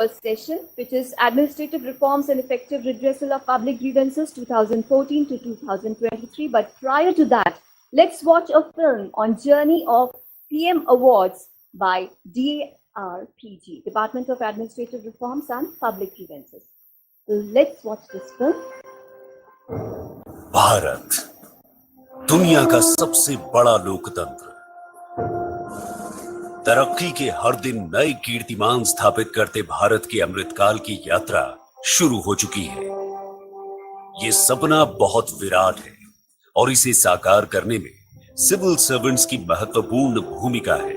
first session, which is Administrative Reforms and Effective Redressal of Public Grievances 2014 to 2023. But prior to that, let's watch a film on Journey of PM Awards by DARPG, Department of Administrative Reforms and Public Grievances. So let's watch this film. Bharat दुनिया का सबसे बड़ा लोकतंत्र तरक्की के हर दिन नए कीर्तिमान स्थापित करते भारत के अमृतकाल की यात्रा शुरू हो चुकी है। ये सपना बहुत विराट है और इसे साकार करने में सिविल सर्वेंट्स की महत्वपूर्ण भूमिका है।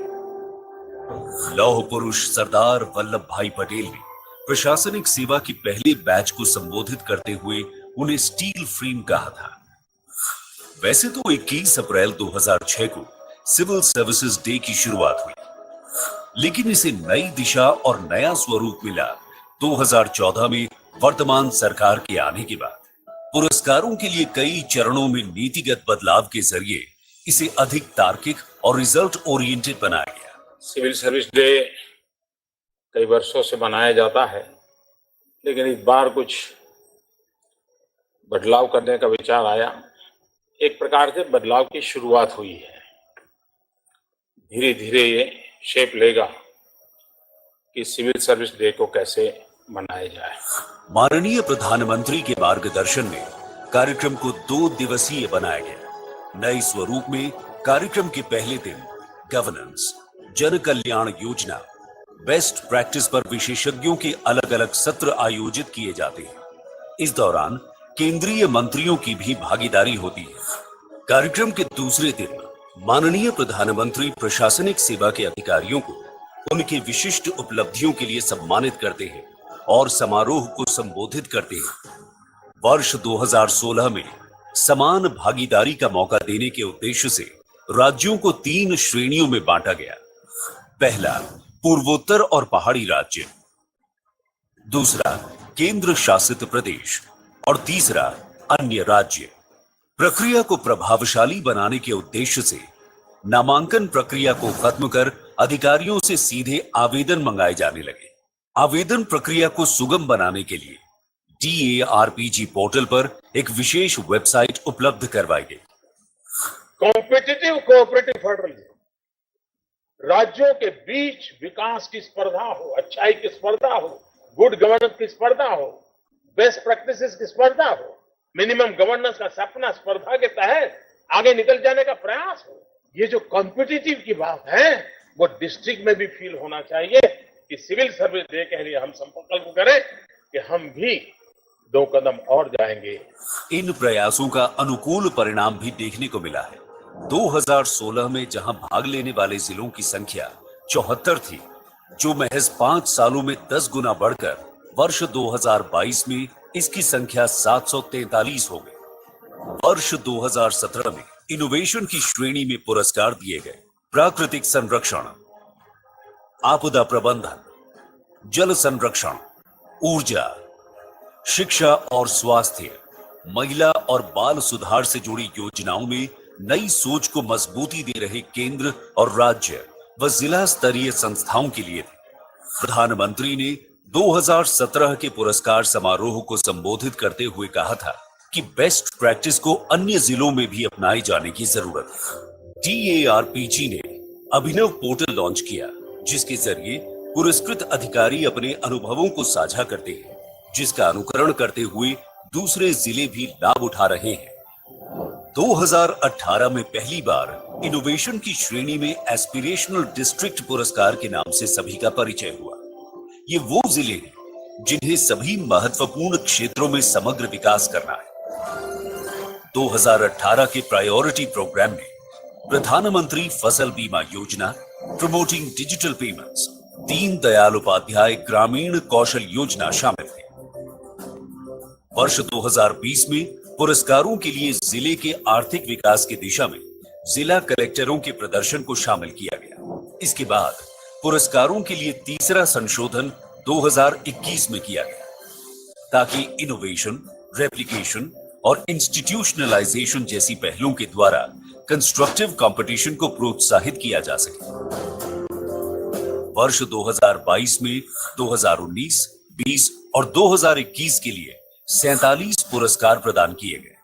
लौह पुरुष सरदार वल्लभ भाई पटेल ने प्रशासनिक सेवा की पहले बैच को संबोधित करते हुए उन्हें स्टील फ्रेम कहा था। वैसे तो 21 अप्रैल 2006 को सिविल सर्विसेज डे की शुरुआत हुई, लेकिन इसे नई दिशा और नया स्वरूप मिला 2014 में वर्तमान सरकार के आने के बाद। पुरस्कारों के लिए कई चरणों में नीतिगत बदलाव के जरिए इसे अधिक तार्किक और रिजल्ट ओरिएंटेड बनाया गया। सिविल सर्विस डे कई वर्षों से मनाया जाता है, लेकिन इस बार कुछ बदलाव करने का विचार आया। एक प्रकार से बदलाव की शुरुआत हुई है। धीरे धीरे ये शेप लेगा कि सिविल सर्विस डे को कैसे मनाया जाए। माननीय प्रधानमंत्री के मार्गदर्शन में कार्यक्रम को 2 दिवसीय बनाया गया। नए स्वरूप में कार्यक्रम के पहले दिन गवर्नेंस, जन कल्याण योजना, बेस्ट प्रैक्टिस पर विशेषज्ञों के अलग अलग सत्र आयोजित किए जाते हैं। इस दौरान केंद्रीय मंत्रियों की भी भागीदारी होती है। कार्यक्रम के दूसरे दिन माननीय प्रधानमंत्री प्रशासनिक सेवा के अधिकारियों को उनके विशिष्ट उपलब्धियों के लिए सम्मानित करते हैं और समारोह को संबोधित करते हैं। वर्ष 2016 में समान भागीदारी का मौका देने के उद्देश्य से राज्यों को 3 श्रेणियों में बांटा गया। पहला, पूर्वोत्तर और पहाड़ी राज्य, दूसरा केंद्र शासित प्रदेश और तीसरा अन्य राज्य। प्रक्रिया को प्रभावशाली बनाने के उद्देश्य से नामांकन प्रक्रिया को खत्म कर अधिकारियों से सीधे आवेदन मंगाए जाने लगे। आवेदन प्रक्रिया को सुगम बनाने के लिए DARPG पोर्टल पर एक विशेष वेबसाइट उपलब्ध करवाई गई। कॉम्पिटिटिव कोऑपरेटिव फेडरलिज्म, राज्यों के बीच विकास की स्पर्धा हो, अच्छाई की स्पर्धा हो, गुड गवर्नेंस की स्पर्धा हो, बेस्ट प्रैक्टिसेस की स्पर्धा हो, मिनिमम गवर्नेंस का सपना स्पर्धा के तहत आगे निकल जाने का प्रयास हो। ये जो कॉम्पिटिटिव की बात है वो डिस्ट्रिक्ट में भी फील होना चाहिए कि सिविल सर्विस डे के लिए हम संकल्प करें कि हम भी 2 कदम और जाएंगे। इन प्रयासों का अनुकूल परिणाम भी देखने को मिला है। 2016 में जहां भाग लेने वाले जिलों की संख्या 74 थी, जो महज 5 सालों में 10 गुना बढ़कर वर्ष 2022 में इसकी संख्या 743 हो गई। वर्ष 2017 में इनोवेशन की श्रेणी में पुरस्कार दिए गए। प्राकृतिक संरक्षण, आपदा प्रबंधन, जल संरक्षण, ऊर्जा, शिक्षा और स्वास्थ्य, महिला और बाल सुधार से जुड़ी योजनाओं में नई सोच को मजबूती दे रहे केंद्र और राज्य व जिला स्तरीय संस्थाओं के लिए थे। प्रधानमंत्री ने 2017 के पुरस्कार समारोह को संबोधित करते हुए कहा था कि बेस्ट प्रैक्टिस को अन्य जिलों में भी अपनाए जाने की जरूरत है। DARPG ने अभिनव पोर्टल लॉन्च किया, जिसके जरिए पुरस्कृत अधिकारी अपने अनुभवों को साझा करते हैं, जिसका अनुकरण करते हुए दूसरे जिले भी लाभ उठा रहे हैं। 2018 में पहली बार इनोवेशन की श्रेणी में एस्पिरेशनल डिस्ट्रिक्ट पुरस्कार के नाम से सभी का परिचय हुआ। ये वो जिले हैं जिन्हें सभी महत्वपूर्ण क्षेत्रों में समग्र विकास करना है। 2018 के प्रायोरिटी प्रोग्राम में प्रधानमंत्री फसल बीमा योजना, promoting digital payments, Deen Dayal Upadhyay ग्रामीण कौशल योजना शामिल है। वर्ष 2020 में पुरस्कारों के लिए जिले के आर्थिक विकास की दिशा में जिला कलेक्टरों के प्रदर्शन को शामिल किया गया। इसके बाद पुरस्कारों के लिए तीसरा संशोधन 2021 में किया गया, ताकि इनोवेशन, रेप्लिकेशन और इंस्टीट्यूशनलाइजेशन जैसी पहलों के द्वारा कंस्ट्रक्टिव कंपटीशन को प्रोत्साहित किया जा सके। वर्ष 2022 में 2019, 20 और 2021 के लिए 47 पुरस्कार प्रदान किए गए।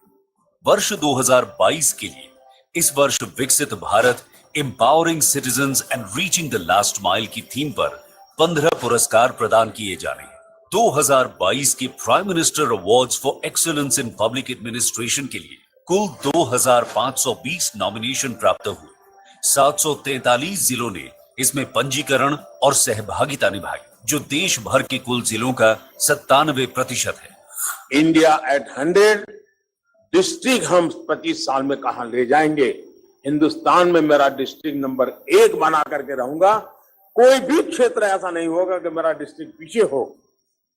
वर्ष 2022 के लिए इस वर्ष विकसित Bharat empowering citizens and reaching the last mile की थीम पर 15 पुरस्कार प्रदान किए जाने हैं। 2022 के prime minister awards for excellence in public administration के लिए कुल 2520 नॉमिनेशन प्राप्त हुए। 743 जिलों ने इसमें पंजीकरण और सहभागिता निभाई, जो देश भर के कुल जिलों का 97% है। इंडिया एट 100 डिस्ट्रिक्ट हम 25 साल में कहा ले जाएंगे। हिंदुस्तान में मेरा डिस्ट्रिक्ट नंबर 1 बना करके रहूंगा। कोई भी क्षेत्र ऐसा नहीं होगा कि मेरा डिस्ट्रिक्ट पीछे हो।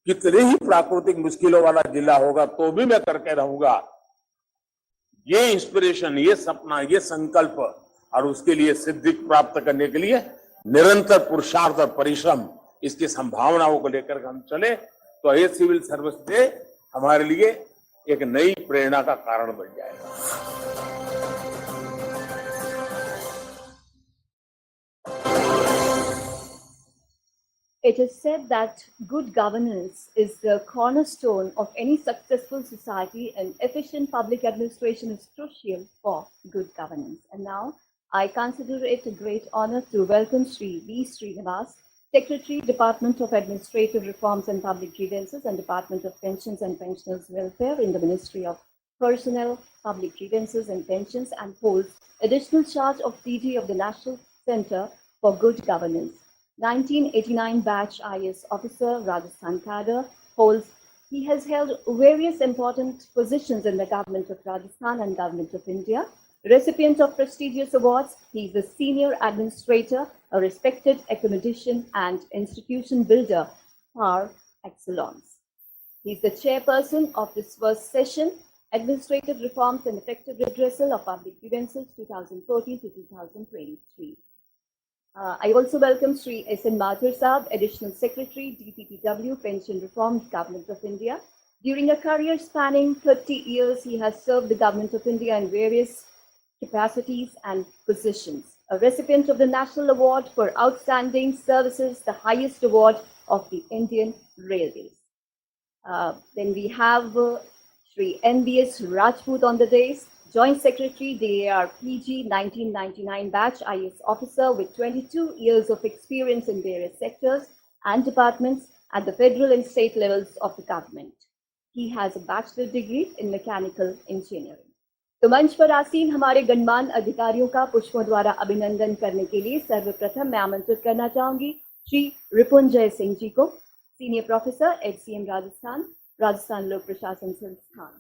कितनी ही प्राकृतिक मुश्किलों वाला जिला होगा तो भी मैं करके रहूंगा। ये इंस्पिरेशन, ये सपना, ये संकल्प और उसके लिए सिद्धि प्राप्त करने के लिए निरंतर पुरुषार्थ और परिश्रम, इसकी संभावनाओं को लेकर हम चले तो ये सिविल सर्विस डे हमारे लिए एक नई प्रेरणा का कारण बन जाएगा। It is said that good governance is the cornerstone of any successful society, and efficient public administration is crucial for good governance. And now I consider it a great honor to welcome Sri V. Srinivas, Secretary, Department of Administrative Reforms and Public Grievances and Department of Pensions and Pensioners' Welfare in the Ministry of Personnel, Public Grievances and Pensions, and holds additional charge of DG of the National Center for Good Governance. 1989 batch IS officer, Rajasthan cadre, he has held various important positions in the government of Rajasthan and government of India. Recipient of prestigious awards, he is a senior administrator, a respected academician and institution builder par excellence. He is the chairperson of this first session, Administrative Reforms and Effective Redressal of Public Grievances 2014 to 2023. I also welcome Sri S.N. Mathur Saab, Additional Secretary, DPPW, Pension Reform, Government of India. During a career spanning 30 years, he has served the Government of India in various capacities and positions. A recipient of the National Award for Outstanding Services, the highest award of the Indian Railways. Then we have Sri N.B.S. Rajput on the dais, Joint Secretary, DAR-PG, 1999 batch IS officer with 22 years of experience in various sectors and departments at the federal and state levels of the government. He has a bachelor degree in mechanical engineering. तो मंच पर आसीन हमारे गणमान्य अधिकारियों का पुष्पों द्वारा अभिनंदन करने के लिए सर्वप्रथम मैं आमंत्रित करना चाहूंगी श्री रिपुंजय सिंह जी को, senior professor HCM Rajasthan, Rajasthan लोक प्रशासन संस्थान।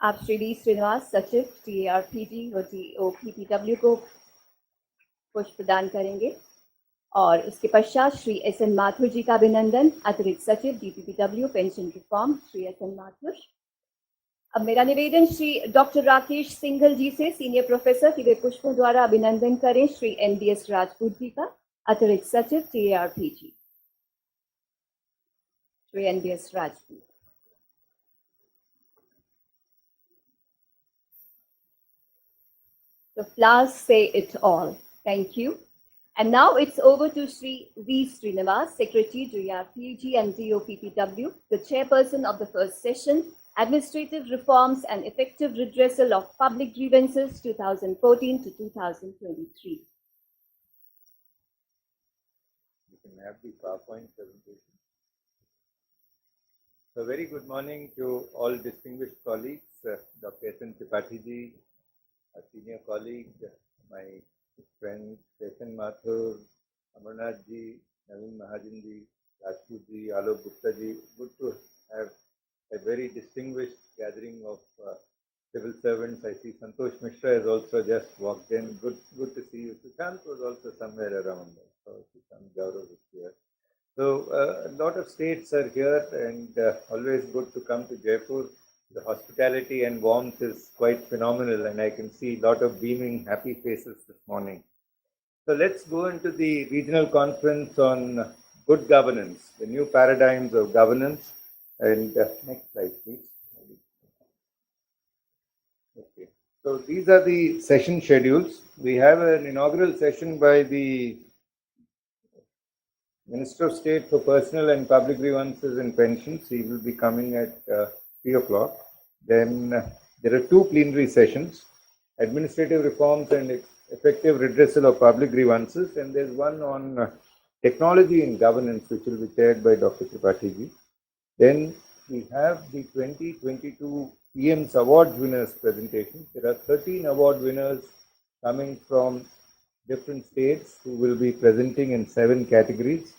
आप श्री डी श्रीनिवास, सचिव DAR-PG और DOPPW को पुष्प प्रदान करेंगे और इसके पश्चात श्री S.N. माथुर जी का अभिनंदन, अतिरिक्त सचिव DPPW pension reform Shri S.N. Mathur. अब मेरा निवेदन श्री डॉक्टर राकेश सिंघल जी से, सीनियर प्रोफेसर, कि वे पुष्पों द्वारा अभिनंदन करें श्री N.B.S. राजपूत जी का, अतिरिक्त सचिव DAR-PG Shri N.B.S. Rajput. The flowers say it all. Thank you. And now it's over to Sri V. Srinivas, Secretary, DAR-PG and DOPPW, the chairperson of the first session, Administrative Reforms and Effective Redressal of Public Grievances 2014 to 2023. You can have the PowerPoint presentation. So very good morning to all distinguished colleagues, Dr. S.N. Tripathi ji, a senior colleague, my friends S.N. Mathur, Amarnath ji, Naveen Mahajan ji, Rajput ji, Alok Gupta ji. Good to have a very distinguished gathering of civil servants. I see Santosh Mishra has also just walked in. Good to see you. Sushant was also somewhere around. So Sushant Gaurav is here. So a lot of states are here, and always good to come to Jaipur. The hospitality and warmth is quite phenomenal, and I can see a lot of beaming, happy faces this morning. So let's go into the regional conference on good governance, the new paradigms of governance. And next slide, please. Okay. So these are the session schedules. We have an inaugural session by the Minister of State for Personal and Public Grievances and Pensions. He will be coming at 3 o'clock. Then there are two plenary sessions, administrative reforms and effective redressal of public grievances. And there's one on technology and governance, which will be chaired by Dr. Tripathi ji. Then we have the 2022 PM's award winners presentation. There are 13 award winners coming from different states who will be presenting in 7 categories.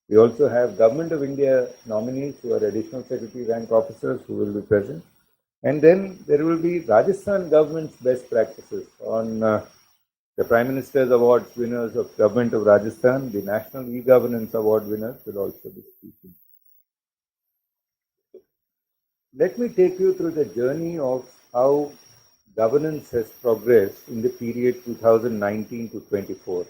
We also have Government of India nominees who are additional secretary rank officers who will be present. And then there will be Rajasthan government's best practices on the Prime Minister's Awards winners of Government of Rajasthan. The National E-Governance Award winners will also be speaking. Let me take you through the journey of how governance has progressed in the period 2019 to 24.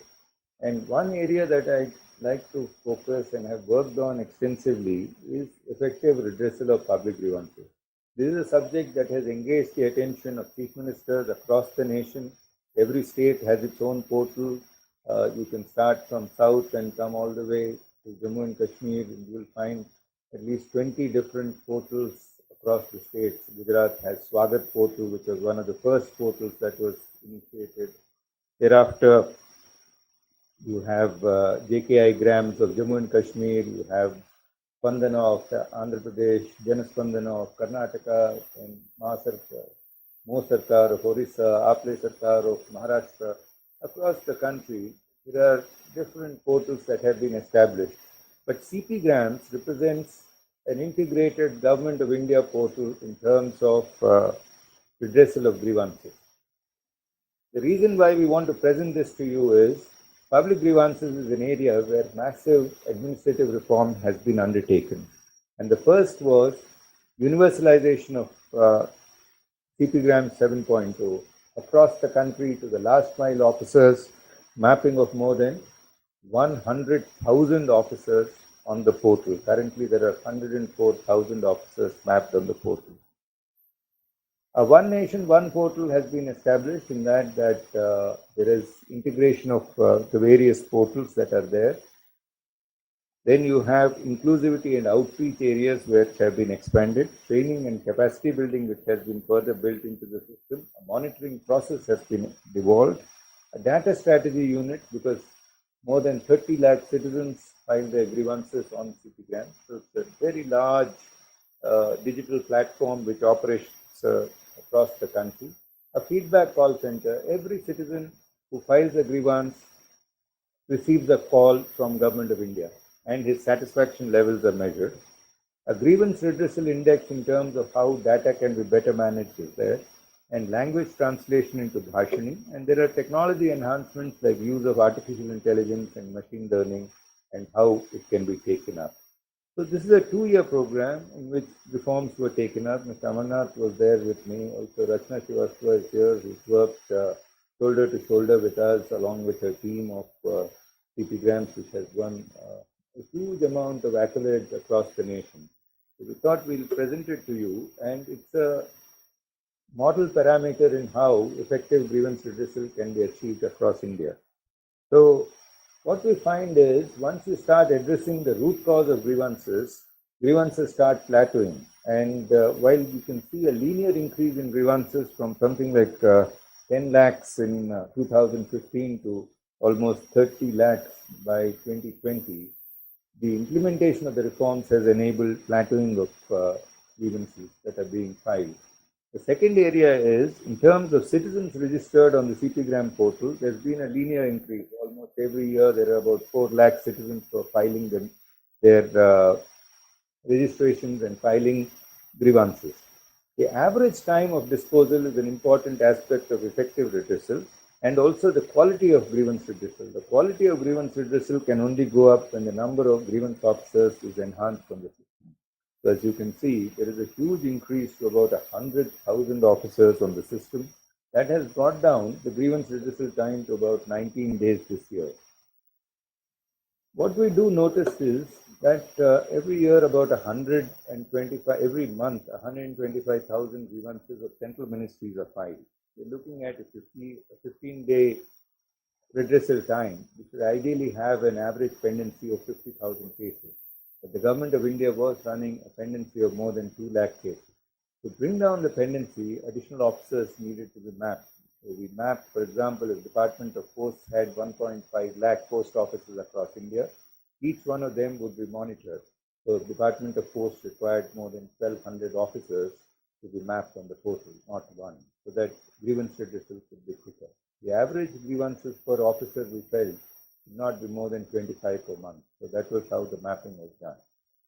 And one area that I'd like to focus and have worked on extensively is effective redressal of public grievances. This is a subject that has engaged the attention of chief ministers across the nation. Every state has its own portal. You can start from south and come all the way to Jammu and Kashmir, and you will find at least 20 different portals across the states. Gujarat has Swagat portal, which was one of the first portals that was initiated. Thereafter, you have JKI Grams of Jammu and Kashmir, you have Spandana of Andhra Pradesh, Janaspandana of Karnataka, and Mo Sarkar of Orissa, Aple Sarkar of Maharashtra. Across the country, there are different portals that have been established. But CP Grams represents an integrated Government of India portal in terms of redressal of grievances. The reason why we want to present this to you is public grievances is an area where massive administrative reform has been undertaken. And the first was universalization of CPGram 7.0 across the country to the last mile officers, mapping of more than 100,000 officers on the portal. Currently, there are 104,000 officers mapped on the portal. A One Nation, One Portal has been established in that there is integration of the various portals that are there. Then you have inclusivity and outreach areas which have been expanded, training and capacity building which has been further built into the system, a monitoring process has been evolved, a data strategy unit because more than 30 lakh citizens file their grievances on CPGram. So it's a very large digital platform which operates across the country. A feedback call center. Every citizen who files a grievance receives a call from Government of India and his satisfaction levels are measured. A grievance redressal index in terms of how data can be better managed is there, and language translation into Bhashani. And there are technology enhancements like use of artificial intelligence and machine learning and how it can be taken up. So this is a 2-year program in which reforms were taken up. Mr. Amarnath was there with me. Also, Rachna Srivastava is here, who's worked shoulder to shoulder with us along with her team of CPGrams, which has won a huge amount of accolades across the nation. So we thought we'll present it to you, and it's a model parameter in how effective grievance redressal can be achieved across India. So what we find is once you start addressing the root cause of grievances, grievances start plateauing. And while you can see a linear increase in grievances from something like 10 lakhs in 2015 to almost 30 lakhs by 2020, the implementation of the reforms has enabled plateauing of grievances that are being filed. The second area is, in terms of citizens registered on the CPGram portal, there's been a linear increase. Almost every year, there are about 4 lakh citizens who are filing their registrations and filing grievances. The average time of disposal is an important aspect of effective redressal, and also the quality of grievance redressal. The quality of grievance redressal can only go up when the number of grievance officers is enhanced from the system. So as you can see, there is a huge increase to about 100,000 officers on the system. That has brought down the grievance redressal time to about 19 days this year. What we do notice is that every year about 125, every month 125,000 grievances of central ministries are filed. We're looking at a 15-day redressal time, we should ideally have an average pendency of 50,000 cases. But the government of India was running a pendency of more than 2 lakh cases. To bring down the pendency, additional officers needed to be mapped. So we mapped, for example, the Department of Posts had 1.5 lakh post offices across India. Each one of them would be monitored. So the Department of Posts required more than 1,200 officers to be mapped on the portal, not one, so that grievance redressal could be quicker. The average grievances per officer we felt should not be more than 25 per month. So that was how the mapping was done.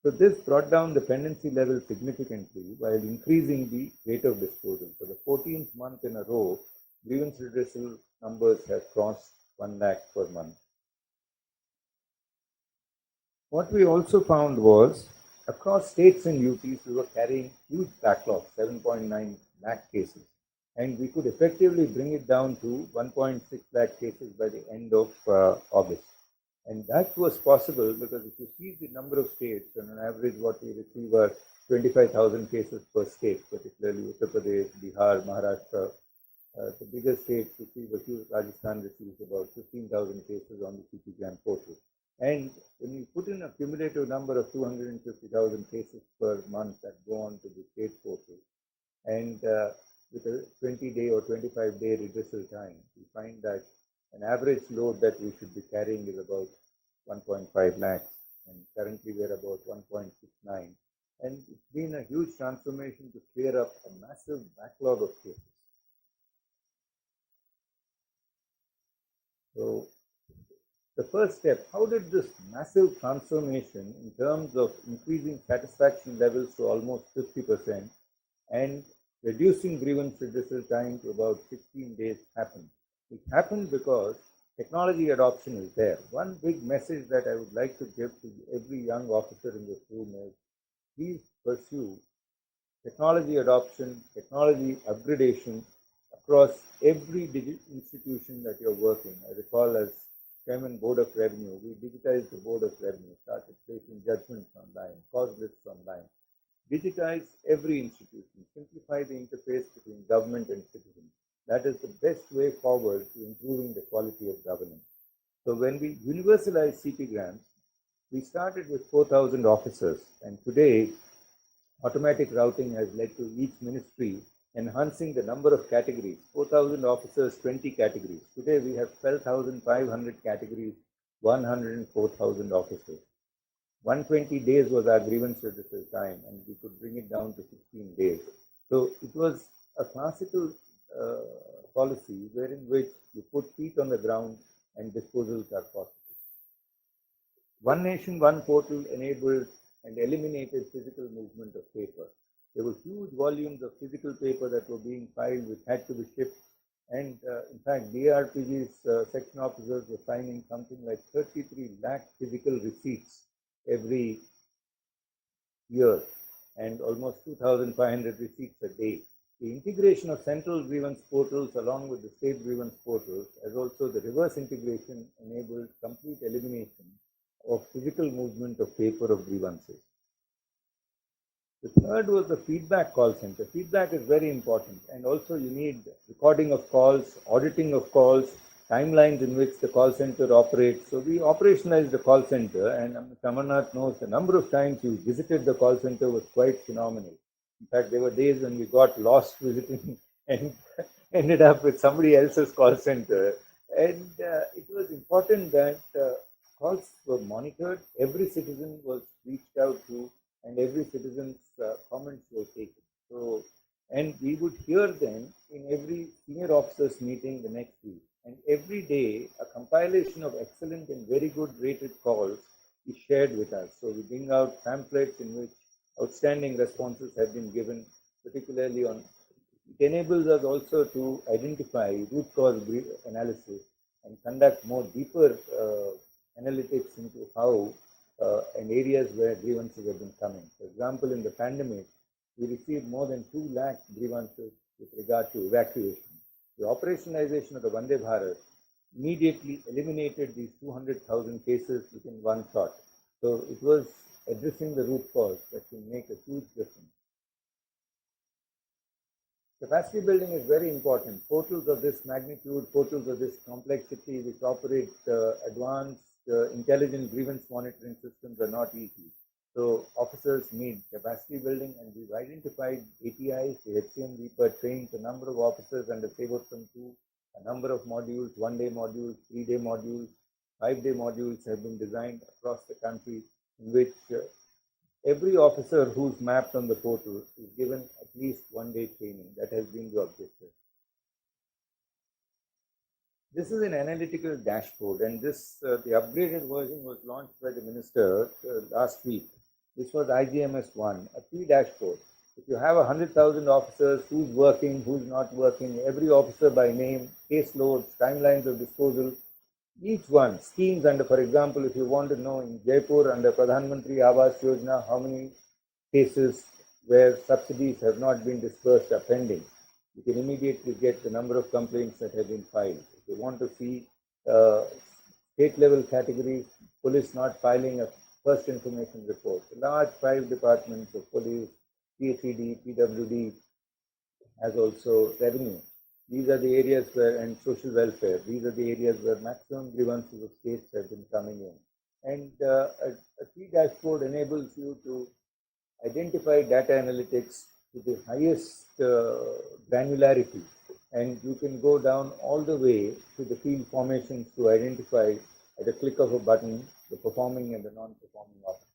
So this brought down the pendency level significantly while increasing the rate of disposal. For the 14th month in a row, grievance redressal numbers have crossed 1 lakh per month. What we also found was across states and UTs, we were carrying huge backlogs, 7.9 lakh cases. And we could effectively bring it down to 1.6 lakh cases by the end of August. And that was possible because if you see the number of states, on an average what we receive are 25,000 cases per state, particularly Uttar Pradesh, Bihar, Maharashtra. The bigger states receive a few, Rajasthan receives about 15,000 cases on the CPGAN portal. And when you put in a cumulative number of 250,000 cases per month that go on to the state portal, and with a 20-day or 25-day redressal time, we find that an average load that we should be carrying is about 1.5 lakhs, and currently we're about 1.69. And it's been a huge transformation to clear up a massive backlog of cases. So the first step, how did this massive transformation in terms of increasing satisfaction levels to almost 50% and reducing grievance redressal time to about 16 days happen? It happened because technology adoption is there. One big message that I would like to give to every young officer in this room is, please pursue technology adoption, technology upgradation across every institution that you're working. I recall as Chairman Board of Revenue, we digitized the Board of Revenue, started placing judgments online, cause lists online. Digitize every institution, simplify the interface between government and citizens. That is the best way forward to improving the quality of governance. So when we universalized CP grants, we started with 4,000 officers, and today automatic routing has led to each ministry enhancing the number of categories. 4,000 officers, 20 categories. Today we have 12,500 categories, 104,000 officers. 120 days was our grievance redressal time, and we could bring it down to 16 days. So it was a classical policy wherein which you put feet on the ground and disposals are possible. One nation, one portal enabled and eliminated physical movement of paper. There were huge volumes of physical paper that were being filed which had to be shipped. And in fact, DRPG's section officers were signing something like 33 lakh physical receipts every year and almost 2,500 receipts a day. The integration of central grievance portals along with the state grievance portals, as also the reverse integration, enabled complete elimination of physical movement of paper of grievances. The third was the feedback call center. Feedback is very important, and also you need recording of calls, auditing of calls, timelines in which the call center operates. So we operationalized the call center, and Amarnath knows the number of times we visited the call center was quite phenomenal. In fact, there were days when we got lost visiting and ended up with somebody else's call center. And it was important that calls were monitored, every citizen was reached out to, and every citizen's comments were taken. So, and we would hear them in every senior officers meeting the next week. And every day, a compilation of excellent and very good rated calls is shared with us. So we bring out pamphlets in which outstanding responses have been given, particularly on. It enables us also to identify root cause analysis and conduct more deeper analytics into how and areas where grievances have been coming. For example, in the pandemic, we received more than 2 lakh grievances with regard to evacuation. The operationalization of the Vande Bharat immediately eliminated these 200,000 cases within one shot. So it was addressing the root cause that can make a huge difference. Capacity building is very important. Portals of this magnitude, portals of this complexity, which operate advanced intelligent grievance monitoring systems are not easy. So officers need capacity building, and we've identified APIs. The HCM Reaper trains a number of officers under Sevottam 2, a number of modules, 1-day modules, 3-day modules, 5-day modules have been designed across the country, in which every officer who's mapped on the portal is given at least 1-day training. That has been the objective. This is an analytical dashboard, and this the upgraded version was launched by the minister last week. This was IGMS1, a key dashboard. If you have 100,000 officers, who's working, who's not working, every officer by name, caseloads, timelines of disposal, each one, schemes under, for example, if you want to know in Jaipur under Pradhan Mantri Awas Yojana, how many cases where subsidies have not been disbursed are pending, you can immediately get the number of complaints that have been filed. If you want to see state level categories, police not filing a first information report, the large 5 departments of police, PHED, PWD, as also revenue. These are the areas where, and social welfare, these are the areas where maximum grievances of states have been coming in. And a key dashboard enables you to identify data analytics to the highest granularity. And you can go down all the way to the field formations to identify at a click of a button the performing and the non-performing officers.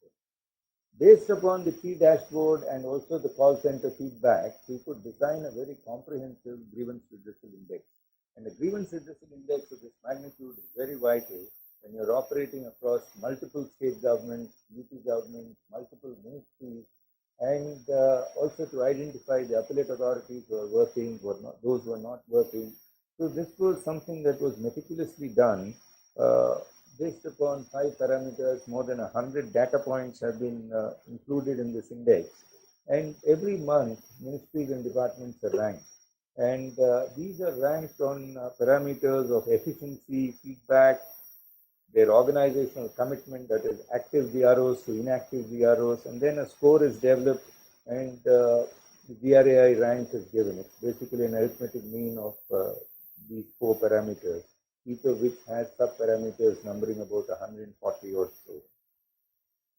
Based upon the key dashboard and also the call center feedback, we could design a very comprehensive grievance redressal index. And a grievance redressal index of this magnitude is very vital when you're operating across multiple state governments, UT governments, multiple ministries, and also to identify the appellate authorities who are working, who are not, those who are not working. So this was something that was meticulously done. Based upon 5 parameters, more than 100 data points have been included in this index. And every month, ministries and departments are ranked. And these are ranked on parameters of efficiency, feedback, their organizational commitment, that is active VROs to inactive VROs, and then a score is developed and the GRAI rank is given. It's basically an arithmetic mean of these 4 parameters, each of which has sub-parameters numbering about 140 or so.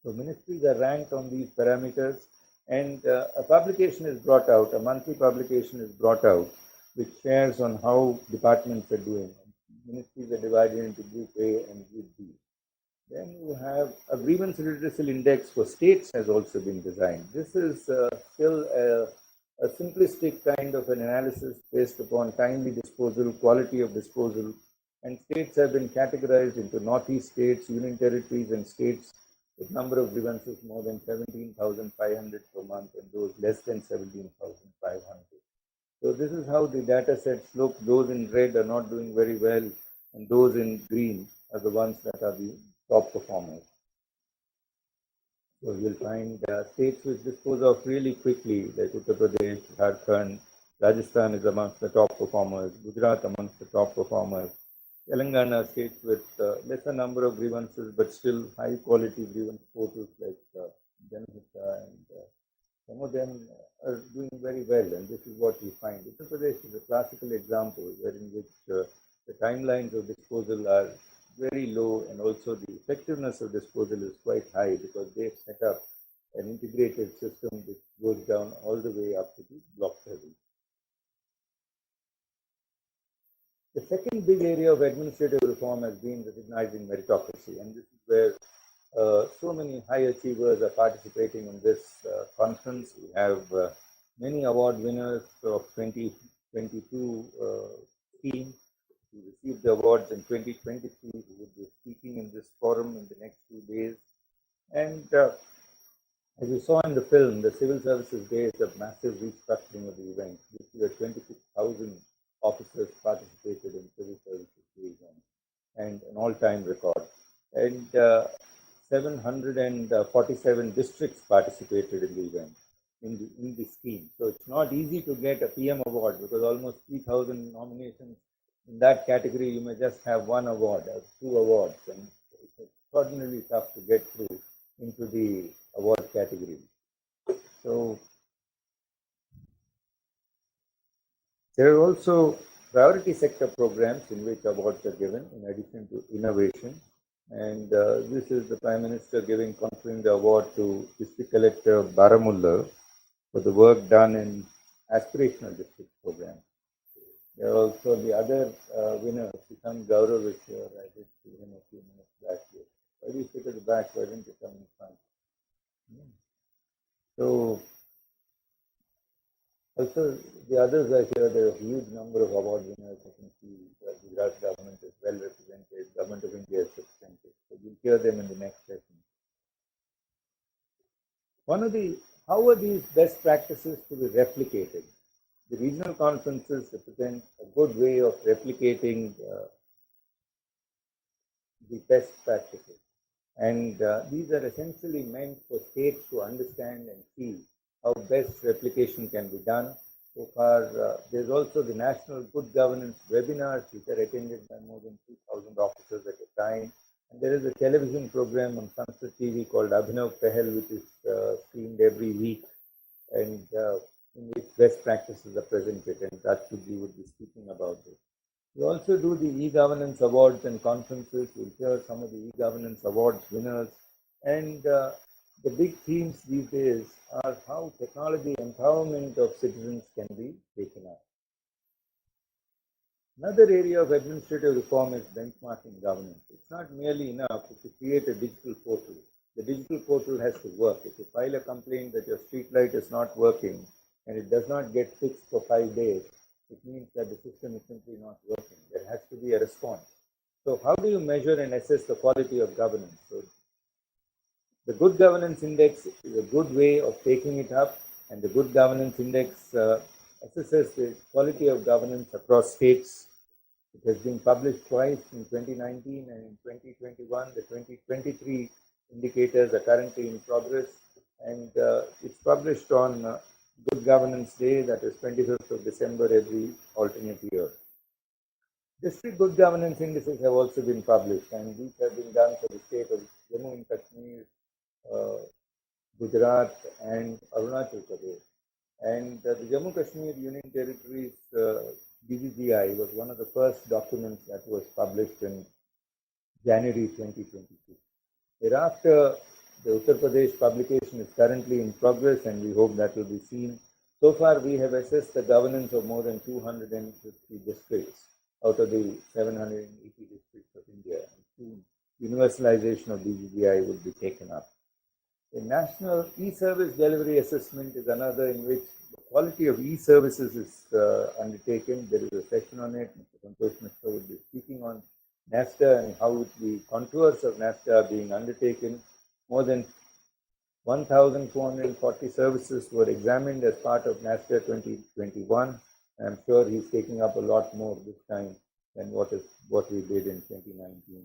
So ministries are ranked on these parameters, and a publication is brought out, a monthly publication is brought out, which shares on how departments are doing. Ministries are divided into Group A and Group B. Then you have a grievance redressal index for states has also been designed. This is still a simplistic kind of an analysis based upon timely disposal, quality of disposal, and states have been categorized into Northeast states, Union territories, and states with number of grievances more than 17,500 per month and those less than 17,500. So this is how the data sets look. Those in red are not doing very well, and those in green are the ones that are the top performers. So you'll find states which dispose of really quickly, like Uttar Pradesh, Jharkhand, Rajasthan is amongst the top performers, Gujarat amongst the top performers, Telangana states with lesser number of grievances but still high quality grievance portals like Janhita, and some of them are doing very well, and this is what we find. Uttar Pradesh is a classical example wherein which the timelines of disposal are very low, and also the effectiveness of disposal is quite high because they've set up an integrated system which goes down all the way up to the block level. The second big area of administrative reform has been recognizing meritocracy, and this is where so many high achievers are participating in this conference. We have many award winners of 2022 scheme who received the awards in 2023 who would be speaking in this forum in the next 2 days. And as you saw in the film, the Civil Services Day is a massive restructuring of the event. This year, 26,000 officers participated in Civil Services Day event, and an all-time record. And 747 districts participated in the event, in the scheme. So it's not easy to get a PM award because almost 3,000 nominations in that category. You may just have 1 award or 2 awards, and it's extraordinarily tough to get through into the award category. So There are also priority sector programs in which awards are given in addition to innovation. And this is the Prime Minister conferring the award to District Collector Baramulla for the work done in aspirational district programs. There are also the other winners, Kisan Gaurav is here. I did see him a few minutes back here. Why do you sit at the back? Why didn't you come in front? So, also the others are here. There are a huge number of award winners. I can see the Gujarat government is well represented. Government of India is represented. So we'll hear them in the next session. How are these best practices to be replicated? The regional conferences represent a good way of replicating the best practices. And these are essentially meant for states to understand and see how best replication can be done. So far, there's also the National Good Governance webinars, which are attended by more than 2,000 officers at a time. And there is a television program on Sansad TV called Abhinav Pahel, which is screened every week, and in which best practices are presented, and Rajputji would be speaking about this. We also do the e-governance awards and conferences. We'll hear some of the e-governance awards winners. And the big themes these days are how technology empowerment of citizens can be taken up. Another area of administrative reform is benchmarking governance. It's not merely enough to create a digital portal. The digital portal has to work. If you file a complaint that your street light is not working and it does not get fixed for 5 days, it means that the system is simply not working. There has to be a response. So how do you measure and assess the quality of governance? So the Good Governance Index is a good way of taking it up, and the Good Governance Index assesses the quality of governance across states. It has been published twice in 2019 and in 2021. The 2023 indicators are currently in progress, and it's published on Good Governance Day, that is 25th of December every alternate year. District Good Governance Indices have also been published, and these have been done for the state of Jammu and Kashmir, Gujarat, and Arunachal Pradesh. And the Jammu Kashmir Union Territory's DGGI was one of the first documents that was published in January 2022. Thereafter, the Uttar Pradesh publication is currently in progress, and we hope that will be seen. So far, we have assessed the governance of more than 250 districts out of the 780 districts of India. And soon, universalization of DGGI will be taken up. The National E-Service Delivery Assessment is another in which the quality of e-services is undertaken. There is a session on it. Mr. Santosh Mishra will be speaking on NASTA and how the contours of NASTA are being undertaken. More than 1,440 services were examined as part of NASTA 2021. I'm sure he's taking up a lot more this time than what we did in 2019.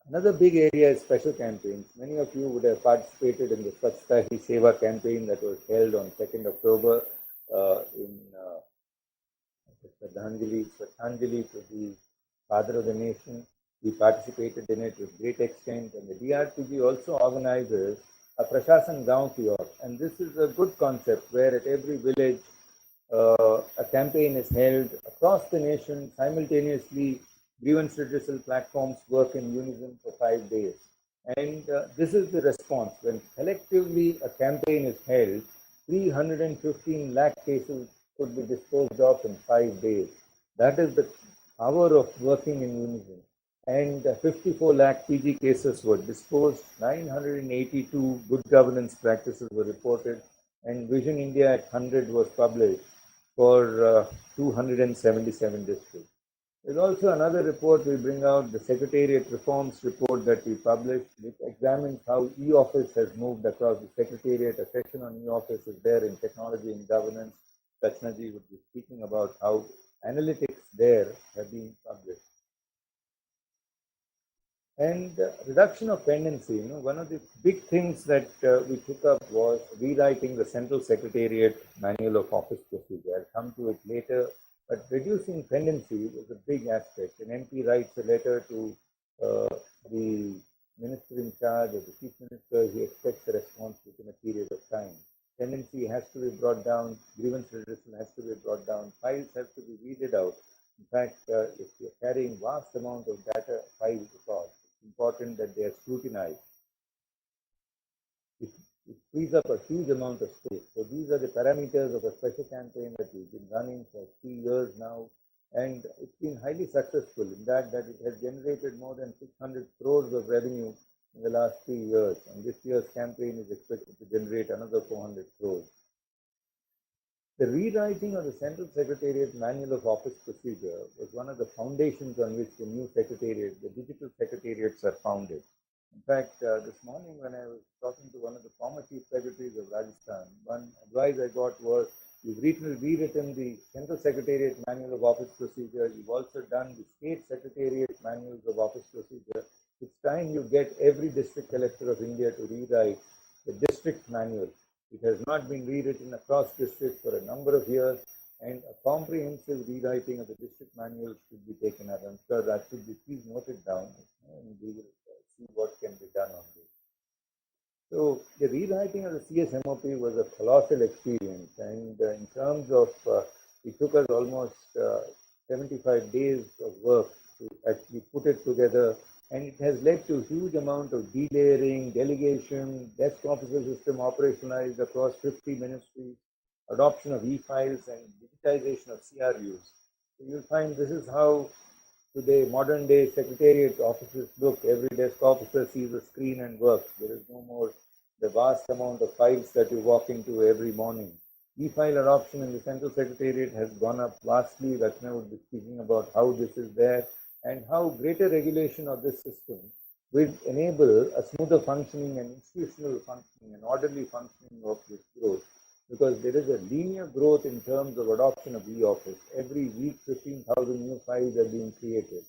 Another big area is special campaigns. Many of you would have participated in the Swachhta Hi Seva campaign that was held on 2nd October in Shraddhanjali to the Father of the Nation. We participated in it with great extent, and the DRPG also organizes a Prashasan Gaon Kiosk. And this is a good concept where at every village a campaign is held across the nation simultaneously. Grievance redressal platforms work in unison for 5 days. And this is the response. When collectively a campaign is held, 315 lakh cases could be disposed of in 5 days. That is the power of working in unison. And 54 lakh PG cases were disposed, 982 good governance practices were reported, and Vision India at 100 was published for 277 districts. There's also another report we bring out, the Secretariat Reforms report that we published, which examines how e-office has moved across the Secretariat. A section on e-office is there in technology and governance. Rachnaji would be speaking about how analytics there have been published. And reduction of pendency. One of the big things that we took up was rewriting the Central Secretariat Manual of Office Procedure. I'll come to it later. But reducing pendency is a big aspect. An MP writes a letter to the minister in charge or the chief minister. He expects a response within a period of time. tendency has to be brought down, grievance redressal has to be brought down, files have to be weeded out. In fact, if you're carrying vast amount of data files across, it's important that they are scrutinized. It frees up a huge amount of space. So these are the parameters of a special campaign that we've been running for 3 years now, and it's been highly successful in that it has generated more than 600 crores of revenue in the last 3 years, and this year's campaign is expected to generate another 400 crores. The rewriting of the Central Secretariat Manual of Office Procedure was one of the foundations on which the new Secretariat, the digital secretariats, are founded. In fact, this morning when I was talking to one of the former Chief Secretaries of Rajasthan, one advice I got was, you've rewritten the Central Secretariat Manual of Office Procedure, you've also done the State Secretariat Manuals of Office Procedure. It's time you get every district collector of India to rewrite the district manual. It has not been rewritten across districts for a number of years, and a comprehensive rewriting of the district manual should be taken up. I'm sure that should be please noted down, and we will see what can be done on this. So the rewriting of the CSMOP was a colossal experience, and in terms of, it took us almost 75 days of work to actually put it together, and it has led to a huge amount of delayering, delegation, desk officer system operationalized across 50 ministries, adoption of e-files, and digitization of CRUs. So you'll find this is how today modern day secretariat offices look. Every desk officer sees a screen and works. There is no more the vast amount of files that you walk into every morning. E-file adoption in the Central Secretariat has gone up vastly. Rachna would be speaking about how this is there and how greater regulation of this system will enable a smoother functioning and institutional functioning and orderly functioning of this growth. Because there is a linear growth in terms of adoption of e-office. Every week, 15,000 new files are being created.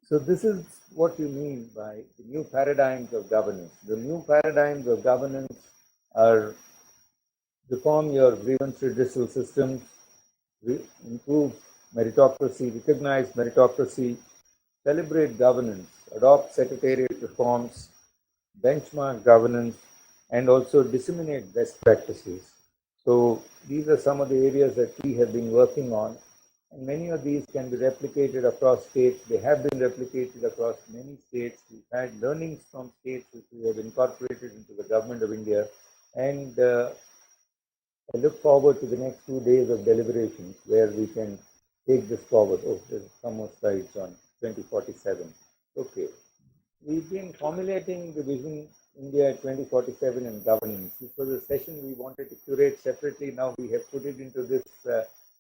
So this is what you mean by the new paradigms of governance. The new paradigms of governance are reform your grievance redressal systems, improve meritocracy, recognize meritocracy, celebrate governance, adopt secretariat reforms, benchmark governance, and also disseminate best practices. So these are some of the areas that we have been working on, and many of these can be replicated across states. They have been replicated across many states. We've had learnings from states which we have incorporated into the Government of India, and I look forward to the next 2 days of deliberations where we can take this forward. Oh, there's some more slides on 2047. Okay. We've been formulating the Vision India 2047 and governance. This was a session we wanted to curate separately. Now we have put it into this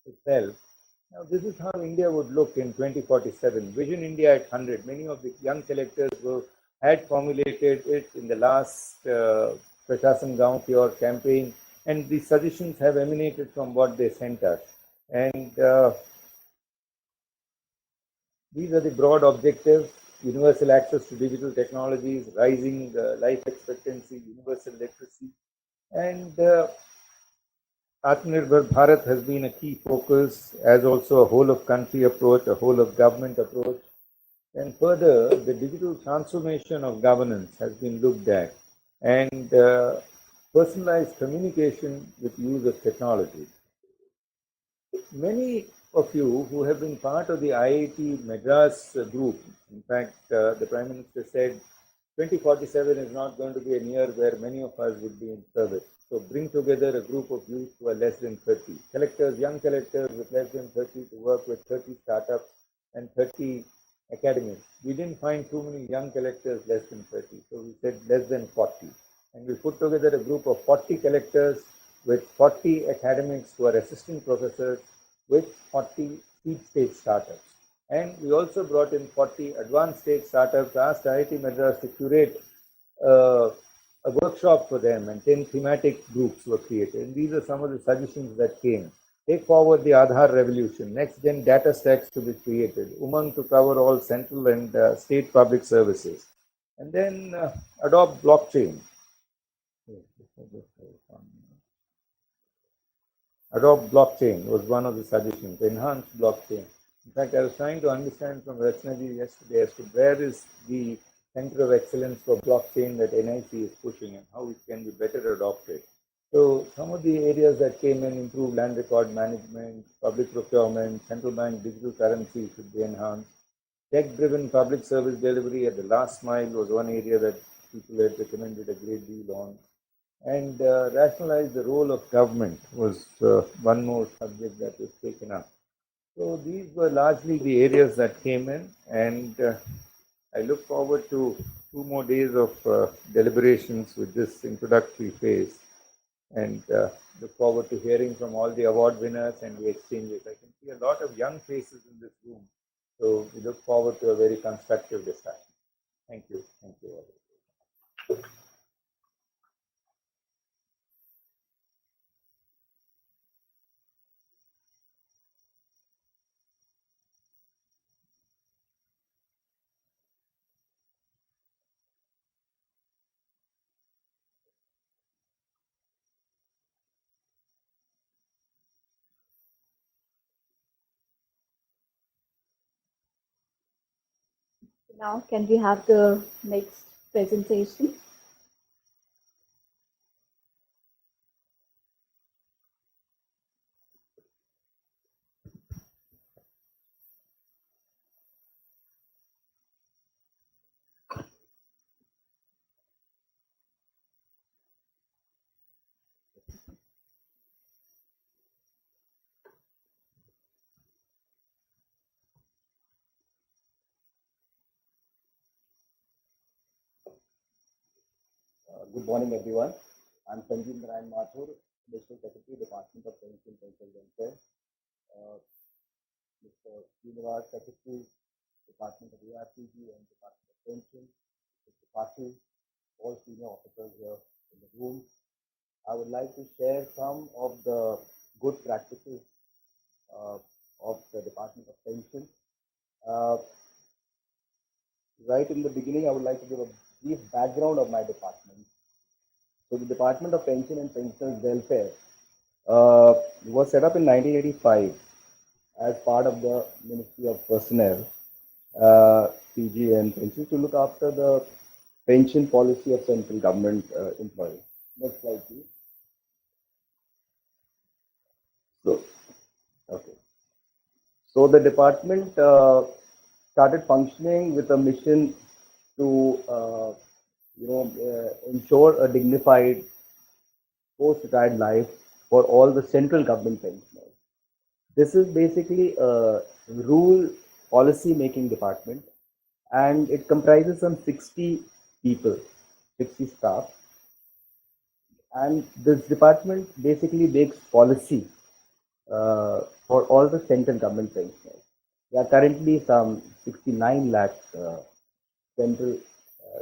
itself. Now this is how India would look in 2047. Vision India at 100. Many of the young collectors had formulated it in the last Prashasan Gaon Ki Aur campaign, and the suggestions have emanated from what they sent us. And these are the broad objectives: universal access to digital technologies, rising life expectancy, universal literacy, and Atmanirbhar Bharat has been a key focus, as also a whole of country approach, a whole of government approach. And further, the digital transformation of governance has been looked at, and personalized communication with use of technology. Many of you who have been part of the IIT Madras group, in fact, the Prime Minister said 2047 is not going to be a year where many of us would be in service. So bring together a group of youth who are less than 30. Collectors, young collectors with less than 30 to work with 30 startups and 30 academics. We didn't find too many young collectors less than 30, so we said less than 40. And we put together a group of 40 collectors with 40 academics who are assistant professors with 40 seed stage startups. And we also brought in 40 advanced stage startups, asked IIT Madras to curate a workshop for them, and 10 thematic groups were created. And these are some of the suggestions that came. Take forward the Aadhaar revolution, next-gen data stacks to be created, Umang to cover all central and state public services, and then adopt blockchain. Adopt blockchain was one of the suggestions, enhance blockchain. In fact, I was trying to understand from Rachna ji yesterday as to where is the center of excellence for blockchain that NIC is pushing and how it can be better adopted. So some of the areas that came in: improved land record management, public procurement, central bank digital currency should be enhanced. Tech-driven public service delivery at the last mile was one area that people had recommended a great deal on. And rationalize the role of government was one more subject that was taken up. So these were largely the areas that came in, and I look forward to 2 more days of deliberations with this introductory phase, and look forward to hearing from all the award winners and the exchanges. I can see a lot of young faces in this room, so we look forward to a very constructive discussion. Thank you. Thank you all. Now, can we have the next presentation? Good morning, everyone. I'm Sanjeev Narayan Mathur, National Secretary, Department of Pension Welfare. Mr. Srinivas, Secretary, Department of ARPG and Department of Pension, Mr. Patil, all senior officers here in the room. I would like to share some of the good practices of the Department of Pension. Right in the beginning, I would like to give a brief background of my department. So the Department of Pension and Pensioners Welfare was set up in 1985 as part of the Ministry of Personnel, PG and Pensions, to look after the pension policy of central government employees. Next slide, please. So the department started functioning with a mission to ensure a dignified post-retired life for all the central government pensioners. This is basically a rule policy making department, and it comprises some 60 people, 60 staff. And this department basically makes policy for all the central government pensioners. There are currently some 69 lakh central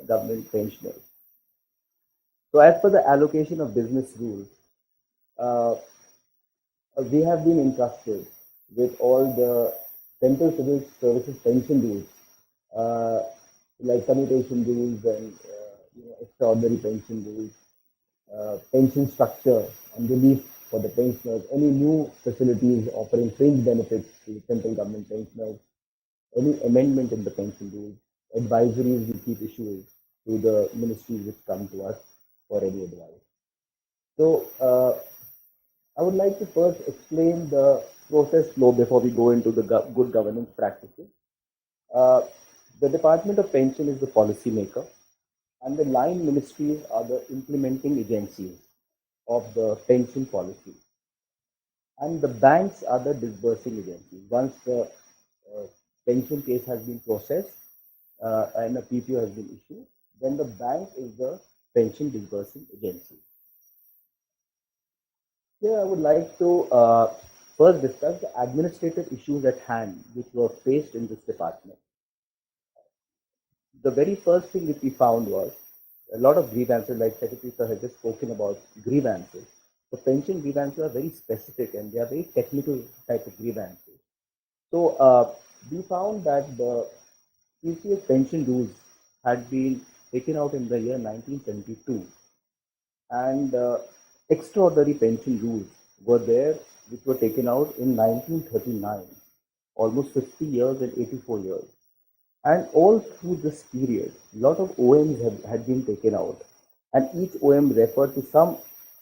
government pensioners. So as per the allocation of business rules, we have been entrusted with all the central civil services pension rules, like commutation rules and extraordinary pension rules, pension structure and relief for the pensioners, any new facilities offering fringe benefits to the central government pensioners, any amendment in the pension rules, advisories we keep issuing to the ministries which come to us for any advice. So I would like to first explain the process flow before we go into the good governance practices. The Department of Pension is the policy maker, and the line ministries are the implementing agencies of the pension policy. And the banks are the disbursing agencies. Once the pension case has been processed and a PPO has been issued, then the bank is the pension disbursing agency. Here I would like to first discuss the administrative issues at hand which were faced in this department. The very first thing which we found was a lot of grievances, like Secretary Sir has just spoken about grievances. The pension grievances are very specific and they are very technical type of grievances. So we found that the PCS pension rules had been taken out in the year 1972, and extraordinary pension rules were there which were taken out in 1939, almost 50 years and 84 years. And all through this period, a lot of OMs had been taken out, and each OM referred to some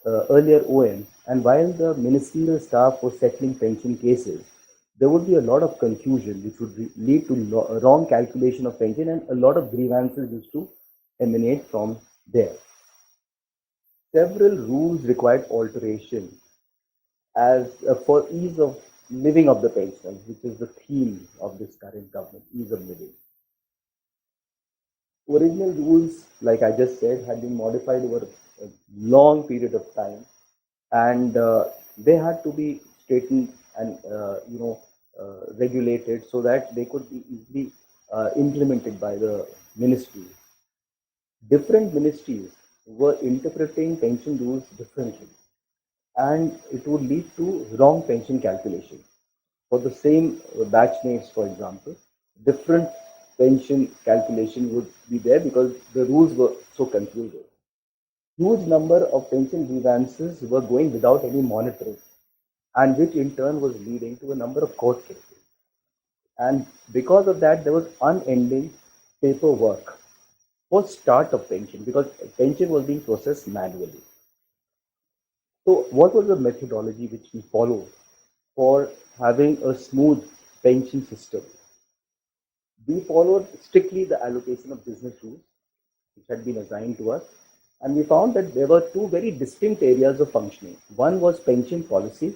earlier OM. And while the ministerial staff was settling pension cases, there would be a lot of confusion, which would lead to wrong calculation of pension, and a lot of grievances used to emanate from there. Several rules required alteration as for ease of living of the pensioners, which is the theme of this current government, ease of living. Original rules, like I just said, had been modified over a long period of time, and they had to be straightened and regulated so that they could be easily implemented by the ministry. Different ministries were interpreting pension rules differently, and it would lead to wrong pension calculation. For the same batchmates, for example, different pension calculation would be there because the rules were so confusing. Huge number of pension grievances were going without any monitoring, and which in turn was leading to a number of court cases. And because of that, there was unending paperwork for start of pension, because pension was being processed manually. So what was the methodology which we followed for having a smooth pension system? We followed strictly the allocation of business rules which had been assigned to us, and we found that there were two very distinct areas of functioning. One was pension policy,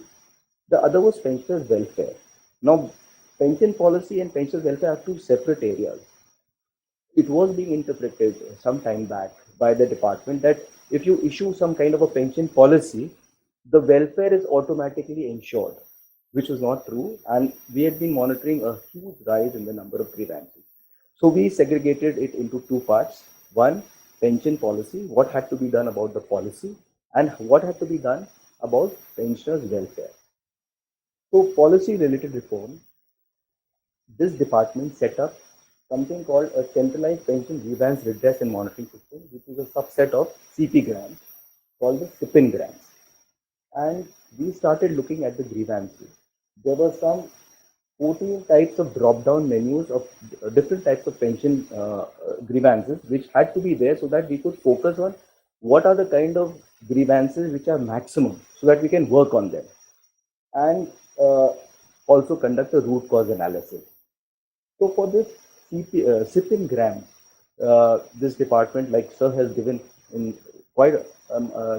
the other was pensioners' welfare. Now, pension policy and pensioners' welfare are two separate areas. It was being interpreted some time back by the department that if you issue some kind of a pension policy, the welfare is automatically ensured, which was not true. And we had been monitoring a huge rise in the number of grievances. So we segregated it into two parts. One, pension policy, what had to be done about the policy, and what had to be done about pensioners' welfare. So policy related reform, this department set up something called a centralized pension grievance redress and monitoring system, which is a subset of CP grants called the SIPIN grants. And we started looking at the grievances. There were some 14 types of drop-down menus of different types of pension grievances, which had to be there so that we could focus on what are the kind of grievances which are maximum, so that we can work on them. And also conduct a root cause analysis. So for this SIPIN grants, this department, like Sir has given in quite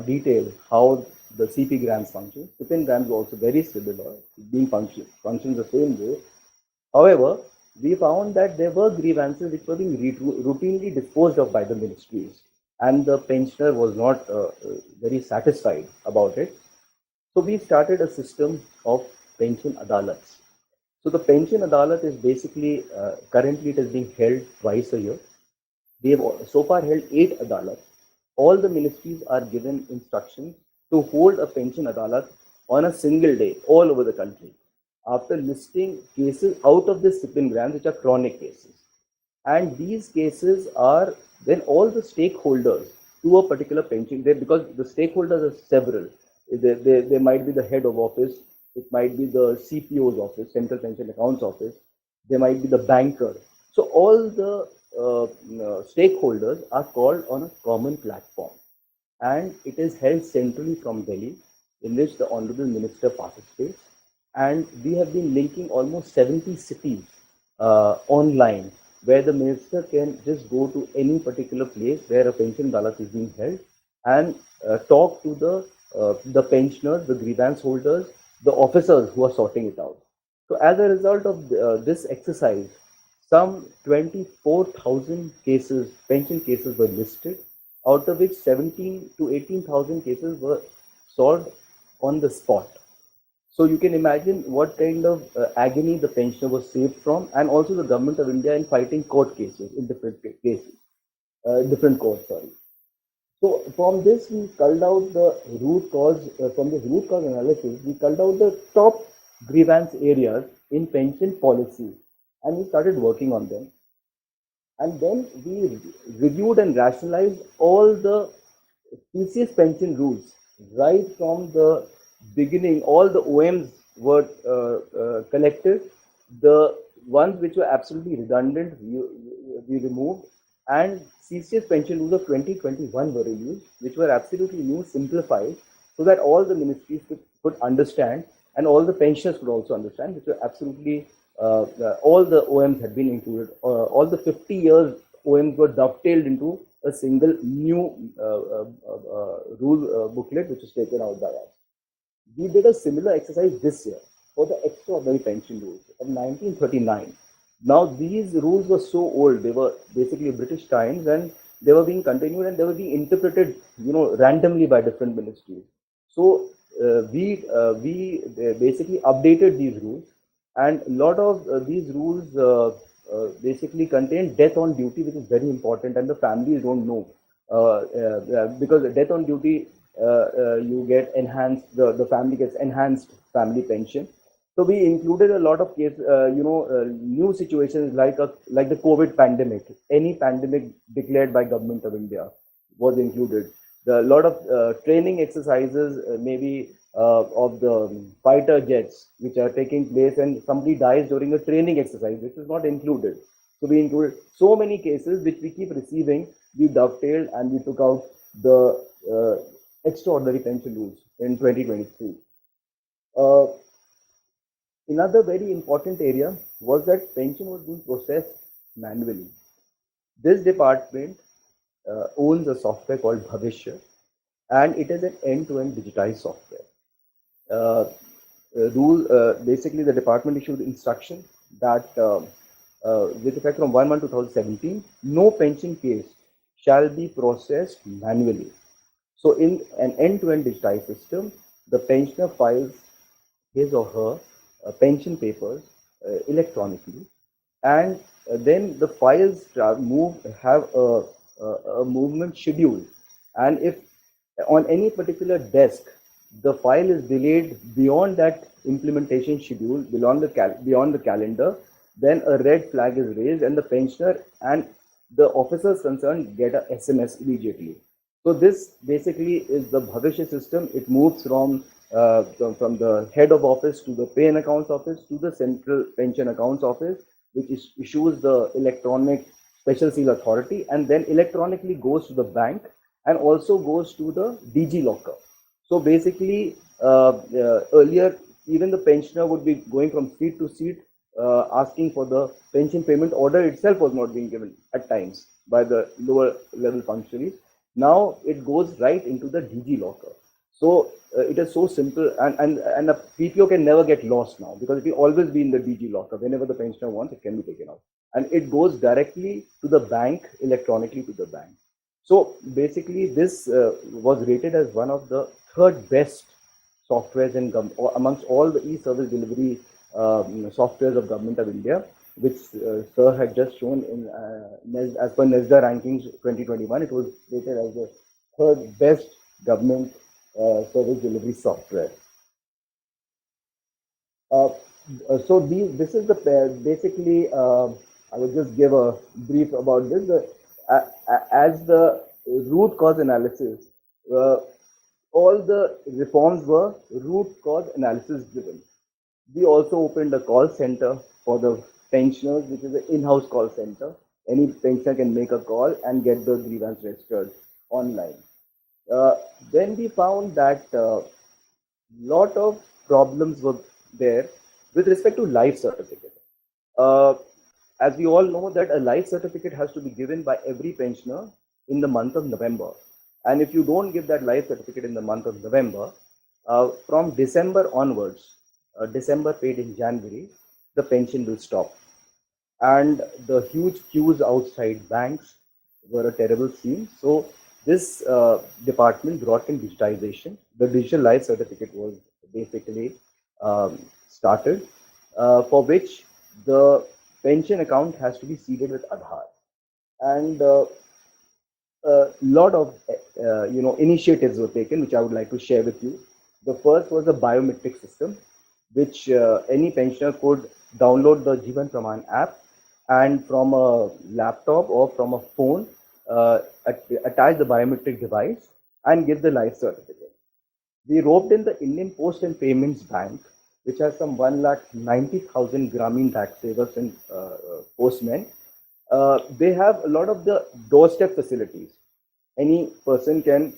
detail how the CP grants function. SIPIN grants were also very similar, being functions the same way. However, we found that there were grievances which were being routinely disposed of by the ministries, and the pensioner was not very satisfied about it. So we started a system of pension adalats. So the pension adalat is basically, currently it is being held twice a year. We have so far held 8 adalats. All the ministries are given instructions to hold a pension adalat on a single day all over the country, after listing cases out of the SIPIN grants which are chronic cases. And these cases are then all the stakeholders to a particular pension, because the stakeholders are several. There might be the head of office, it might be the CPO's office, Central Pension Accounts Office, there might be the banker. So all the stakeholders are called on a common platform, and it is held centrally from Delhi, in which the Honorable Minister participates. And we have been linking almost 70 cities online, where the minister can just go to any particular place where a pension adalat is being held and talk to the pensioners, the grievance holders, the officers who are sorting it out. So as a result of this exercise, some 24,000 cases, pension cases were listed, out of which 17 to 18,000 cases were solved on the spot. So you can imagine what kind of agony the pensioner was saved from, and also the government of India in fighting court cases in different cases, different courts, sorry. So from this, we culled out the root cause, from this root cause analysis, we culled out the top grievance areas in pension policy, and we started working on them. And then we reviewed and rationalized all the TCS pension rules right from the beginning. All the OMs were collected, the ones which were absolutely redundant, we removed, and CCS pension rules of 2021 were released, which were absolutely new, simplified, so that all the ministries could understand, and all the pensioners could also understand, which were absolutely, all the OMs had been included. All the 50 years OMs were dovetailed into a single new rule booklet, which was taken out by us. We did a similar exercise this year for the extraordinary pension rules of 1939. Now, these rules were so old, they were basically British times, and they were being continued and they were being interpreted, randomly by different ministries. So, we basically updated these rules, and a lot of these rules basically contain death on duty, which is very important, and the families don't know. Because death on duty, you get enhanced, the family gets enhanced family pension. So we included a lot of case, new situations like the COVID pandemic. Any pandemic declared by Government of India was included. A lot of training exercises, maybe of the fighter jets, which are taking place, and somebody dies during a training exercise, which is not included. So we included so many cases which we keep receiving. We dovetailed and we took out the extraordinary pension rules in 2023. Another very important area was that pension was being processed manually. This department owns a software called Bhavishya, and it is an end-to-end digitized software. Basically, the department issued instruction that with effect from 1/1/2017, no pension case shall be processed manually. So in an end-to-end digitized system, the pensioner files his or her pension papers electronically, and then the files have a movement schedule, and if on any particular desk the file is delayed beyond that implementation schedule, beyond the calendar, then a red flag is raised, and the pensioner and the officers concerned get a SMS immediately. So this basically is the Bhavishya system. It moves from the head of office to the pay and accounts office to the central pension accounts office, which issues the electronic special seal authority, and then electronically goes to the bank and also goes to the DG locker. So basically, earlier even the pensioner would be going from seat to seat, asking for the pension payment order itself was not being given at times by the lower level functionaries. Now it goes right into the DG locker. So it is so simple, and a PPO can never get lost now, because it will always be in the DG locker. Whenever the pensioner wants, it can be taken out, and it goes directly to the bank, electronically to the bank. So basically, this was rated as one of the third best softwares amongst all the e-service delivery softwares of Government of India, which Sir had just shown in as per NESDA rankings 2021. It was rated as the third best government service delivery software. So this is the basically. I will just give a brief about this. As the root cause analysis, all the reforms were root cause analysis driven. We also opened a call center for the pensioners, which is an in-house call center. Any pensioner can make a call and get the grievance registered online. Then we found that lot of problems were there with respect to life certificate. As we all know that a life certificate has to be given by every pensioner in the month of November. And if you don't give that life certificate in the month of November, from December onwards, December paid in January, the pension will stop. And the huge queues outside banks were a terrible scene. So this department brought in digitization. The digital life certificate was basically started, for which the pension account has to be seeded with Aadhaar. And a lot of initiatives were taken, which I would like to share with you. The first was a biometric system, which any pensioner could download the Jeevan Praman app, and from a laptop or from a phone, attach the biometric device and give the life certificate. We roped in the Indian Post and Payments Bank which has some 1,90,000 Grameen tax savers and postmen. They have a lot of the doorstep facilities. Any person can,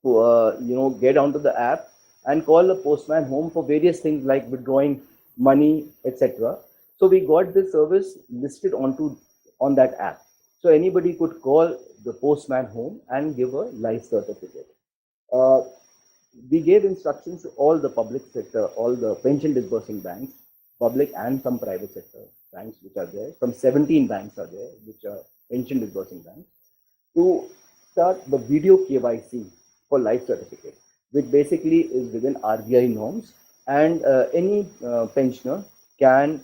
get onto the app and call the postman home for various things like withdrawing money, etc. So we got this service listed on that app. So anybody could call the postman home and give a life certificate. We gave instructions to all the public sector, all the pension disbursing banks, public and some private sector banks which are there. Some 17 banks are there, which are pension disbursing banks, to start the video KYC for life certificate, which basically is within RBI norms, and any pensioner can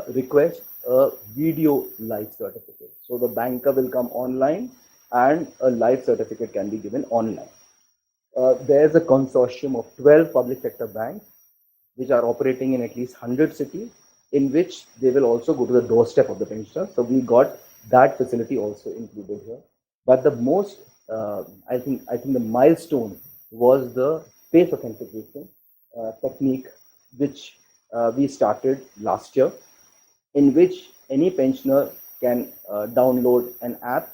request a video life certificate. So the banker will come online and a life certificate can be given online. There's a consortium of 12 public sector banks which are operating in at least 100 cities, in which they will also go to the doorstep of the pensioner. So we got that facility also included here. But the most, I think the milestone was the face authentication technique, which we started last year, in which any pensioner can download an app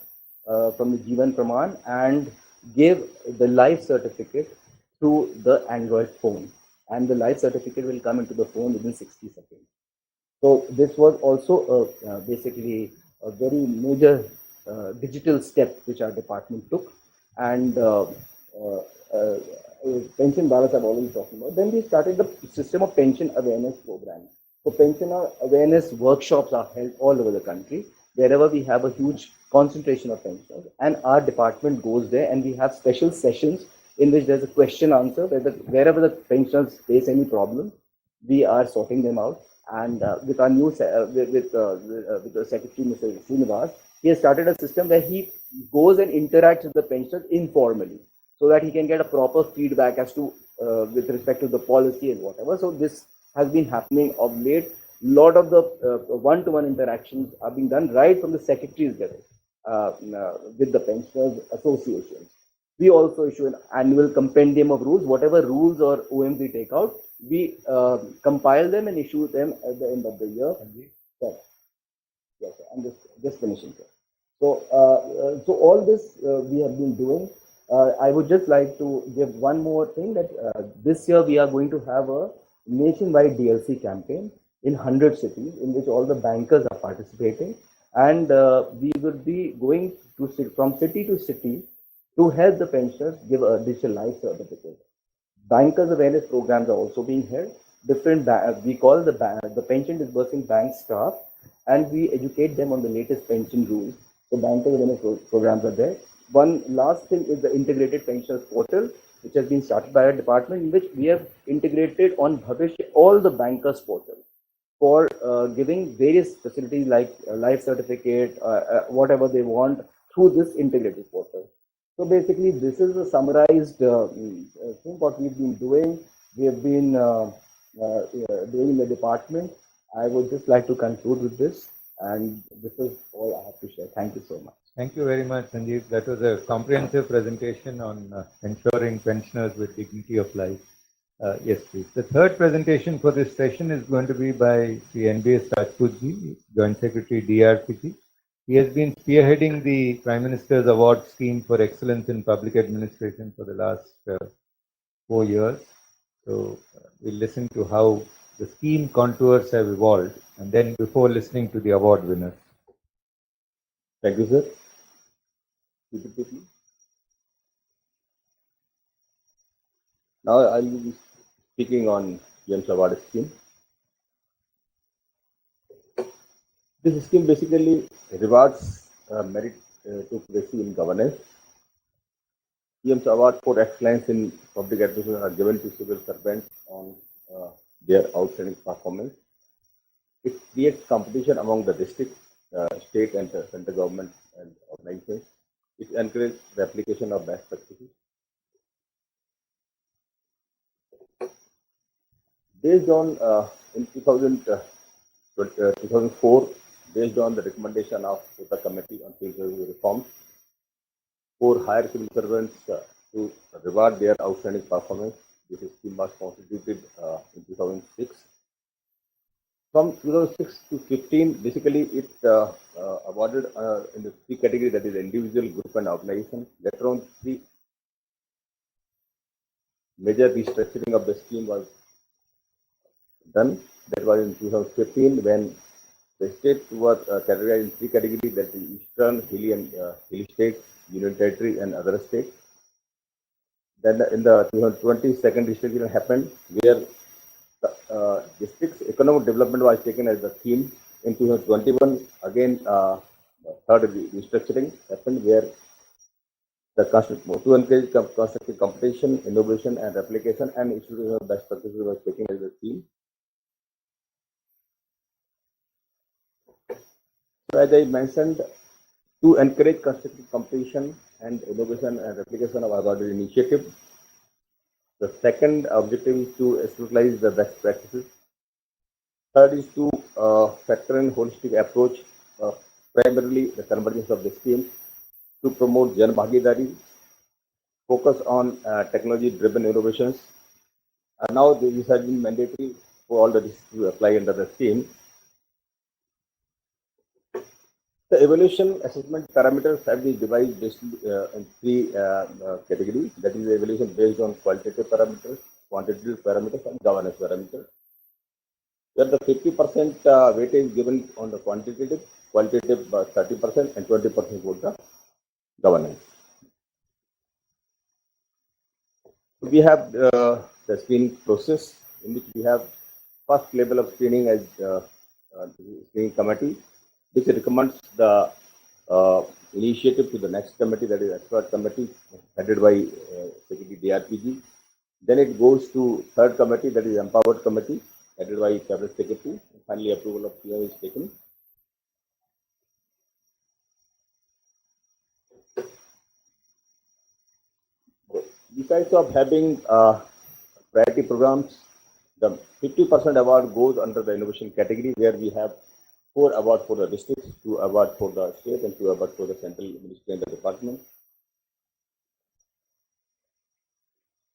from the Jeevan Praman and give the life certificate to the Android phone, and the life certificate will come into the phone within 60 seconds. So this was also basically a very major digital step which our department took, and pension balance I've already talked about. Then we started the system of pension awareness programs. So pensioner awareness workshops are held all over the country, wherever we have a huge concentration of pensioners, and our department goes there, and we have special sessions in which there's a question answer, wherever the pensioners face any problem, we are sorting them out. And with our new with the secretary, Mr. Srinivas, he has started a system where he goes and interacts with the pensioners informally, so that he can get a proper feedback as to with respect to the policy and whatever. So this has been happening of late. Lot of the one-to-one interactions are being done right from the secretary's level with the pensioners associations. We also issue an annual compendium of rules. Whatever rules or OMs we take out, we compile them and issue them at the end of the year. Yes, sir. I'm just finishing, sir. So all this we have been doing. I would just like to give one more thing, that this year we are going to have a nationwide DLC campaign in 100 cities, in which all the bankers are participating, and we will be going from city to city to help the pensioners give a digital life certificate. Bankers awareness programs are also being held. We call the pension disbursing bank staff, and we educate them on the latest pension rules. So bankers awareness programs are there. One last thing is the integrated pensioners portal, which has been started by our department, in which we have integrated on Bhavishya all the bankers portal for giving various facilities like life certificate, whatever they want, through this integrated portal. So basically, this is a summarized thing what we've been doing. We have been doing in the department. I would just like to conclude with this, and this is all I have to share. Thank you so much. Thank you very much, Sanjeev. That was a comprehensive presentation on ensuring pensioners with dignity of life. Yes, please. The third presentation for this session is going to be by the NBS Rajputji, Joint Secretary DRPG. He has been spearheading the Prime Minister's Award Scheme for Excellence in Public Administration for the last 4 years. So we'll listen to how the scheme contours have evolved, and then before listening to the award winners. Thank you, sir. Now I'll be speaking on James Award scheme. This scheme basically rewards meritocracy in governance. James Award for Excellence in Public Administration are given to civil servants on their outstanding performance. It creates competition among the district, state and central government and organizations. It encourages the application of best practices. Based on in 2004, based on the recommendation of the Committee on Civil Reforms, for higher civil servants to reward their outstanding performance, This scheme was constituted in 2006. From 2006 to 15, basically it awarded in the three categories, that is individual, group and organization. Later on, three major restructuring of the scheme was done. That was in 2015 when the states were categorized in three categories, that is eastern, hilly and hilly states, union territory and other states. Then in the 2020, second restructuring happened where the district's economic development was taken as the theme. In 2021, again, third restructuring happened where the to encourage constructive competition, innovation and replication and institutional best practices was taken as the theme. So as I mentioned, to encourage constructive competition and innovation and replication of awarded initiative. The second objective is to utilize the best practices. Third is to factor in holistic approach, primarily the convergence of the schemes, to promote Jan Bhagidari, focus on technology-driven innovations. And now this has been mandatory for all the districts to apply under the scheme. The evaluation assessment parameters have been divided in three categories. That is the evaluation based on qualitative parameters, quantitative parameters, and governance parameters. Where the 50% weightage given on the qualitative 30% and 20% for the governance. We have the screening process in which we have first level of screening as screening committee, which recommends the initiative to the next committee, that is expert committee headed by Secretary DRPG. Then it goes to third committee, that is empowered committee headed by Cabinet Secretary. Finally, approval of PM is taken. Besides of having priority programs, the 50% award goes under the innovation category, where we have 4 awards for the districts, 2 awards for the state, and 2 awards for the central ministry and the department.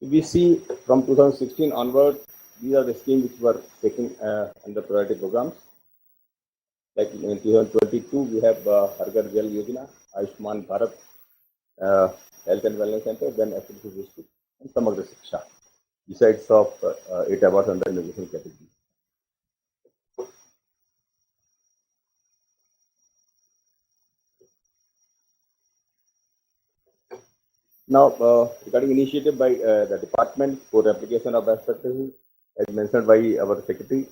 We see from 2016 onward, these are the schemes which were taken under priority programs. Like in 2022, we have Har Ghar Jal Yojana, Ayushman Bharat, Health and Wellness Center, then Affordable District, and Samagra Shiksha, besides of 8 awards under innovation category. Now, regarding initiative by the department for application of best practices, as mentioned by our secretary,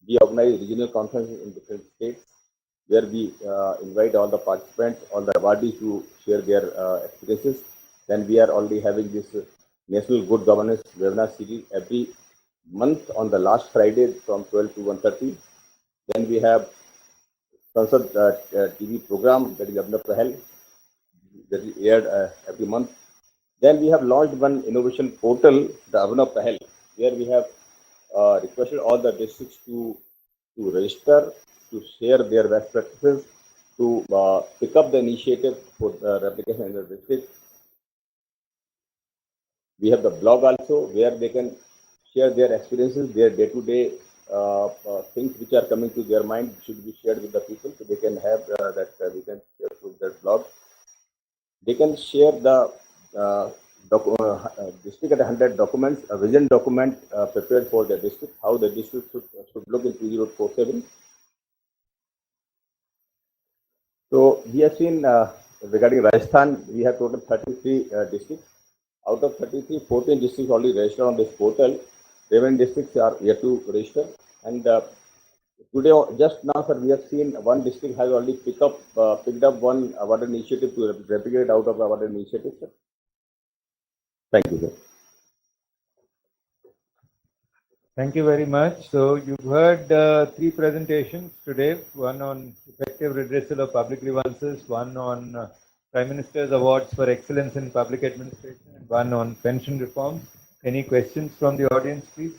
we organize regional conferences in different states where we invite all the participants, all the awardees to share their experiences. Then we are already having this National Good Governance webinar series every month on the last Friday from 12 to 1:30. Then we have Sansad TV program, that is Abna Pahal, that is aired every month. Then we have launched one innovation portal, the Abna Pahal, where we have requested all the districts to register, to share their best practices, to pick up the initiative for the replication in the district. We have the blog also, where they can share their experiences, their day-to-day things which are coming to their mind should be shared with the people, so they can have that we can share through their blog. They can share the district at 100 documents, a vision document prepared for the district, how the district should look in 2047. So we have seen regarding Rajasthan, we have total 33 districts. Out of 33, 14 districts already registered on this portal. 7 districts are yet to register. And today, just now, sir, we have seen one district has already picked up one awarded initiative to replicate out of awarded initiative, sir. Thank you, sir. Thank you very much. So you've heard 3 presentations today, one on effective redressal of public grievances, one on Prime Minister's Awards for Excellence in Public Administration, and one on pension reforms. Any questions from the audience, please?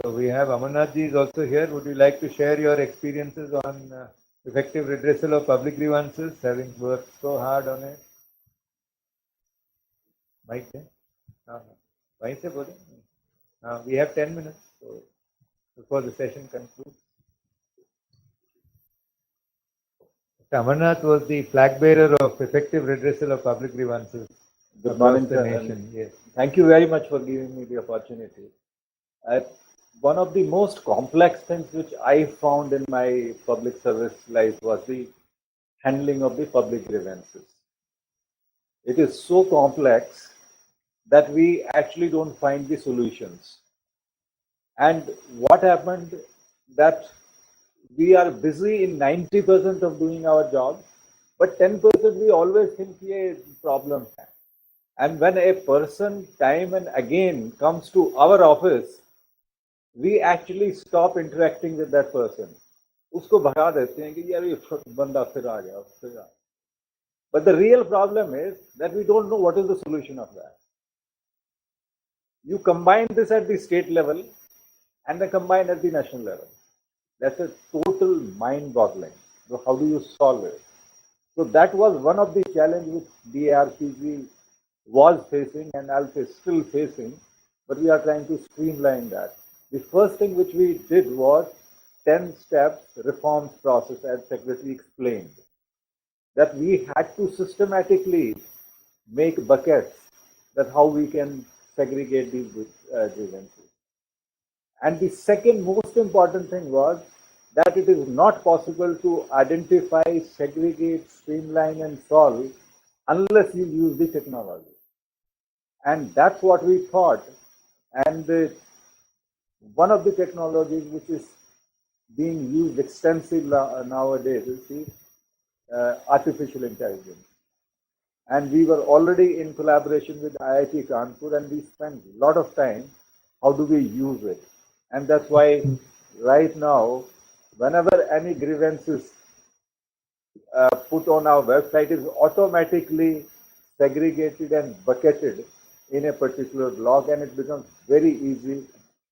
So we have Amarnath ji is also here. Would you like to share your experiences on effective redressal of public grievances, having worked so hard on it? Mic there? वहीं से बोले? We have 10 minutes so before the session concludes. Amarnath was the flag bearer of effective redressal of public grievances. Good morning, the sir, nation. and Yes. thank you very much for giving me the opportunity. One of the most complex things which I found in my public service life was the handling of the public grievances. It is so complex that we actually don't find the solutions. And what happened that we are busy in 90% of doing our job, but 10% we always think ये problem है. And when a person time and again comes to our office, we actually stop interacting with that person. उसको भगा देते हैं कि यार ये बंदा फिर आ गया. But the real problem is that we don't know what is the solution of that. You combine this at the state level and then combine at the national level. That's a total mind-boggling. So how do you solve it? So that was one of the challenges which DRPG was facing and also still facing, but we are trying to streamline that. The first thing which we did was 10 steps reforms process, as Secretary explained, that we had to systematically make buckets that how we can segregate these grievances. And the second most important thing was that it is not possible to identify, segregate, streamline, and solve unless you use the technology. And that's what we thought. And one of the technologies which is being used extensively nowadays is the artificial intelligence. And we were already in collaboration with IIT Kanpur, and we spent a lot of time, how do we use it? And that's why right now, whenever any grievances put on our website is automatically segregated and bucketed in a particular blog, and it becomes very easy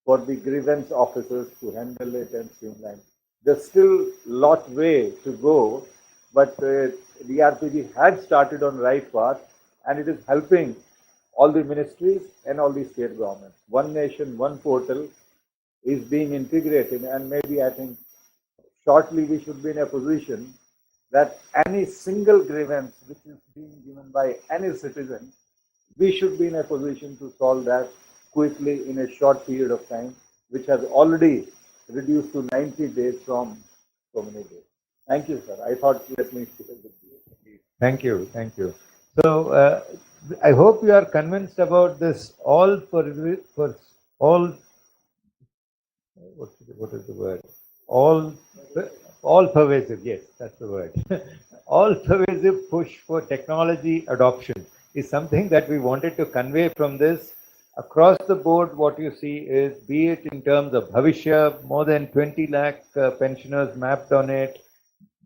for the grievance officers to handle it and streamline. There's still a lot way to go, but the RPG had started on right path, and it is helping all the ministries and all the state governments. One nation, one portal is being integrated, and maybe I think shortly we should be in a position that any single grievance which is being given by any citizen, we should be in a position to solve that quickly in a short period of time, which has already reduced to 90 days from so many days. Thank you, sir. I thought let me share with you. Thank you. Thank you. So I hope you are convinced about this all for all. What is the word? All pervasive. Yes, that's the word. All pervasive push for technology adoption is something that we wanted to convey from this. Across the board, what you see is, be it in terms of Bhavishya, more than 20 lakh pensioners mapped on it,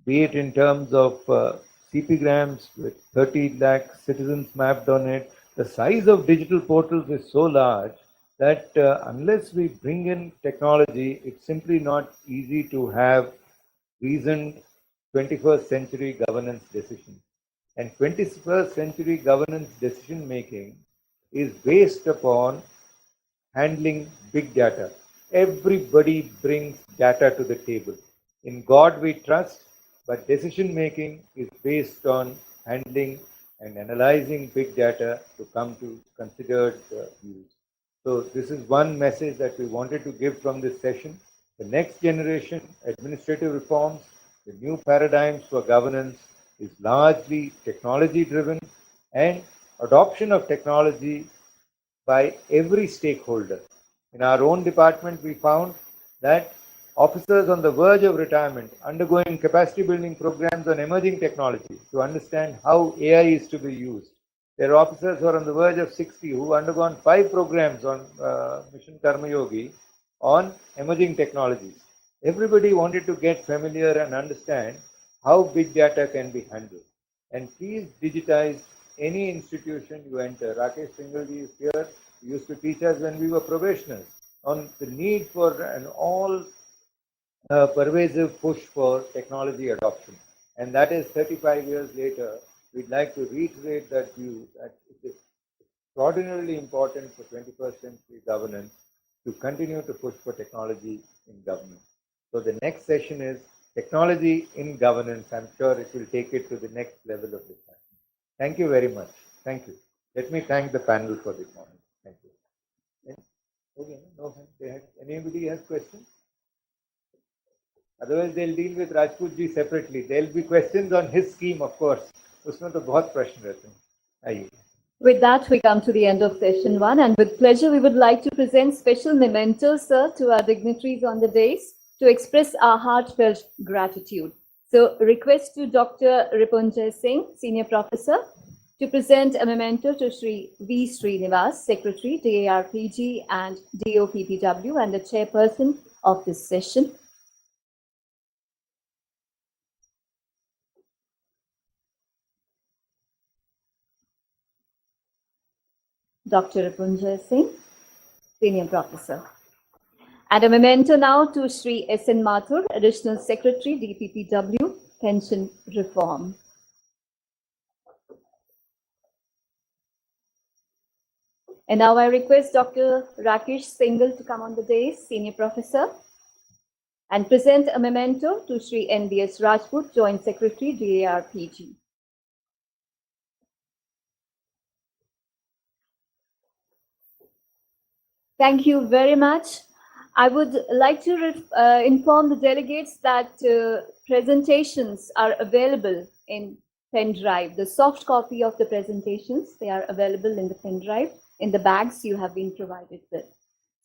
be it in terms of CP grams with 30 lakh citizens mapped on it. The size of digital portals is so large that unless we bring in technology, it's simply not easy to have reasoned 21st century governance decisions. And 21st century governance decision making is based upon handling big data. Everybody brings data to the table. In God we trust, but decision making is based on handling and analyzing big data to come to considered views. So this is one message that we wanted to give from this session. The next generation administrative reforms, the new paradigms for governance is largely technology driven, and adoption of technology by every stakeholder. In our own department, we found that officers on the verge of retirement undergoing capacity building programs on emerging technology to understand how AI is to be used. There are officers who are on the verge of 60 who have undergone 5 programs on Mission Karma Yogi on emerging technologies. Everybody wanted to get familiar and understand how big data can be handled. And please digitize any institution you enter. Rakesh Singhal is here. He used to teach us when we were probationers on the need for an all pervasive push for technology adoption. And that is 35 years later. We'd like to reiterate that view that it is extraordinarily important for 21st century governance to continue to push for technology in government. So the next session is technology in governance. I'm sure it will take it to the next level of discussion. Thank you very much. Thank you. Let me thank the panel for this morning. Thank you. Okay, no, anybody has questions? Otherwise, they'll deal with Rajput ji separately. There'll be questions on his scheme, of course. उसमें तो बहुत प्रश्न रहते हैं. आइए. With that, we come to the end of session 1, and with pleasure, we would like to present special mementos, sir, to our dignitaries on the dais to express our heartfelt gratitude. So, request to Dr. Ripunjay Singh, Senior Professor, to present a memento to Sri V. Srinivas, Secretary, DARPG and DOPPW, and the chairperson of this session. Dr. Ripunjay Singh, Senior Professor. And a memento now to Sri S.N. Mathur, Additional Secretary, DPPW, Pension Reform. And now I request Dr. Rakesh Singhal to come on the dais, Senior Professor, and present a memento to Sri N.B.S. Rajput, Joint Secretary, DARPG. Thank you very much. I would like to inform the delegates that presentations are available in pen drive. The soft copy of the presentations, they are available in the pen drive in the bags you have been provided with.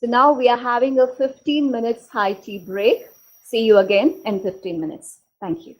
So now we are having a 15 minutes high tea break. See you again in 15 minutes. Thank you.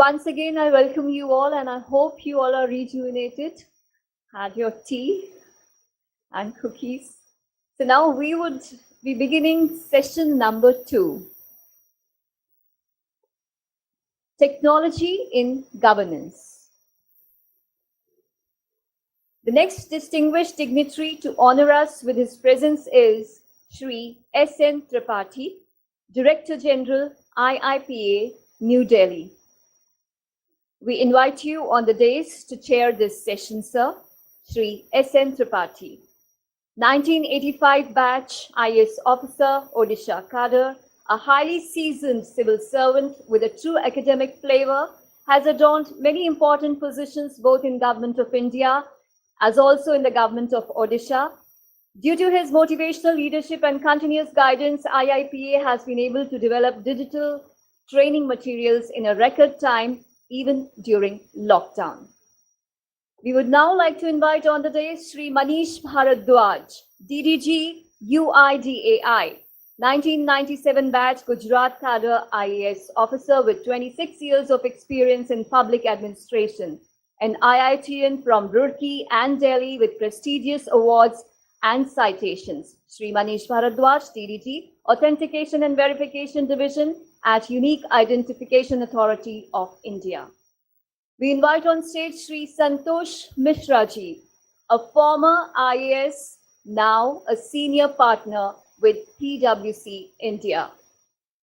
once again, I welcome you all and I hope you all are rejuvenated, had your tea and cookies. So now we would be beginning session number 2. Technology in governance. The next distinguished dignitary to honor us with his presence is Shri S.N. Tripathi, Director General, IIPA, New Delhi. We invite you on the dais to chair this session, sir, Shri S.N. Tripathi. 1985 batch IS officer, Odisha cadre, a highly seasoned civil servant with a true academic flavor, has adorned many important positions both in Government of India as also in the Government of Odisha. Due to his motivational leadership and continuous guidance, IIPA has been able to develop digital training materials in a record time, even during lockdown. We would now like to invite on the dais Shri Manish Bharadwaj, DDG, UIDAI, 1997 batch Gujarat cadre IAS officer with 26 years of experience in public administration, an IITian from Roorkee and Delhi with prestigious awards and citations. Shri Manish Bharadwaj, DDG, Authentication and Verification Division at Unique Identification Authority of India. We invite on stage Shri Santosh Mishra ji, a former IAS, now a senior partner with PwC India.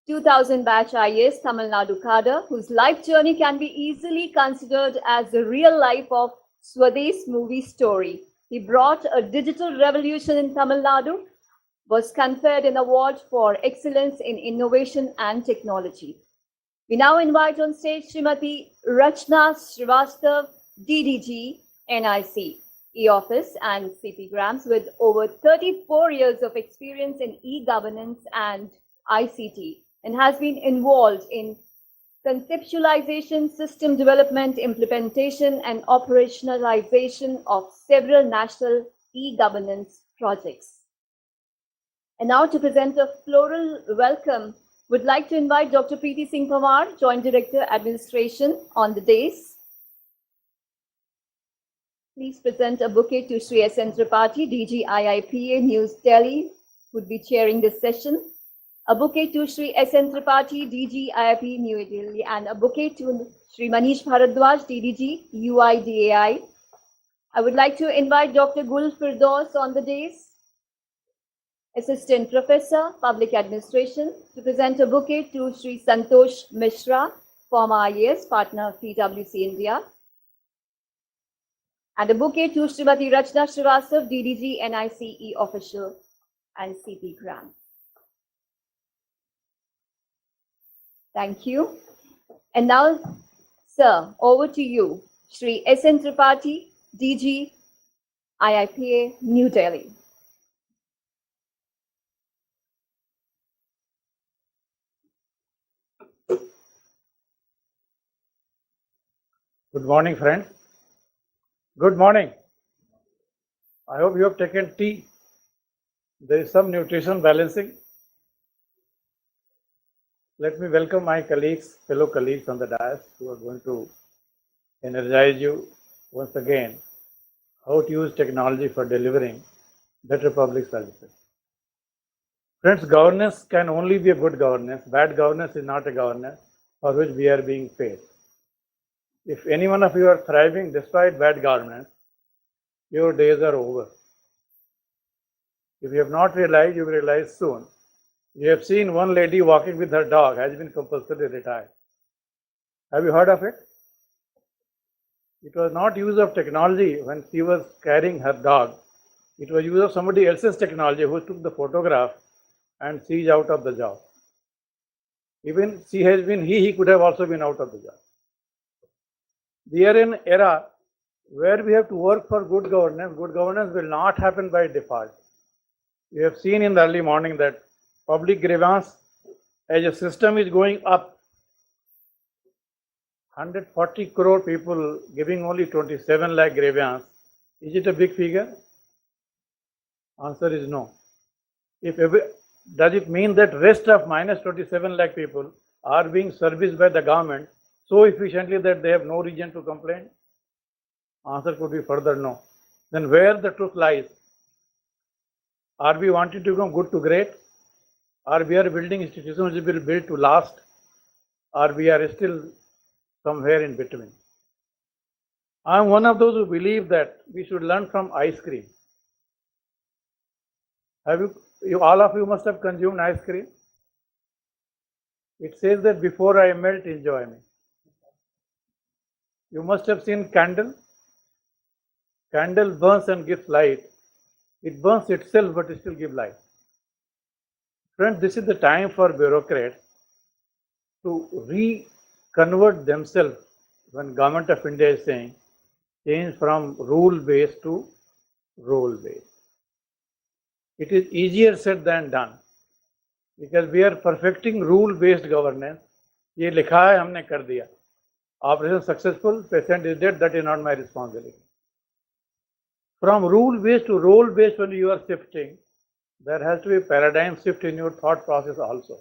2000 batch IAS Tamil Nadu cadre, whose life journey can be easily considered as the real life of Swades movie story. He brought a digital revolution in Tamil Nadu, was conferred an award for excellence in innovation and technology. We now invite on stage Srimati Rachna Srivastav, DDG, NIC, E-Office and CP Grams with over 34 years of experience in e-governance and ICT, and has been involved in conceptualization, system development, implementation, and operationalization of several national e-governance projects. And now to present a floral welcome, would like to invite Dr. Preeti Singh Pawar, Joint Director, Administration, on the dais. Please present a bouquet to Shri S.N. Tripathi, DG IIPA, News Delhi, who would be chairing this session. A bouquet to Shri S.N. Tripathi, DG IIP, New Delhi, and a bouquet to Shri Manish Bharadwaj, DDG, UIDAI. I would like to invite Dr. Gul Firdaus on the dais, Assistant Professor, Public Administration, to present a bouquet to Shri Santosh Mishra, former IAS, partner PwC India, and a bouquet to Srimati Rachna Srivastav, DDG, NICE official, and CP Grant. Thank you. And now, sir, over to you, Shri S.N. Tripathi, DG, IIPA, New Delhi. Good morning, friends. Good morning. I hope you have taken tea. There is some nutrition balancing. Let me welcome my colleagues, fellow colleagues on the dais who are going to energize you once again how to use technology for delivering better public services. Friends, governance can only be a good governance. Bad governance is not a governance for which we are being paid. If any one of you are thriving despite bad governance, your days are over. If you have not realized, you will realize soon. You have seen one lady walking with her dog has been compulsorily retired. Have you heard of it? It was not use of technology when she was carrying her dog. It was use of somebody else's technology who took the photograph and she is out of the job. Even she has been, he could have also been out of the job. We are in an era where we have to work for good governance. Good governance will not happen by default. You have seen in the early morning that public grievance as a system is going up. 140 crore people giving only 27 lakh grievance. Is it a big figure? Answer is no. Does it mean that rest of minus 27 lakh people are being serviced by the government so efficiently that they have no reason to complain? Answer could be further no. Then where the truth lies? Are we wanting to become good to great? Or we are building institutions which will build to last? Or we are still somewhere in between? I am one of those who believe that we should learn from ice cream. Have you all of you must have consumed ice cream? It says that before I melt, enjoy me. You must have seen candle. Candle burns and gives light. It burns itself but it still gives light. Friends, this is the time for bureaucrats to reconvert themselves when Government of India is saying change from rule-based to role-based. It is easier said than done because we are perfecting rule-based governance. ये लिखा है हमने कर दिया. Operation successful, patient is dead, that is not my responsibility. From rule-based to role-based when you are shifting, there has to be a paradigm shift in your thought process also.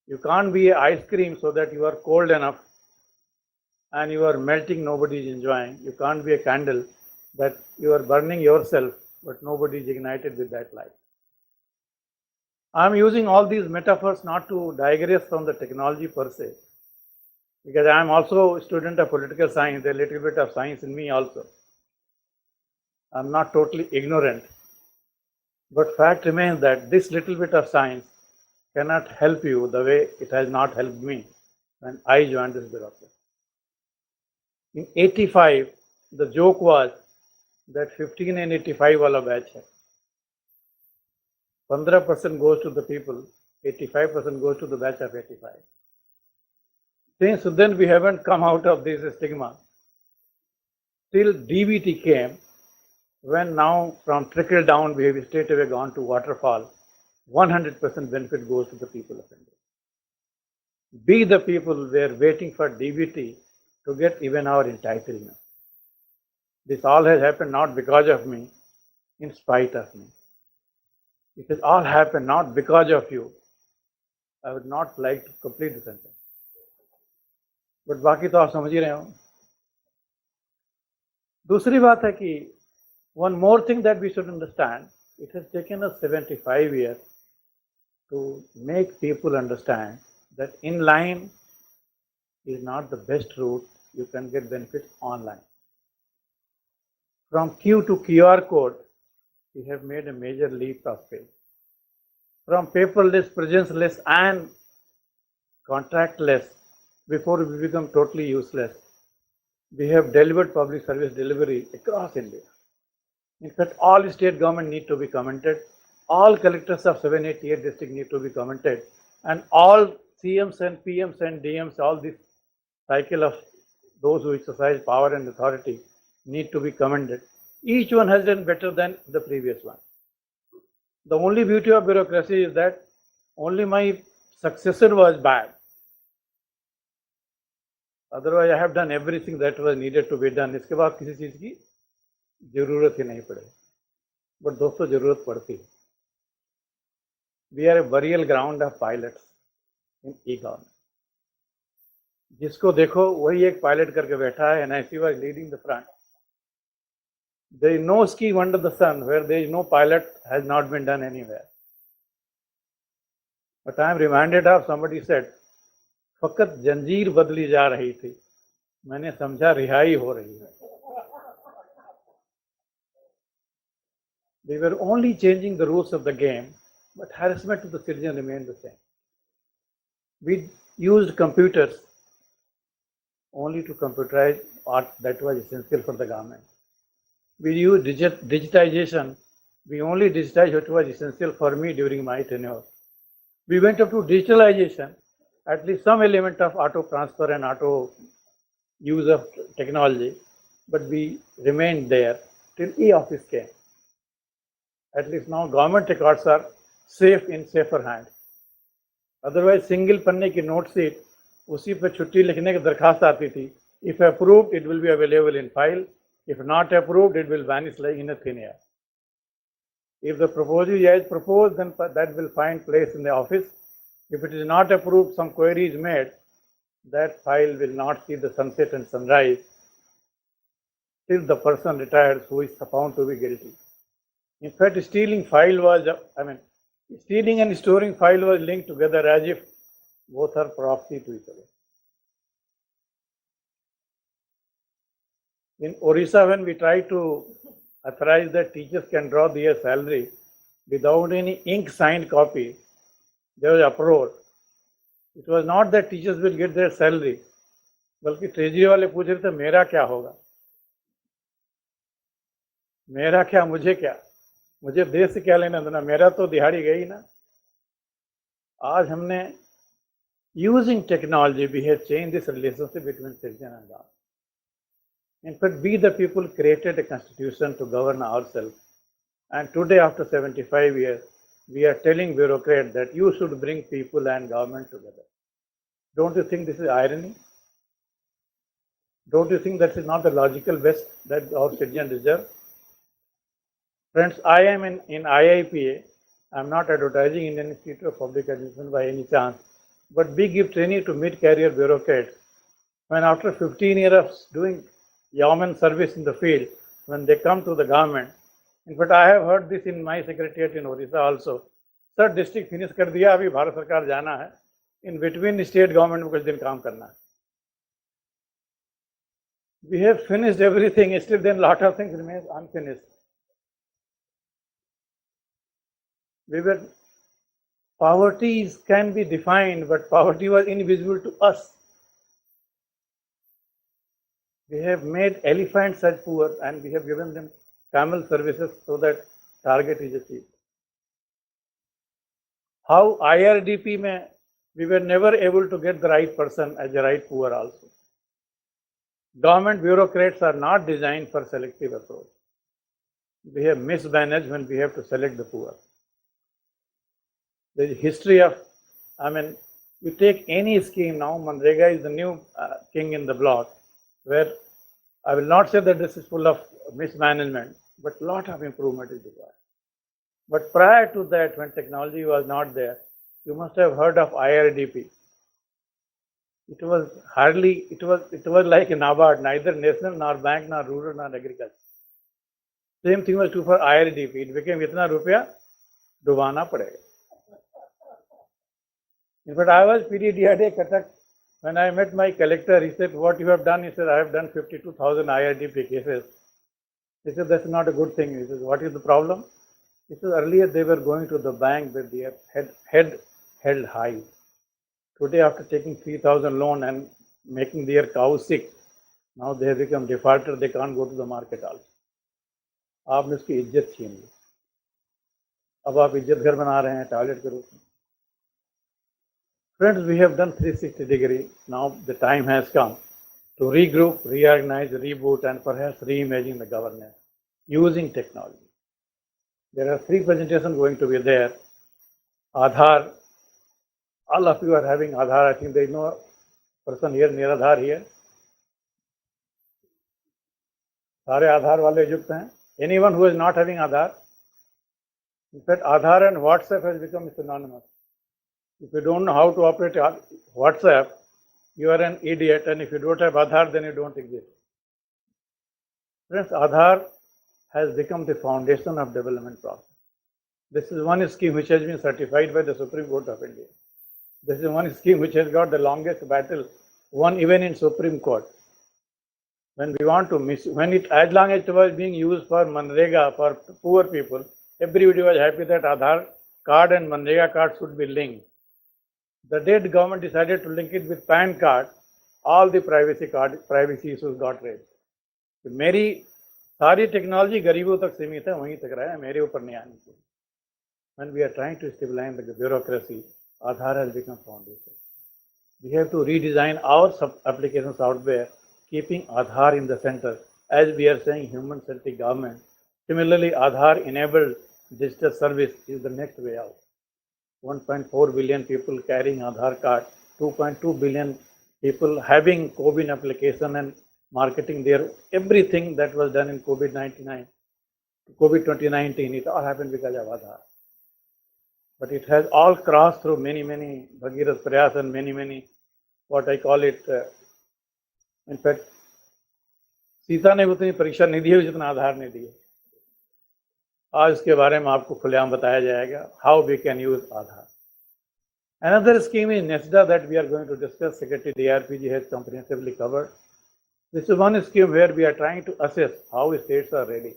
You can't be an ice cream so that you are cold enough and you are melting, nobody is enjoying. You can't be a candle that you are burning yourself but nobody is ignited with that light. I am using all these metaphors not to digress from the technology per se, because I am also a student of political science, a little bit of science in me also. I am not totally ignorant, but fact remains that this little bit of science cannot help you the way it has not helped me when I joined this bureaucracy. In 85, the joke was that 15 and 85 wala batch hai. 15% goes to the people, 85% goes to the batch of 85. Since then we haven't come out of this stigma. Till DBT came, when now from trickle down we have straight away gone to waterfall, 100% benefit goes to the people of India. We the people were waiting for DBT to get even our entitlement. This all has happened not because of me, in spite of me. It has all happened not because of you. I would not like to complete the sentence. But बाकी तो आप समझ ही रहे हो. दूसरी बात है कि one more thing that we should understand, it has taken us 75 years to make people understand that inline is not the best route. You can get benefits online. From Q to QR code, we have made a major leap of faith. From paperless, presenceless, and contractless, before we become totally useless, we have delivered public service delivery across India. In fact, all state government need to be commented, all collectors of 788 district need to be commented, and all CMs and PMs and DMs, all this cycle of those who exercise power and authority need to be commended. Each one has done better than the previous one. The only beauty of bureaucracy is that only my successor was bad. Otherwise, I have done everything that was needed to be done. इसके बाद किसी चीज की जरूरत ही नहीं पड़े. But दोस्तों जरूरत पड़ती है. We are a burial ground of pilots in e-government. जिसको देखो वही एक पायलट करके बैठा है, NIC was leading the front. There is no scheme under the sun where there is no pilot has not been done anywhere. But I am reminded of somebody said, फकत जंजीर बदली जा रही थी, मैंने समझा रिहाई हो रही है. They were only changing the rules of the game, but harassment to the citizen remained the same. We used computers only to computerize art that was essential for the government. We used digitization. We only digitized what was essential for me during my tenure. We went up to digitalization, at least some element of auto transfer and auto use of technology, but we remained there till e-office came. At least now government records are safe in safer hands. Otherwise, single पन्ने की note sheet, उसी पर छुट्टी लिखने की दरखास्त आती थी. If approved, it will be available in file. If not approved, it will vanish like in a thin air. If the proposal is proposed, then that will find place in the office. If it is not approved, some query is made, that file will not see the sunset and sunrise till the person retires who is found to be guilty. In fact, stealing and storing file was linked together as if both are proxy to each other. In Orissa, when we tried to authorize that teachers can draw their salary without any ink signed copy, there was uproar. It was not that teachers will get their salary, बल्कि treasury वाले पूछ रहे थे मेरा क्या होगा, मेरा क्या, मुझे देश से क्या लेना देना, मेरा तो दिहाड़ी गई ना. आज हमने using technology we have changed this relationship between citizen and government. In fact, we the people created a constitution to govern ourselves, and today after 75 years we are telling bureaucrats that you should bring people and government together. Don't you think this is irony? Don't you think that is not the logical best that our citizens deserve? Friends, I am in IIPA. I am not advertising in any Institute of Public Administration by any chance, but we give training to mid-career bureaucrats. When after 15 years of doing yeoman service in the field, when they come to the government, in fact, I have heard this in my secretariat in Orissa also. Sir, district finish कर दिया, अभी भारत सरकार जाना है. In between state government में कुछ दिन काम करना है. We have finished everything, still then lot of things remain unfinished. Poverty can be defined, but poverty was invisible to us. We have made elephants as poor and we have given them camel services so that target is achieved. How IRDP mein we were never able to get the right person as the right poor also. Government bureaucrats are not designed for selective approach. We have mismanaged when we have to select the poor. There is a history of, you take any scheme now, Manrega is the new king in the block, where I will not say that this is full of mismanagement, but a lot of improvement is required. But prior to that, when technology was not there, you must have heard of IRDP. It was like a NABARD, neither national nor bank nor rural nor agriculture. Same thing was true for IRDP. It became itna rupiya dubana padega. In fact, I was PDDRD Cuttack. When I met my collector, he said, what you have done? He said, I have done 52,000 IRDP cases. He said, that's not a good thing. He said, what is the problem? He said, earlier they were going to the bank with their head held high. Today, after taking 3,000 loan and making their cows sick, now they have become defaulter, they can't go to the market also. आपने उसकी इज्जत छीन ली. अब आप इज्जत घर बना रहे हैं टॉयलेट के रूप में. Friends, we have done 360-degree. Now the time has come to regroup, reorganize, reboot, and perhaps reimagine the governance using technology. There are 3 presentations going to be there. Aadhaar. All of you are having Aadhaar. I think there is no person here near Aadhaar here. सारे आधार वाले युक्त हैं. Anyone who is not having Aadhaar? In fact, Aadhaar and WhatsApp has become synonymous. If you don't know how to operate WhatsApp, you are an idiot, and if you don't have Aadhaar, then you don't exist. Friends, Aadhaar has become the foundation of development process. This is one scheme which has been certified by the Supreme Court of India. This is one scheme which has got the longest battle won even in Supreme Court. When we want to as long as it was being used for Manrega, for poor people, everybody was happy that Aadhaar card and Manrega card should be linked. The day the government decided to link it with PAN card, all the privacy issues got raised. तो मेरी सारी technology गरीबों तक सीमित है, वहीं तक रहा है, मेरे ऊपर नहीं आनी चाहिए. When we are trying to stabilize the bureaucracy, Aadhaar has become foundation. We have to redesign our applications out there, keeping Aadhaar in the center, as we are saying human-centric government. Similarly, Aadhaar-enabled digital service is the next way out. 1.4 billion people carrying Aadhaar card, 2.2 billion people having COVID application and marketing their everything that was done in COVID 2019, it all happened because of Aadhaar. But it has all crossed through many Bhagirath Prayas and many what I call it, in fact, Sita ने उतनी परीक्षा नहीं दी है जितना आधार ने दी है. आज इसके बारे में आपको खुलेआम बताया जाएगा, how we can use Aadhaar. Another scheme is NESDA that we are going to discuss. Secretary DRPG has comprehensively covered. This is one scheme where we are trying to assess how states are ready.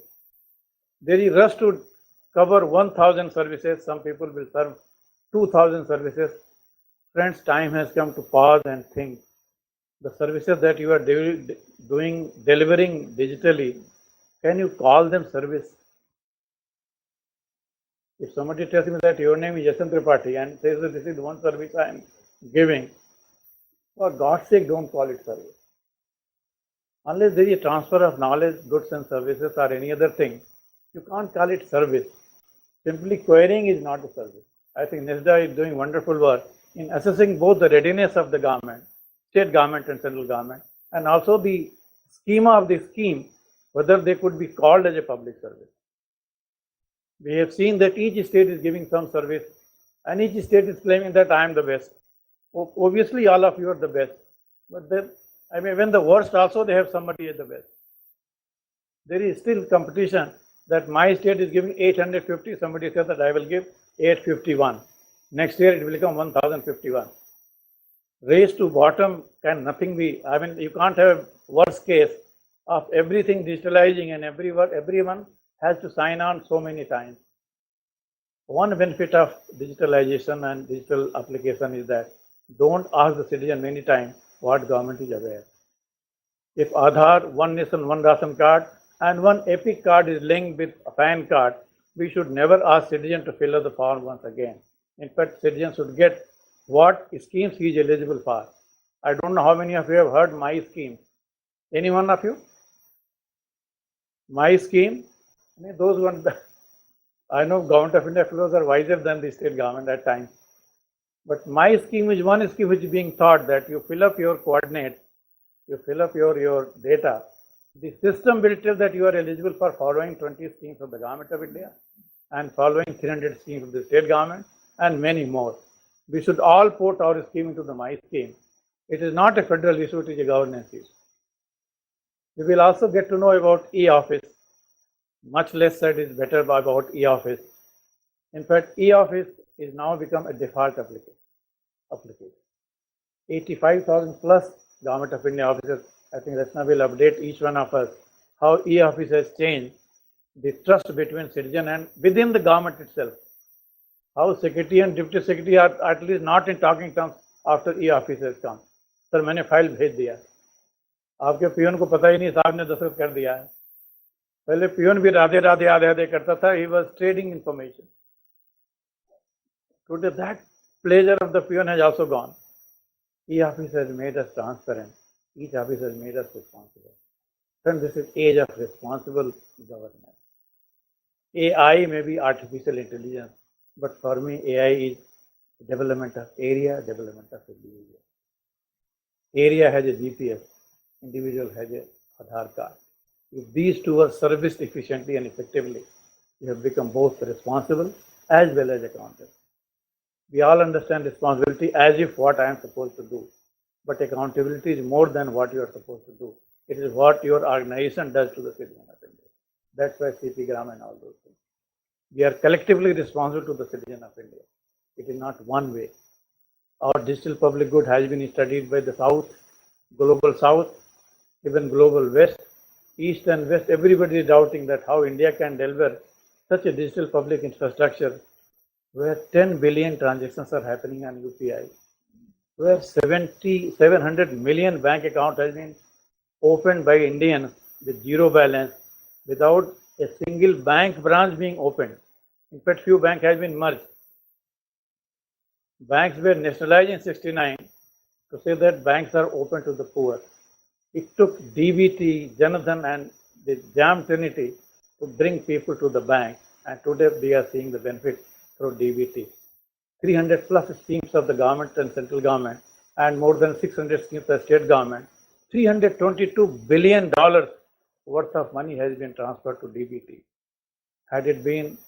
There is rush to cover 1,000 services. Some people will serve 2,000 services. Friends, time has come to pause and think. The services that you are delivering digitally, can you call them service? If somebody tells me that your name is Jason Tripathi and says that this is the one service I am giving, for God's sake, don't call it service. Unless there is a transfer of knowledge, goods and services or any other thing, you can't call it service. Simply querying is not a service. I think NESDA is doing wonderful work in assessing both the readiness of the government, state government and central government, and also the schema of the scheme, whether they could be called as a public service. We have seen that each state is giving some service and each state is claiming that I am the best. Obviously, all of you are the best. But then, I mean, when the worst also, they have somebody as the best. There is still competition that my state is giving 850. Somebody says that I will give 851. Next year, it will become 1051. Race to bottom can nothing be. I mean, you can't have worst case of everything digitalizing and everyone has to sign on so many times. One benefit of digitalization and digital application is that don't ask the citizen many times what government is aware. If Aadhaar, one nation, one ration card and one EPIC card is linked with a PAN card, we should never ask citizen to fill out the form once again. In fact, citizens should get what schemes he is eligible for. I don't know how many of you have heard my scheme. Any one of you? My scheme? Those who want, I know Government of India fellows are wiser than the state government at times. But my scheme is one scheme which is being thought that you fill up your coordinates, you fill up your data. The system will tell that you are eligible for following 20 schemes of the Government of India and following 300 schemes of the state government and many more. We should all put our scheme into the my scheme. It is not a federal issue, it is a governance issue. We will also get to know about e-office. Much less said is better about e-office. In fact, e-office is now become a default application. 85,000 plus Government of India officers. I think Rachna will update each one of us how e-office has changed the trust between citizen and within the government itself. How secretary and deputy secretary are at least not in talking terms after e-office has come. Sir, मैंने file भेज दिया. आपके peon को पता ही नहीं साहब ने दस्तखत कर दिया है. पहले पियोन भी राधे राधे आधे आधे करता था. He was trading information. Today that pleasure of the peon has also gone. E-office has made us transparent. Each office has made us responsible. Then this is age of responsible governance. AI may be artificial intelligence, but for me AI is development of area, development of individual. Area has a GPS, individual has a Aadhaar card. If these two are serviced efficiently and effectively, we have become both responsible as well as accountable. We all understand responsibility as if what I am supposed to do. But accountability is more than what you are supposed to do. It is what your organization does to the citizen of India. That's why CP Gram and all those things. We are collectively responsible to the citizen of India. It is not one way. Our digital public good has been studied by the South, global South, even global West, East and West. Everybody is doubting that how India can deliver such a digital public infrastructure where 10 billion transactions are happening on UPI, where 700 million bank account has been opened by Indians with zero balance without a single bank branch being opened. In fact, few banks have been merged. Banks were nationalized in 69 to say that banks are open to the poor. It took DBT, Janadhan and the Jam Trinity to bring people to the bank, and today we are seeing the benefit through DBT. 300 plus schemes of the government and central government and more than 600 schemes of the state government. $322 billion worth of money has been transferred to DBT. Had it been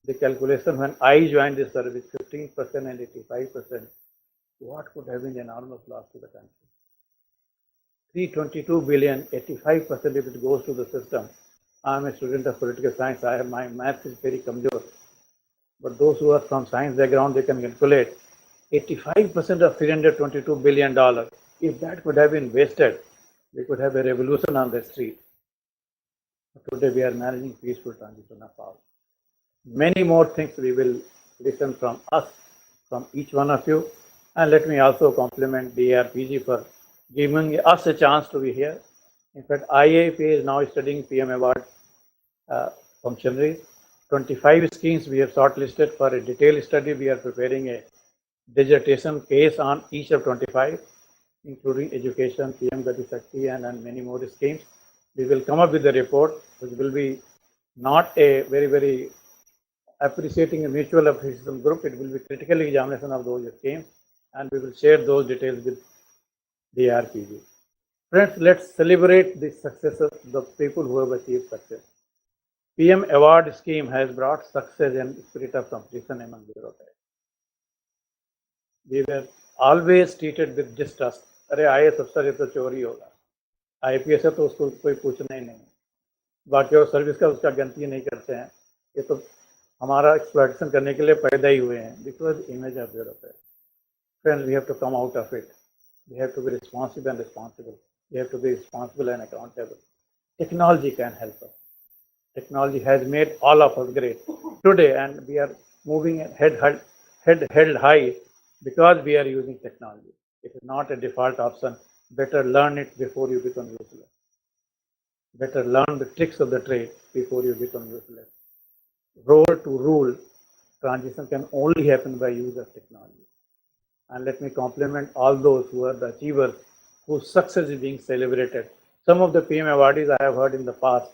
the calculation when I joined this service, 15% and 85%, what could have been the enormous loss to the country. 322 billion, 85% if it goes to the system. I am a student of political science. My math is very kamjor. But those who are from science background, they can calculate 85% of $322 billion. If that could have been wasted, we could have a revolution on the street. But today we are managing peaceful transition of power. Many more things we will listen from us, from each one of you. And let me also compliment DRPG for giving us a chance to be here. In fact, IAP is now studying PM Award functionaries. 25 schemes we have shortlisted for a detailed study. We are preparing a dissertation case on each of 25, including education, PM Gati Shakti, and many more schemes. We will come up with a report, which will be not a very appreciating a mutual appreciation group. It will be critical examination of those schemes, and we will share those details with the RPG. Friends, let's celebrate the success of the people who have achieved success. PM Award scheme has brought success and spirit of competition among bureaucrats. We were always treated with distrust. अरे IAS अफसर है तो चोरी होगा, IPS है तो उसको कोई पूछना ही नहीं, बाकी और सर्विस का उसका गिनती नहीं करते हैं, ये तो हमारा एक्सप्लॉइटेशन करने के लिए पैदा ही हुए हैं. Because image of bureaucrat. Friends, we have to come out of it. We have to be responsible and responsible. We have to be responsible and accountable. Technology can help us. Technology has made all of us great today, and we are moving head held high because we are using technology. It is not a default option. Better learn it before you become useless. Better learn the tricks of the trade before you become useless. Role to rule transition can only happen by use of technology. And let me compliment all those who are the achievers whose success is being celebrated. Some of the PM awardees I have heard in the past,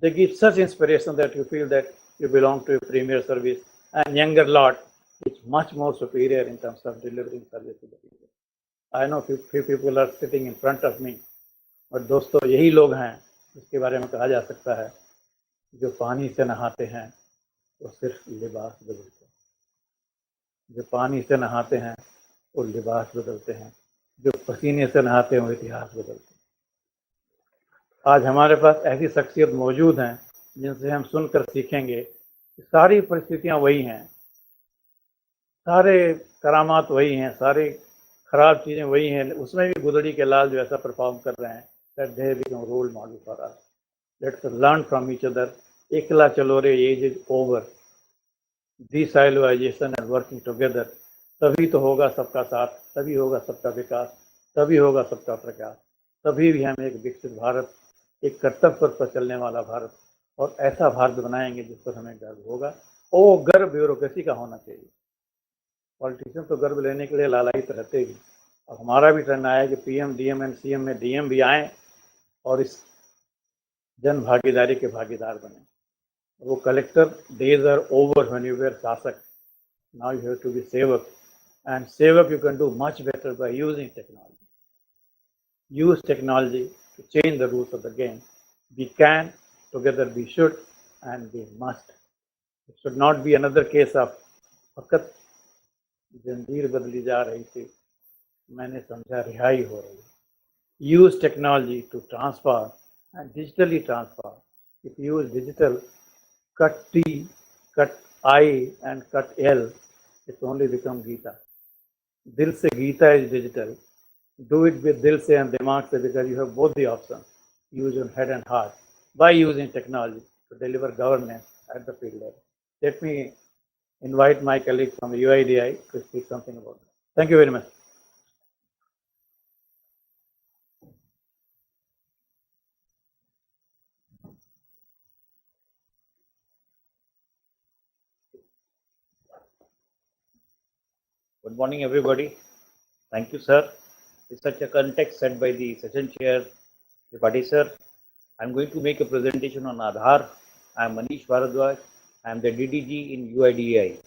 they give such inspiration that you feel that you belong to a premier service, and younger lot is much more superior in terms of delivering service to the people. I know few people are sitting in front of me, but दोस्तों यही लोग हैं जिसके बारे में कहा जा सकता है जो पानी से नहाते हैं वो सिर्फ लिबास बदलते हैं, जो पानी से नहाते हैं वो लिबास बदलते हैं, जो पसीने से नहाते हैं वो इतिहास बदलते हैं. आज हमारे पास ऐसी शख्सियत मौजूद हैं जिनसे हम सुनकर सीखेंगे कि सारी परिस्थितियां वही हैं, सारे करामात वही हैं, सारी खराब चीज़ें वही हैं, उसमें भी गुदड़ी के लाल जो ऐसा परफॉर्म कर रहे हैं, that they become role model for us. Let's learn from each other. Ekla Chalo Re age is over. Desilvization and working together. तभी तो होगा सबका साथ, तभी होगा सबका विकास, तभी होगा सबका प्रकाश, तभी भी हम एक विकसित भारत, एक कर्तव्य पर चलने वाला भारत और ऐसा भारत बनाएंगे जिस पर हमें गर्व होगा. वो गर्व ब्यूरोक्रेसी का होना चाहिए. पॉलिटिशियन तो गर्व लेने के लिए लालायित रहते ही. अब हमारा भी टर्न आया कि PM, DM एंड CM में DM भी आए और इस जन भागीदारी के भागीदार बने. वो collector days are over when you were शासक. Now you have to be सेवक, and sevak you can do much better by using technology. Use technology to change the rules of the game. We can, together we should, and we must. It should not be another case of फकत जंजीर बदली जा रही थी, मैंने समझा रिहाई हो रही. Use technology to transform and digitally transform. If you use digital, cut T, cut I and cut L, it's only become Gita. दिल से Gita is digital. Do it with दिल से and दिमाग से, because you have both the options. Use your head and heart by using technology to deliver governance at the field level. Let me invite my colleague from the UIDI to speak something about that. Thank you very much. Good morning, everybody. Thank you, sir. In such a context set by the session chair, Tripathi sir, I'm going to make a presentation on Aadhaar. I'm Manish Bharadwaj. I'm the DDG in UIDAI.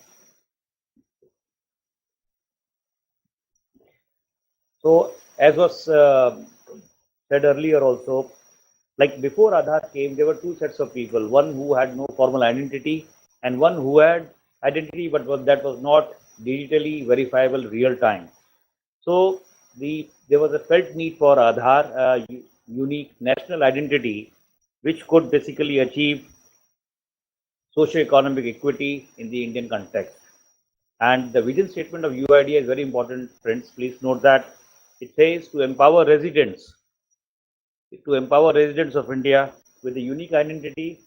So, as was said earlier also, like before Aadhaar came, there were two sets of people. One who had no formal identity and one who had identity but that was not digitally verifiable real time. So there was a felt need for Aadhaar, unique national identity, which could basically achieve socio-economic equity in the Indian context. And the vision statement of UIDAI is very important, friends. Please note that it says to empower residents of India with a unique identity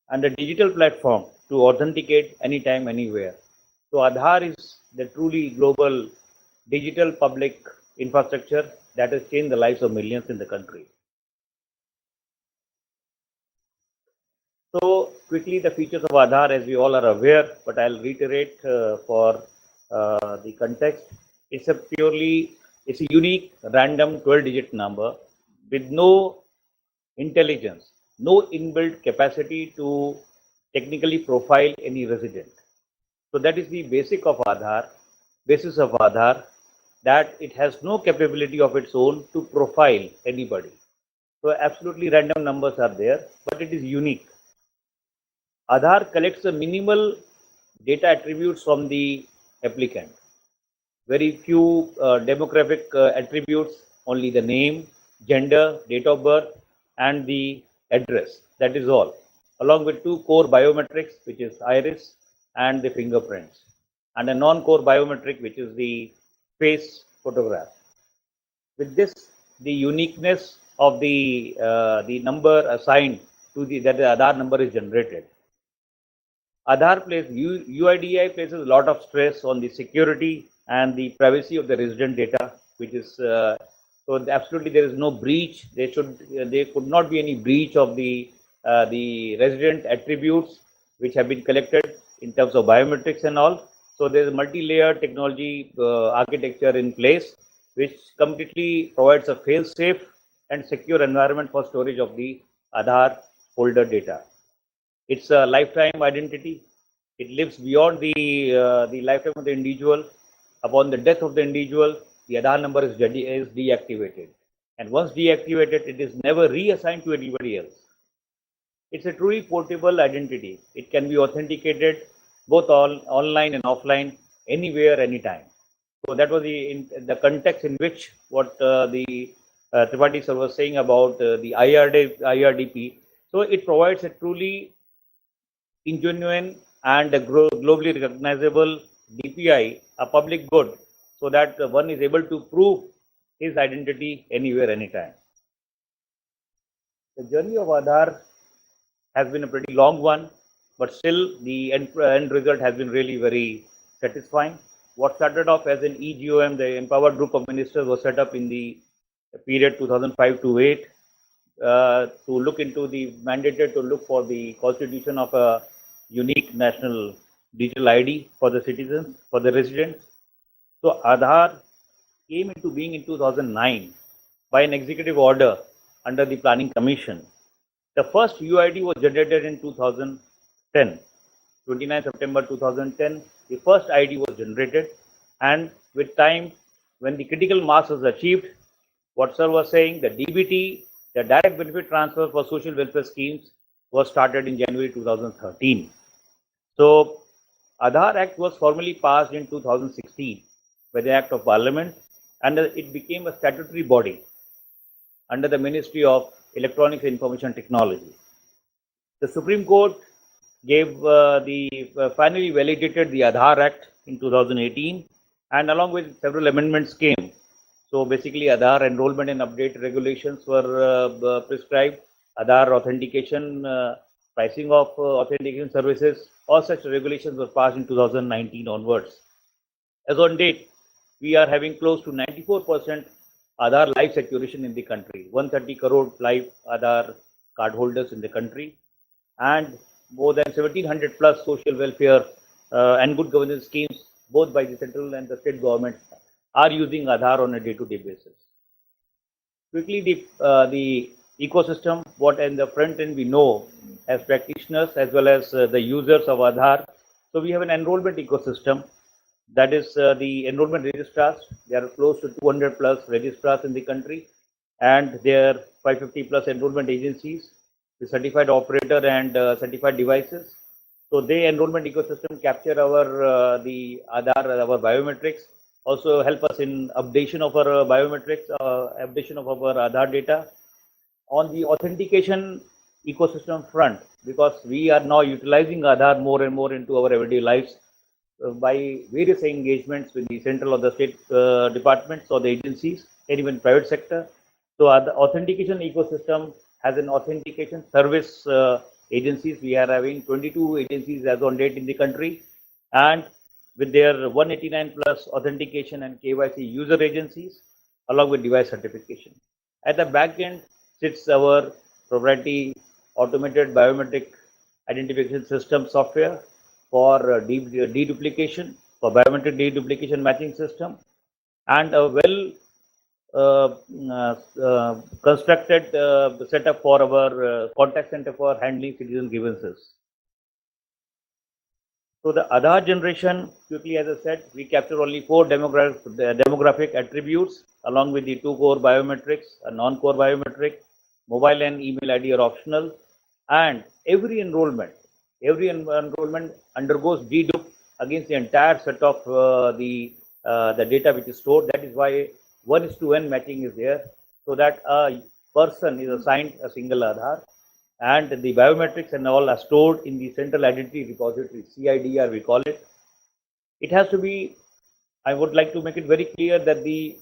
and a digital platform to authenticate anytime, anywhere. So Aadhaar is the truly global digital public infrastructure that has changed the lives of millions in the country. So quickly, the features of Aadhaar, as we all are aware, but I'll reiterate for the context. It's a unique random 12-digit number with no intelligence, no inbuilt capacity to technically profile any resident. So that is the basis of Aadhaar, that it has no capability of its own to profile anybody. So absolutely random numbers are there, but it is unique. Aadhaar collects the minimal data attributes from the applicant. Very few demographic attributes, only the name, gender, date of birth, and the address. That is all, along with two core biometrics, which is iris and the fingerprints, and a non-core biometric, which is the face photograph. With this, the uniqueness of the number assigned to the Aadhaar number is generated. UIDAI places a lot of stress on the security and the privacy of the resident data, which is so absolutely there is no breach. There could not be any breach of the resident attributes which have been collected in terms of biometrics and all. So there is a multi-layer technology architecture in place, which completely provides a fail-safe and secure environment for storage of the Aadhaar holder data. It's a lifetime identity. It lives beyond the lifetime of the individual. Upon the death of the individual, the Aadhaar number is deactivated. And once deactivated, it is never reassigned to anybody else. It's a truly portable identity. It can be authenticated both online and offline, anywhere, anytime. So that was the context in which what the Tripathi sir was saying about the IRDP. So it provides a truly genuine and a globally recognizable DPI, a public good, so that one is able to prove his identity anywhere, anytime. The journey of Aadhaar has been a pretty long one, but still the end result has been really very satisfying. What started off as an EGOM, the empowered group of ministers, was set up in the period 2005 to 8 to look into mandated to look for the constitution of a unique national digital ID for the citizens, for the residents. So Aadhaar came into being in 2009 by an executive order under the Planning Commission. The first UID was generated in 2010, 29 September 2010. The first ID was generated, and with time, when the critical mass was achieved, what sir was saying, the DBT, the direct benefit transfer for social welfare schemes, was started in January 2013. So Aadhaar Act was formally passed in 2016 by the Act of Parliament, and it became a statutory body under the Ministry of Electronics and Information Technology. The Supreme Court gave finally validated the Aadhaar Act in 2018, and along with several amendments came. So basically, Aadhaar enrollment and update regulations were prescribed. Aadhaar authentication, pricing of authentication services, all such regulations were passed in 2019 onwards. As on date, we are having close to 94% Aadhaar live saturation in the country, 130 crore live Aadhaar card holders in the country, and more than 1700 plus social welfare and good governance schemes, both by the central and the state government, are using Aadhaar on a day-to-day basis. Quickly, the ecosystem, what in the front end we know as practitioners as well as the users of Aadhaar. So we have an enrollment ecosystem. That is the enrollment registrars. There are close to 200 plus registrars in the country, and there are 550 plus enrollment agencies, the certified operator and certified devices. So the enrollment ecosystem capture our the Aadhaar, our biometrics, also help us in updation of our biometrics, updation of our Aadhaar data. On the authentication ecosystem front, because we are now utilizing Aadhaar more and more into our everyday lives by various engagements with the central or the state departments or the agencies and even private sector. So the authentication ecosystem has an authentication service agencies. We are having 22 agencies as on date in the country, and with their 189 plus authentication and KYC user agencies, along with device certification. At the back end sits our proprietary automated biometric identification system software for deduplication, for biometric deduplication matching system, and a well constructed setup for our contact center for handling citizen grievances. So the Aadhaar generation, quickly as I said, we capture only 4 demographic attributes along with the 2 core biometrics, a non-core biometric, mobile and email ID are optional, and every enrollment undergoes dedupe against the entire set of the data which is stored. That is why 1:n matching is there, so that a person is assigned a single Aadhaar, and the biometrics and all are stored in the central identity repository, CIDR we call it. It has to be, I would like to make it very clear that the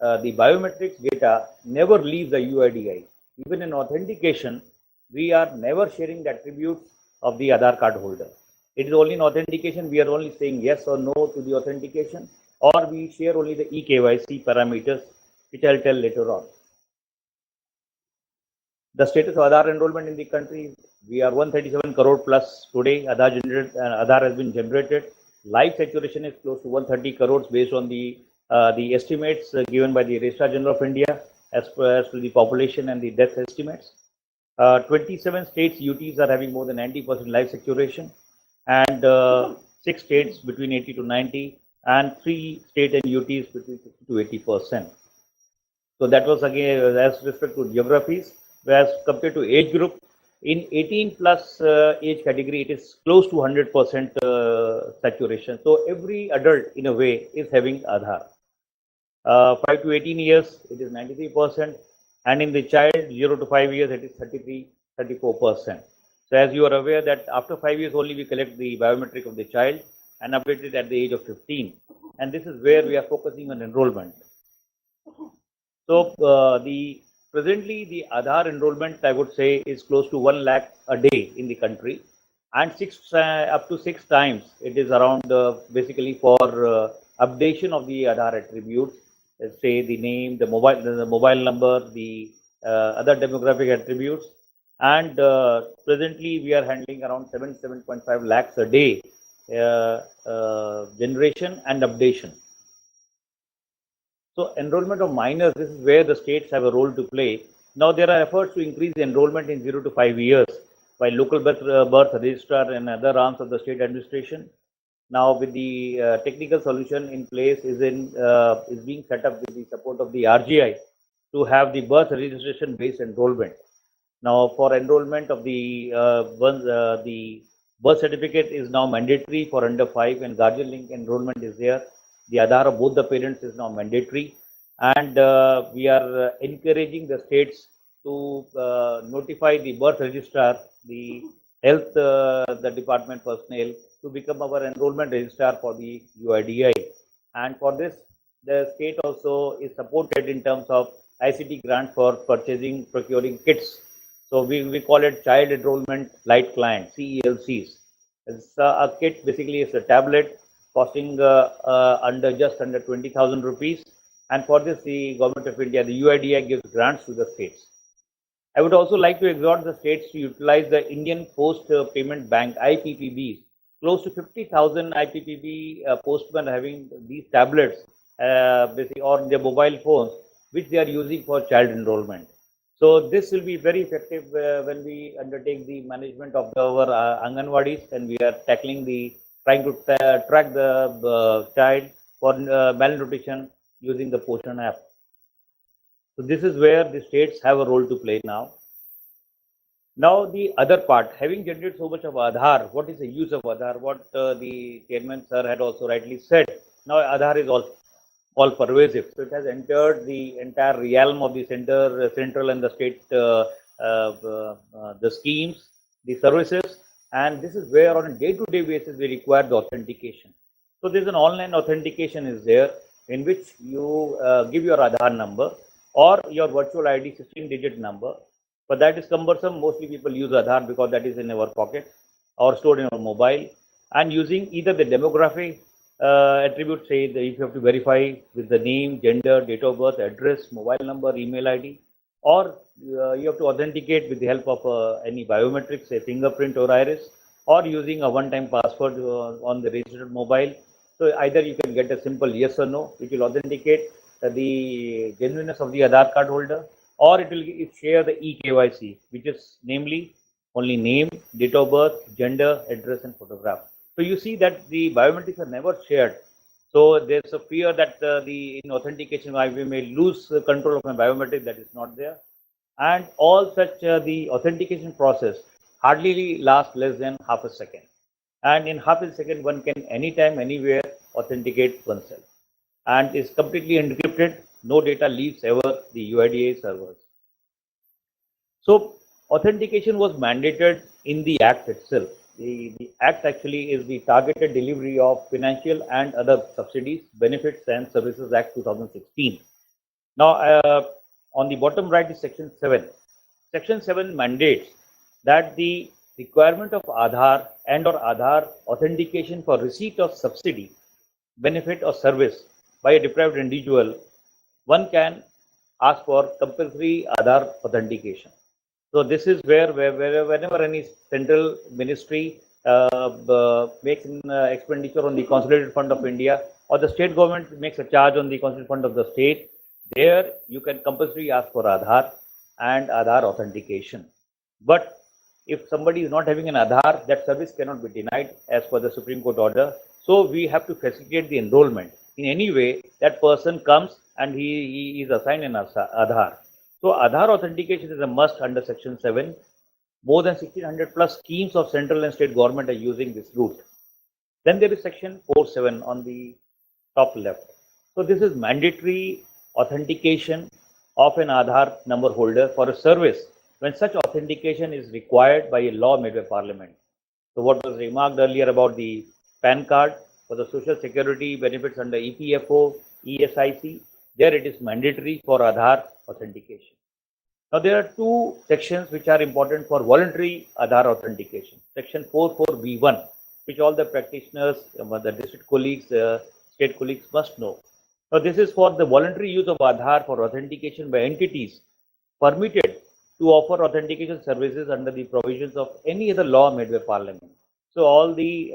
biometrics data never leaves the UIDI. Even in authentication, we are never sharing the attributes of the Aadhaar card holder. It is only in authentication, we are only saying yes or no to the authentication, or we share only the eKYC parameters, which I'll tell later on. The status of Aadhaar enrollment in the country, we are 137 crore plus today. Aadhaar has been generated. Live saturation is close to 130 crores based on the estimates given by the Registrar General of India as to the population and the death estimates. 27 states UTs are having more than 90% live saturation, and 6 states between 80 to 90, and 3 state and UTs between 60 to 80%. So that was again as respect to geographies. Whereas compared to age group, in 18 plus age category, it is close to 100% saturation. So every adult in a way is having Aadhaar. 5 to 18 years, it is 93%. And in the child, 0 to 5 years, it is 34%. So as you are aware that after 5 years only we collect the biometric of the child and update it at the age of 15. And this is where we are focusing on enrollment. So presently the Aadhaar enrollment, I would say, is close to 1 lakh a day in the country, and up to 6 times it is around basically for updation of the Aadhaar attributes, let's say the name, the mobile number, the other demographic attributes, and presently we are handling around 7.5 lakhs a day generation and updation. So enrollment of minors, this is where the states have a role to play. Now there are efforts to increase the enrollment in 0 to 5 years by local birth registrar and other arms of the state administration. Now with the technical solution in place is being set up with the support of the RGI to have the birth registration based enrollment. Now for enrollment of the birth certificate is now mandatory for under 5, and guardian link enrollment is there. The Aadhaar of both the parents is now mandatory, and we are encouraging the states to notify the birth registrar, the health the department personnel, to become our enrollment registrar for the UIDI. And for this, the state also is supported in terms of ICT grant for procuring kits. So we call it Child Enrollment Light Client, CELCs. It's a kit, basically it's a tablet costing just under 20,000 rupees. And for this, the Government of India, the UIDI gives grants to the states. I would also like to exhort the states to utilize the Indian Post Payment Bank, IPPBs. Close to 50,000 IPPB postmen having these tablets basically on their mobile phones, which they are using for child enrollment. So this will be very effective when we undertake the management of our Anganwadis, and we are trying to track the child for malnutrition using the Poshan app. So this is where the states have a role to play now. Now the other part, having generated so much of Aadhaar, what is the use of Aadhaar? What the chairman sir had also rightly said. Now Aadhaar is all all pervasive. So it has entered the entire realm of the central and the state, the schemes, the services, and this is where on a day-to-day basis we require the authentication. So there's an online authentication is there in which you give your Aadhaar number or your virtual ID 16-digit number. But that is cumbersome. Mostly people use Aadhaar because that is in our pocket or stored in our mobile, and using either the demographic attribute, say if you have to verify with the name, gender, date of birth, address, mobile number, email ID, or you have to authenticate with the help of any biometrics, say fingerprint or iris, or using a one-time password on the registered mobile. So either you can get a simple yes or no, which will authenticate the genuineness of the Aadhaar card holder, or it will share the eKYC, which is namely only name, date of birth, gender, address, and photograph. So you see that the biometrics are never shared. So there's a fear that in authentication I may lose control of my biometric. That is not there. And all such the authentication process hardly lasts less than half a second. And in half a second, one can anytime, anywhere authenticate oneself. And is completely encrypted. No data leaves ever the UIDAI servers. So authentication was mandated in the Act itself. The Act actually is the Targeted Delivery of Financial and Other Subsidies, Benefits and Services Act 2016. Now, on the bottom right is Section 7. Section 7 mandates that the requirement of Aadhaar and or Aadhaar authentication for receipt of subsidy, benefit or service by a deprived individual, one can ask for compulsory Aadhaar authentication. So this is where whenever any central ministry makes an expenditure on the consolidated fund of India, or the state government makes a charge on the consolidated fund of the state, there you can compulsory ask for Aadhaar and Aadhaar authentication. But if somebody is not having an Aadhaar, that service cannot be denied as per the Supreme Court order. So we have to facilitate the enrollment in any way that person comes and he is assigned an Aadhaar. So Aadhaar authentication is a must under Section 7. More than 1600 plus schemes of central and state government are using this route. Then there is Section 47 on the top left. So this is mandatory authentication of an Aadhaar number holder for a service when such authentication is required by a law made by Parliament. So what was remarked earlier about the PAN card for the Social Security benefits under EPFO, ESIC, there it is mandatory for Aadhaar authentication. Now there are two sections which are important for voluntary Aadhaar authentication. Section 44B1, which all the practitioners, the district colleagues, state colleagues must know. Now this is for the voluntary use of Aadhaar for authentication by entities permitted to offer authentication services under the provisions of any other law made by Parliament. So all the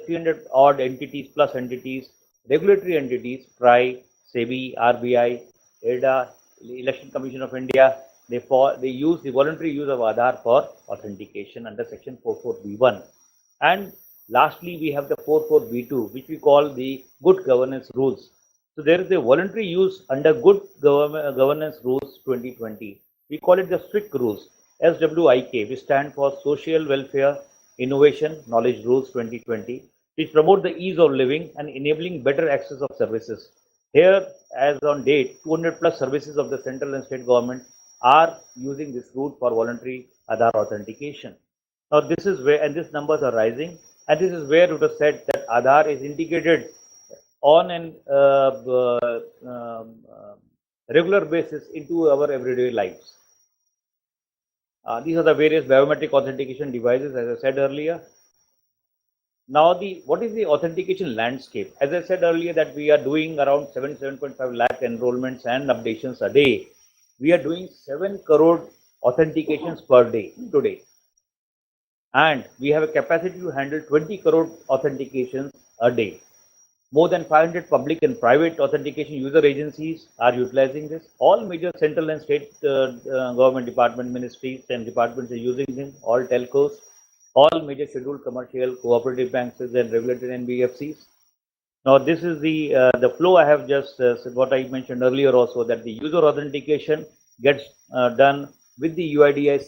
300 odd entities plus entities, regulatory entities, TRAI, SEBI, RBI, EDA, Election Commission of India, they use the voluntary use of Aadhaar for authentication under Section 44B1. And lastly, we have the 44B2, which we call the Good Governance Rules. So there is a voluntary use under Good Governance Rules 2020. We call it the SWIC rules, SWIK, which stand for Social Welfare Innovation Knowledge Rules 2020, which promote the ease of living and enabling better access of services. Here, as on date, 200 plus services of the central and state government are using this route for voluntary Aadhaar authentication. Now this is where, and these numbers are rising, and this is where it was said that Aadhaar is integrated on an regular basis into our everyday lives. These are the various biometric authentication devices, as I said earlier. Now, what is the authentication landscape? As I said earlier, that we are doing around 7.5 lakh enrollments and updations a day. We are doing 7 crore authentications per day today. And we have a capacity to handle 20 crore authentications a day. More than 500 public and private authentication user agencies are utilizing this. All major central and state government department, ministries and departments are using them, all telcos, all major scheduled commercial, cooperative banks and regulated NBFCs. Now this is the flow I have just what I mentioned earlier also, that the user authentication gets done with the UIDAI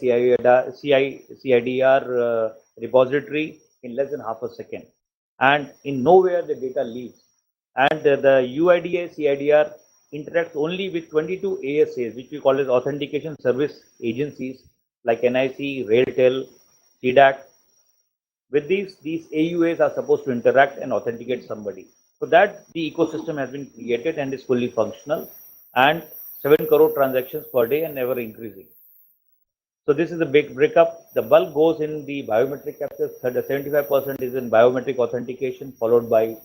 CIDR repository in less than half a second. And in nowhere the data leaves. And the UIDA CIDR interacts only with 22 ASAs, which we call as authentication service agencies like NIC, Railtel, CDAC. With these AUAs are supposed to interact and authenticate somebody. So that the ecosystem has been created and is fully functional, and 7 crore transactions per day and ever increasing. So this is a big breakup. The bulk goes in the biometric capture. 75% is in biometric authentication, followed by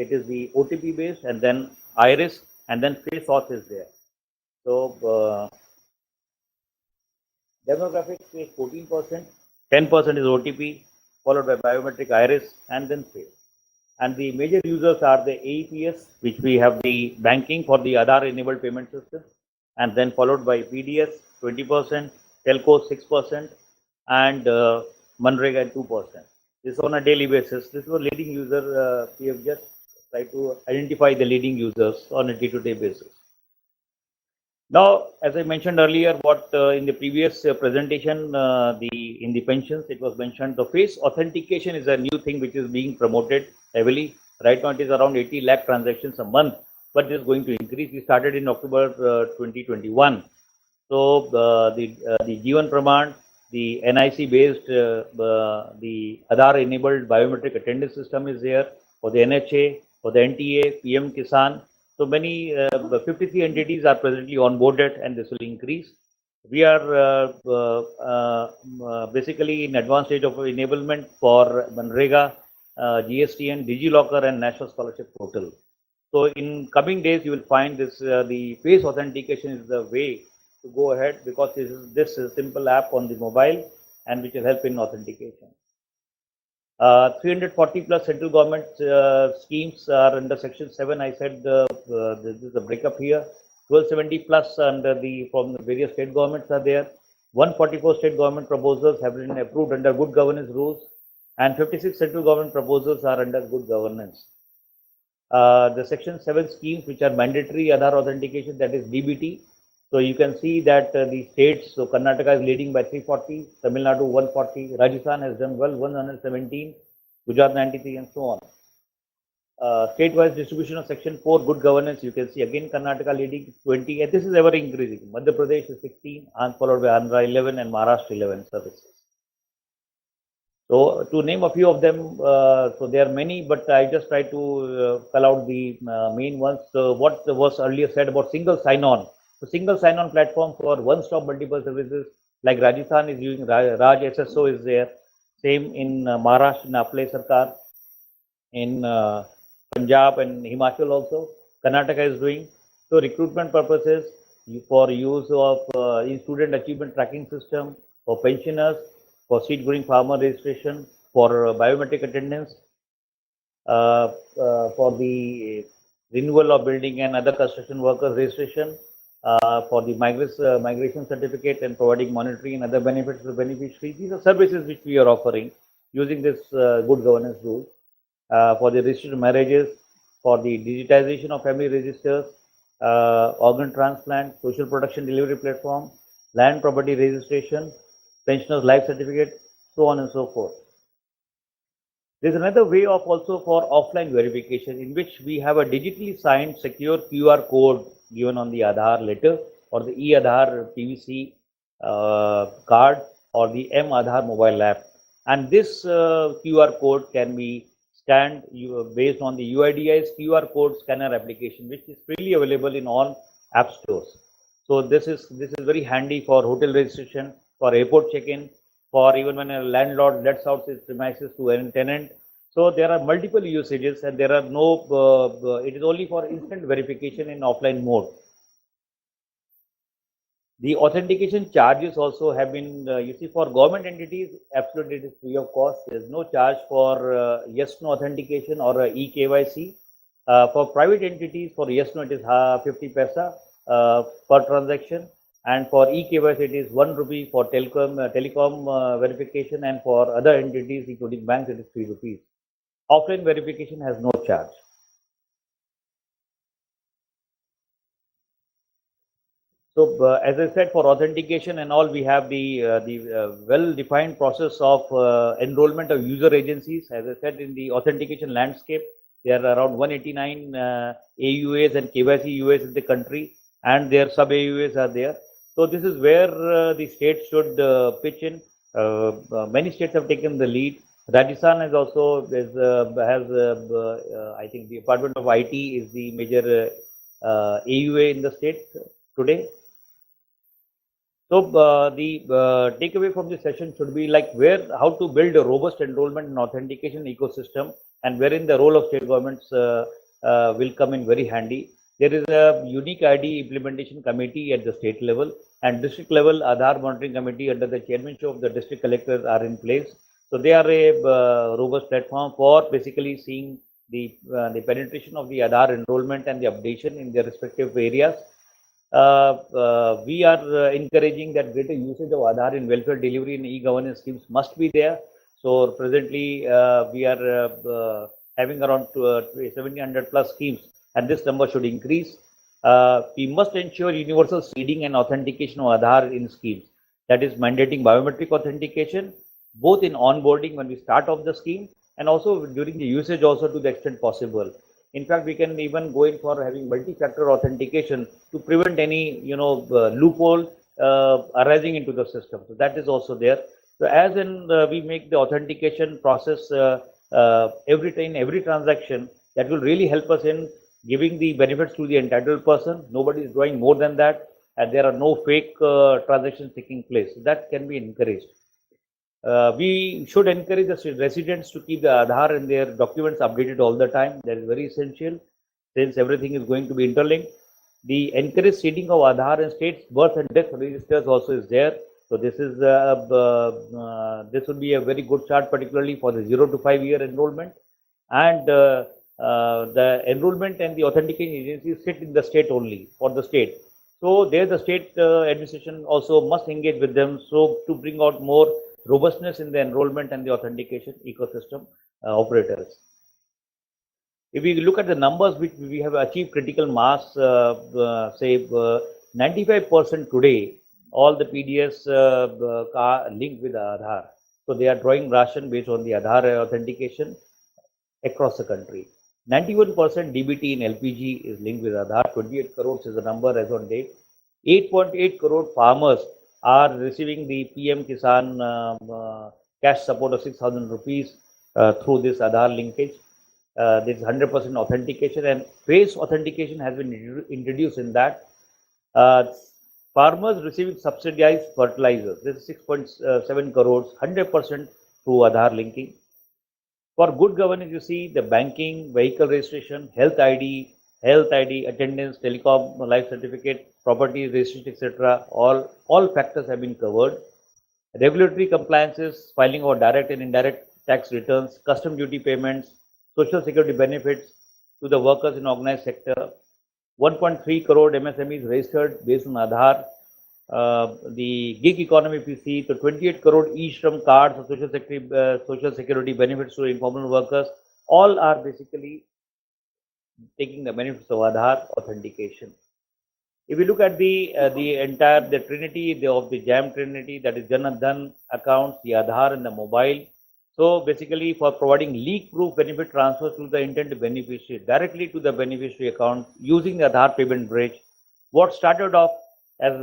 it is the OTP based, and then iris, and then face auth is there. So demographic is 14%, 10% is OTP, followed by biometric iris, and then face. And the major users are the AEPS, which we have the banking for the Aadhaar enabled payment system, and then followed by PDS 20%, telco 6%, and Manrega 2%. This on a daily basis. This was leading user. We have just tried to identify the leading users on a day-to-day basis. Now, as I mentioned earlier, what in the previous presentation, in the pensions, it was mentioned the face authentication is a new thing which is being promoted heavily. Right now, it is around 80 lakh transactions a month, but it is going to increase. We started in October 2021. So the Jeevan Praman, the NIC based, the Aadhaar enabled biometric attendance system is there for the NHA, for the NTA, PM Kisan. So many 53 entities are presently onboarded, and this will increase. We are basically in advanced stage of enablement for Manrega, GSTN, DigiLocker, and National Scholarship Portal. So in coming days, you will find this the face authentication is the way to go ahead, because this is a simple app on the mobile and which will help in authentication. 340 plus central government schemes are under Section 7. I said this is a breakup here. 1270 plus under from the various state governments are there. 144 state government proposals have been approved under good governance rules, and 56 central government proposals are under good governance. The Section 7 schemes which are mandatory Aadhaar authentication, that is DBT. So you can see that the states, so Karnataka is leading by 340, Tamil Nadu 140, Rajasthan has done well 117, Gujarat 93, and so on. State-wise distribution of Section 4 good governance, you can see again Karnataka leading 20, and this is ever increasing. Madhya Pradesh is 16, and followed by Andhra 11 and Maharashtra 11 services. So to name a few of them, so there are many, but I just try to call out the main ones. So what was earlier said about single sign-on. So single sign-on platform for one-stop multiple services, like Rajasthan is using Raj SSO is there. Same in Maharashtra, in Aple Sarkar, in Punjab and Himachal also. Karnataka is doing. So recruitment purposes, for use of student achievement tracking system, for pensioners, for seed growing farmer registration, for biometric attendance, for the renewal of building and other construction workers registration, for the migration certificate, and providing monetary and other benefits to the beneficiaries. These are services which we are offering using this good governance rule. For the registered marriages, for the digitization of family registers, organ transplant, social protection delivery platform, land property registration, pensioners life certificate, so on and so forth. There's another way of also for offline verification, in which we have a digitally signed secure QR code given on the Aadhaar letter, or the e-Aadhaar PVC card, or the m-Aadhaar mobile app. And this QR code can be scanned based on the UIDA's QR code scanner application, which is freely available in all app stores. So this is very handy for hotel registration, for airport check-in, for even when a landlord lets out his premises to a tenant. So there are multiple usages, and there are no, it is only for instant verification in offline mode. The authentication charges also have been, you see, for government entities, absolutely it is free of cost. There is no charge for yes-no authentication or e-KYC. For private entities, for yes-no it is 50 paisa per transaction. And for e-KYC, it is 1 rupee for telecom verification, and for other entities, including banks, it is 3 rupees. Offline verification has no charge. So as I said, for authentication and all, we have the well-defined process of enrollment of user agencies. As I said, in the authentication landscape, there are around 189 AUAs and KYC UAs in the country, and their sub AUAs are there. So this is where the states should pitch in. Many states have taken the lead. Rajasthan has also I think the Department of IT is the major AUA in the state today. So the takeaway from this session should be like how to build a robust enrollment and authentication ecosystem, and wherein the role of state governments will come in very handy. There is a unique ID implementation committee at the state level, and district level Aadhaar monitoring committee under the chairmanship of the district collectors are in place. So they are a robust platform for basically seeing the penetration of the Aadhaar enrollment and the updation in their respective areas. We are encouraging that greater usage of Aadhaar in welfare delivery and e-governance schemes must be there. So presently we are having around 1700 plus schemes, and this number should increase. We must ensure universal seeding and authentication of Aadhaar in schemes. That is mandating biometric authentication, both in onboarding when we start off the scheme and also during the usage also to the extent possible. In fact, we can even go in for having multi-factor authentication to prevent any, loophole arising into the system. So that is also there. So as in we make the authentication process every transaction, that will really help us in giving the benefits to the entitled person. Nobody is drawing more than that, and there are no fake transactions taking place. So that can be encouraged. We should encourage the residents to keep the Aadhaar and their documents updated all the time. That is very essential since everything is going to be interlinked. The encouraged seeding of Aadhaar and states' birth and death registers also is there. So this is this would be a very good chart, particularly for the 0 to 5 year enrollment. And the enrollment and the authentication agencies sit in the state only for the state. So there the state administration also must engage with them so to bring out more robustness in the enrollment and the authentication ecosystem operators. If we look at the numbers which we have achieved critical mass, say 95% today, all the PDS are linked with Aadhaar. So they are drawing ration based on the Aadhaar authentication across the country. 91% DBT in LPG is linked with Aadhaar. 28 crores is the number as on date. 8.8 crore farmers are receiving the PM Kisan cash support of 6,000 rupees through this Aadhaar linkage. There is 100% authentication, and face authentication has been introduced in that. Farmers receiving subsidized fertilizers. This is 6.7 crores, 100% through Aadhaar linking. For good governance, you see the banking, vehicle registration, health ID, attendance, telecom, life certificate, property registration, etc. All factors have been covered. Regulatory compliances, filing of direct and indirect tax returns, custom duty payments, social security benefits to the workers in organized sector. 1.3 crore MSMEs registered based on Aadhaar. The gig economy, if you see, so 28 crore e-shram cards or social security benefits to informal workers, all are basically taking the benefits of Aadhaar authentication. If we look at the trinity of the JAM trinity, that is Jan Dhan accounts, the Aadhaar and the mobile. So basically for providing leak-proof benefit transfers to the intended beneficiary directly to the beneficiary account using the Aadhaar payment bridge. What started off as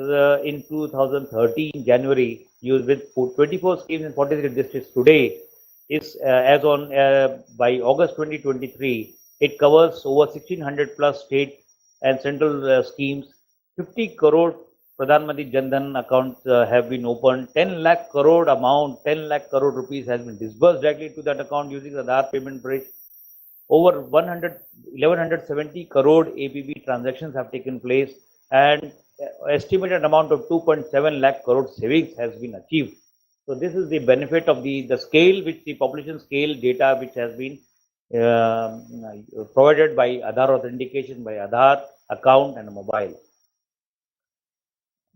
in 2013 January, used with 24 schemes in 43 districts today, is as on by August 2023, it covers over 1600 plus state and central schemes. 50 crore Pradhan Mantri Jan Dhan accounts have been opened. 10 lakh crore rupees has been disbursed directly to that account using the Aadhaar payment bridge. Over 1170 crore APB transactions have taken place, and estimated amount of 2.7 lakh crore savings has been achieved. So this is the benefit of the scale, which the population scale data which has been provided by Aadhaar authentication, by Aadhaar account and mobile.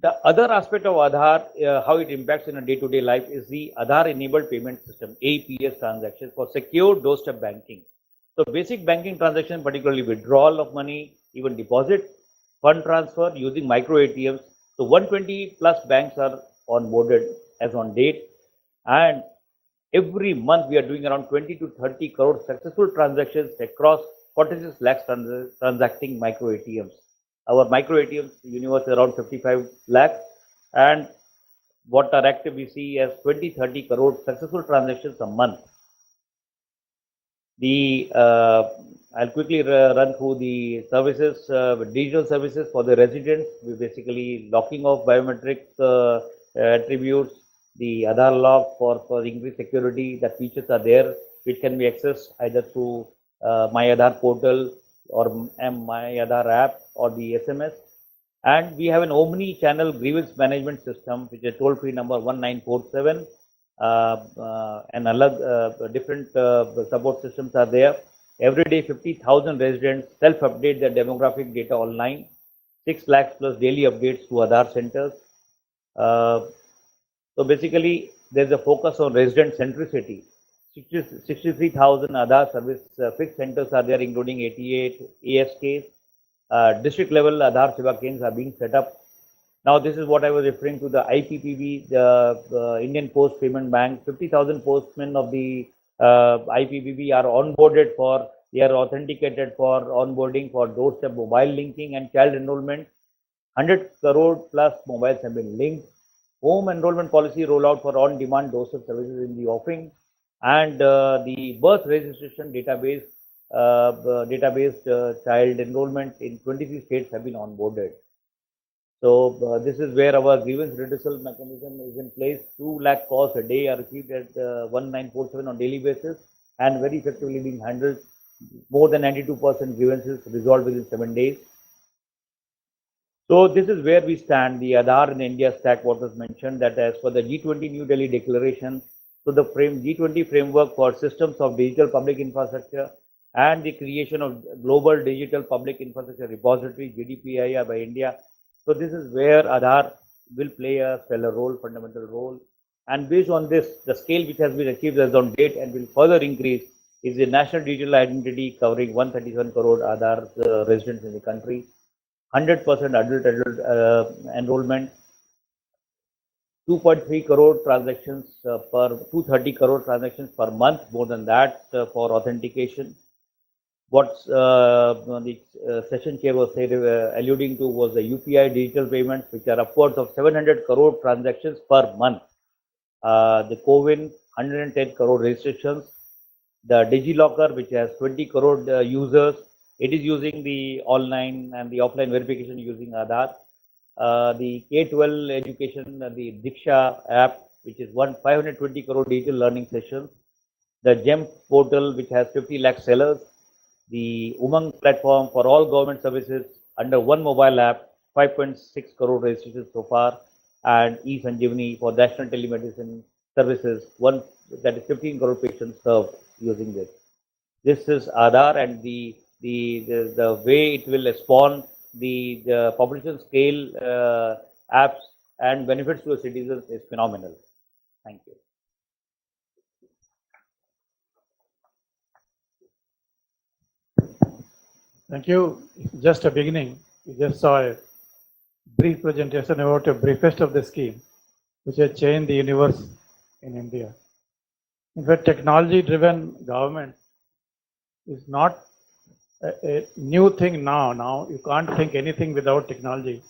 The other aspect of Aadhaar, how it impacts in a day-to-day life, is the Aadhaar enabled payment system, APS transactions for secure doorstep banking. So basic banking transactions, particularly withdrawal of money, even deposit, fund transfer using micro ATMs, So 120 plus banks are onboarded as on date, and every month we are doing around 20 to 30 crore successful transactions across 46 lakhs transacting micro ATMs. Our micro ATMs universe is around 55 lakhs, and what are active we see as 20-30 crore successful transactions a month. I'll quickly run through the services, digital services for the residents. We basically locking of biometric attributes, the Aadhaar lock for increased security. The features are there, which can be accessed either through My Aadhaar portal or My Aadhaar app or the SMS. And we have an omni-channel grievance management system, which is toll-free number 1947. And different support systems are there. Every day, 50,000 residents self-update their demographic data online. 6 lakhs plus daily updates to Aadhaar centers. So basically, there's a focus on resident centricity. 63,000 Aadhaar service fixed centers are there, including 88 ASKs. District level Aadhaar Seva Kendras are being set up. Now, this is what I was referring to, the IPPB, the Indian Post Payment Bank. 50,000 postmen of the IPPB are onboarded they are authenticated for onboarding for doorstep mobile linking and child enrollment. 100 crore plus mobiles have been linked. Home enrollment policy rollout for on-demand doorstep services in the offering, and the birth registration database, child enrollment in 23 states have been onboarded. So this is where our grievance redressal mechanism is in place. 2 lakh calls a day are received at 1947 on daily basis and very effectively being handled. More than 92% grievances resolved within 7 days. So this is where we stand. The Aadhaar in India stack, what was mentioned, that as for the G20 New Delhi Declaration, so the G20 framework for systems of digital public infrastructure and the creation of global digital public infrastructure repository, GDPIR by India. So this is where Aadhaar will play a stellar role, fundamental role. And based on this, the scale which has been achieved as on date and will further increase is the national digital identity covering 137 crore Aadhaar residents in the country. 100% adult enrollment, 2.3 crore transactions 230 crore transactions per month, more than that for authentication. What the session chair was alluding to was the UPI digital payments, which are upwards of 700 crore transactions per month. The CoWIN, 110 crore registrations. The DigiLocker, which has 20 crore users, it is using the online and the offline verification using Aadhaar. The K-12 education, the Diksha app, which is 520 crore digital learning sessions. The GEM portal, which has 50 lakh sellers. The Umang platform for all government services under one mobile app, 5.6 crore registrations so far. And eSanjeevani for national telemedicine services, that is 15 crore patients served using this. This is Aadhaar, and the way it will spawn the population scale apps and benefits to the citizens is phenomenal. Thank you. Thank you. Just a beginning. We just saw a brief presentation about a briefest of the scheme, which has changed the universe in India. In fact, technology-driven government is not a new thing now. Now you can't think anything without technology,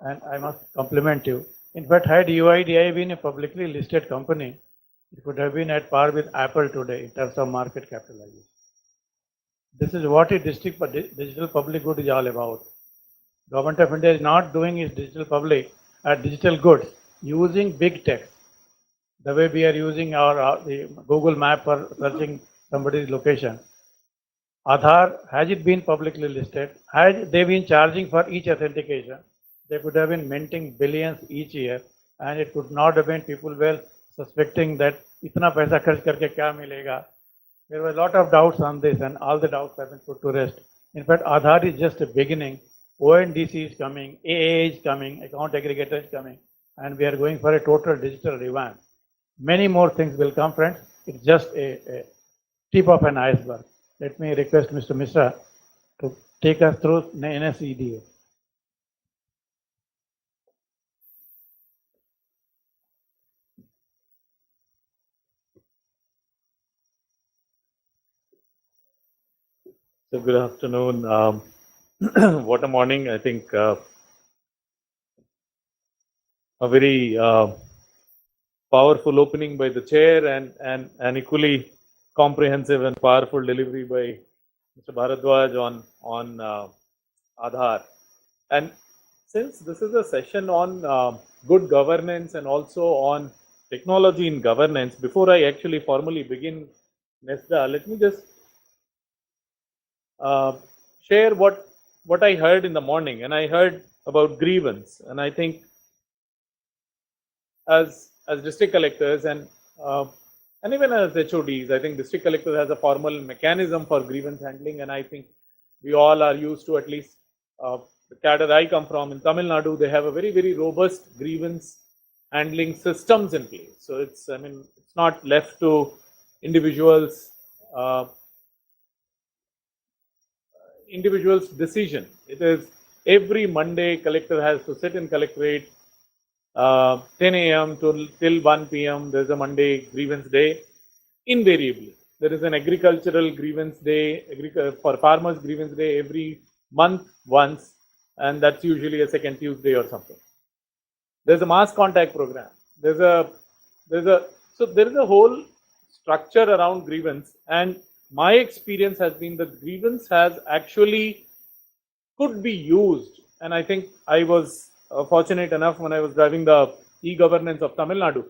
and I must compliment you. In fact, had UIDAI been a publicly listed company, it would have been at par with Apple today in terms of market capitalization. This is what a digital public good is all about. Government of India is not doing its digital goods using big text. The way we are using the Google map for searching somebody's location. Aadhaar, has it been publicly listed? Had they been charging for each authentication? They could have been minting billions each year, and it could not have been people were suspecting that itna paisa kharch karke kya milega. There were a lot of doubts on this, and all the doubts have been put to rest. In fact, Aadhaar is just a beginning. ONDC is coming, AA is coming, account aggregator is coming, and we are going for a total digital revamp. Many more things will come, friends. It's just a tip of an iceberg. Let me request Mr. Mishra to take us through NSEDA. So good afternoon. What a morning! I think a very powerful opening by the chair and equally comprehensive and powerful delivery by Mr. Bharadwaj on Aadhaar. And since this is a session on good governance and also on technology in governance, before I actually formally begin, Nesda, let me just share what I heard in the morning. And I heard about grievance, and I think as district collectors and even as HODs, I think district collector has a formal mechanism for grievance handling, and I think we all are used to, at least the cadre I come from in Tamil Nadu, they have a very robust grievance handling systems in place. So it's not left to individuals decision. It is every Monday collector has to sit in collectorate 10 a.m. till 1 p.m. There's a Monday grievance day. Invariably, there is an agricultural grievance day, for farmers grievance day every month once, and that's usually a second Tuesday or something. There's a mass contact program. So there is a whole structure around grievance, and my experience has been that grievance has actually could be used, and I think I was fortunate enough when I was driving the e-governance of Tamil Nadu.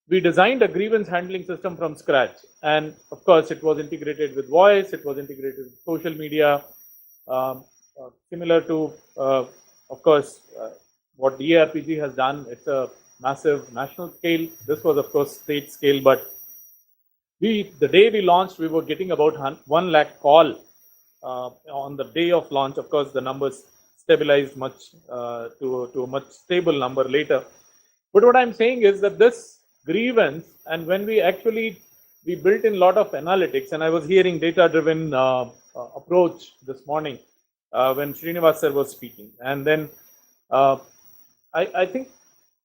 We designed a grievance handling system from scratch, and of course it was integrated with voice, it was integrated with social media, similar to of course what DARPG has done. It's a massive national scale. This was of course state scale, but the day we launched, we were getting about 1 lakh call on the day of launch. Of course, the numbers stabilized much to a much stable number later. But what I'm saying is that this grievance, and when we built in a lot of analytics, and I was hearing data-driven approach this morning when Srinivas sir was speaking, and then I think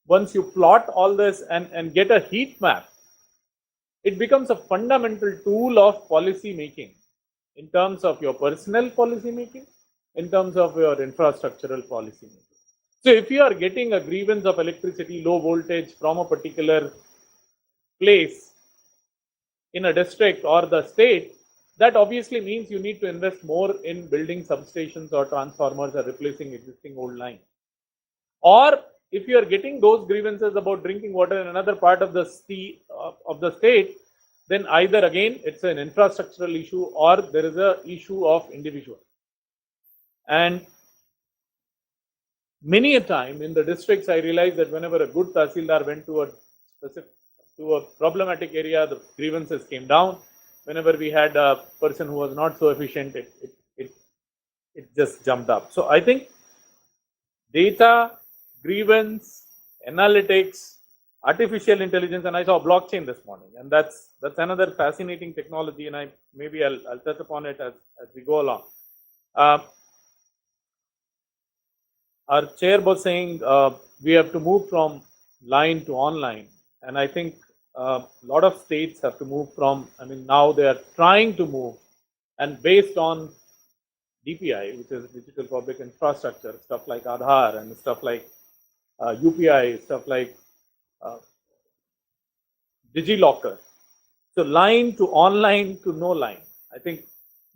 once you plot all this and get a heat map, it becomes a fundamental tool of policy making in terms of your personal policy making, in terms of your infrastructural policy making. So if you are getting a grievance of electricity, low voltage from a particular place in a district or the state, that obviously means you need to invest more in building substations or transformers or replacing existing old lines. Or if you are getting those grievances about drinking water in another part of the state, then either again it's an infrastructural issue or there is a issue of individual. And many a time in the districts, I realized that whenever a good tahsildar went to a problematic area, the grievances came down. Whenever we had a person who was not so efficient, it just jumped up. So I think data, grievance, analytics, artificial intelligence, and I saw blockchain this morning, and that's another fascinating technology, and I'll touch upon it as we go along. Our chair was saying we have to move from line to online, and I think a lot of states have to move from. Now they are trying to move, and based on DPI, which is digital public infrastructure, stuff like Aadhaar and stuff like UPI, stuff like DigiLocker. So line to online to no line. I think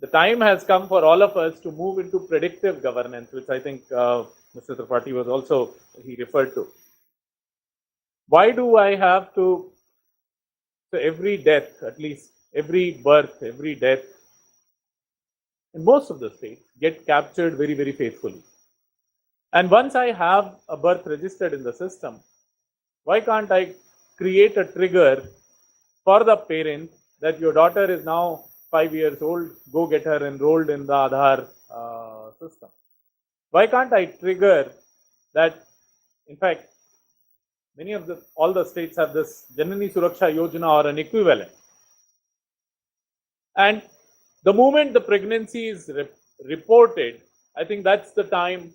the time has come for all of us to move into predictive governance, which I think Mr. Tripathi was also, he referred to. Why do I have to, so every death, at least every birth, every death, in most of the states, get captured very faithfully. And once I have a birth registered in the system, why can't I create a trigger for the parent that your daughter is now 5 years old, go get her enrolled in the Aadhaar system? Why can't I trigger that? In fact, all the states have this Janani Suraksha Yojana or an equivalent. And the moment the pregnancy is reported, I think that's the time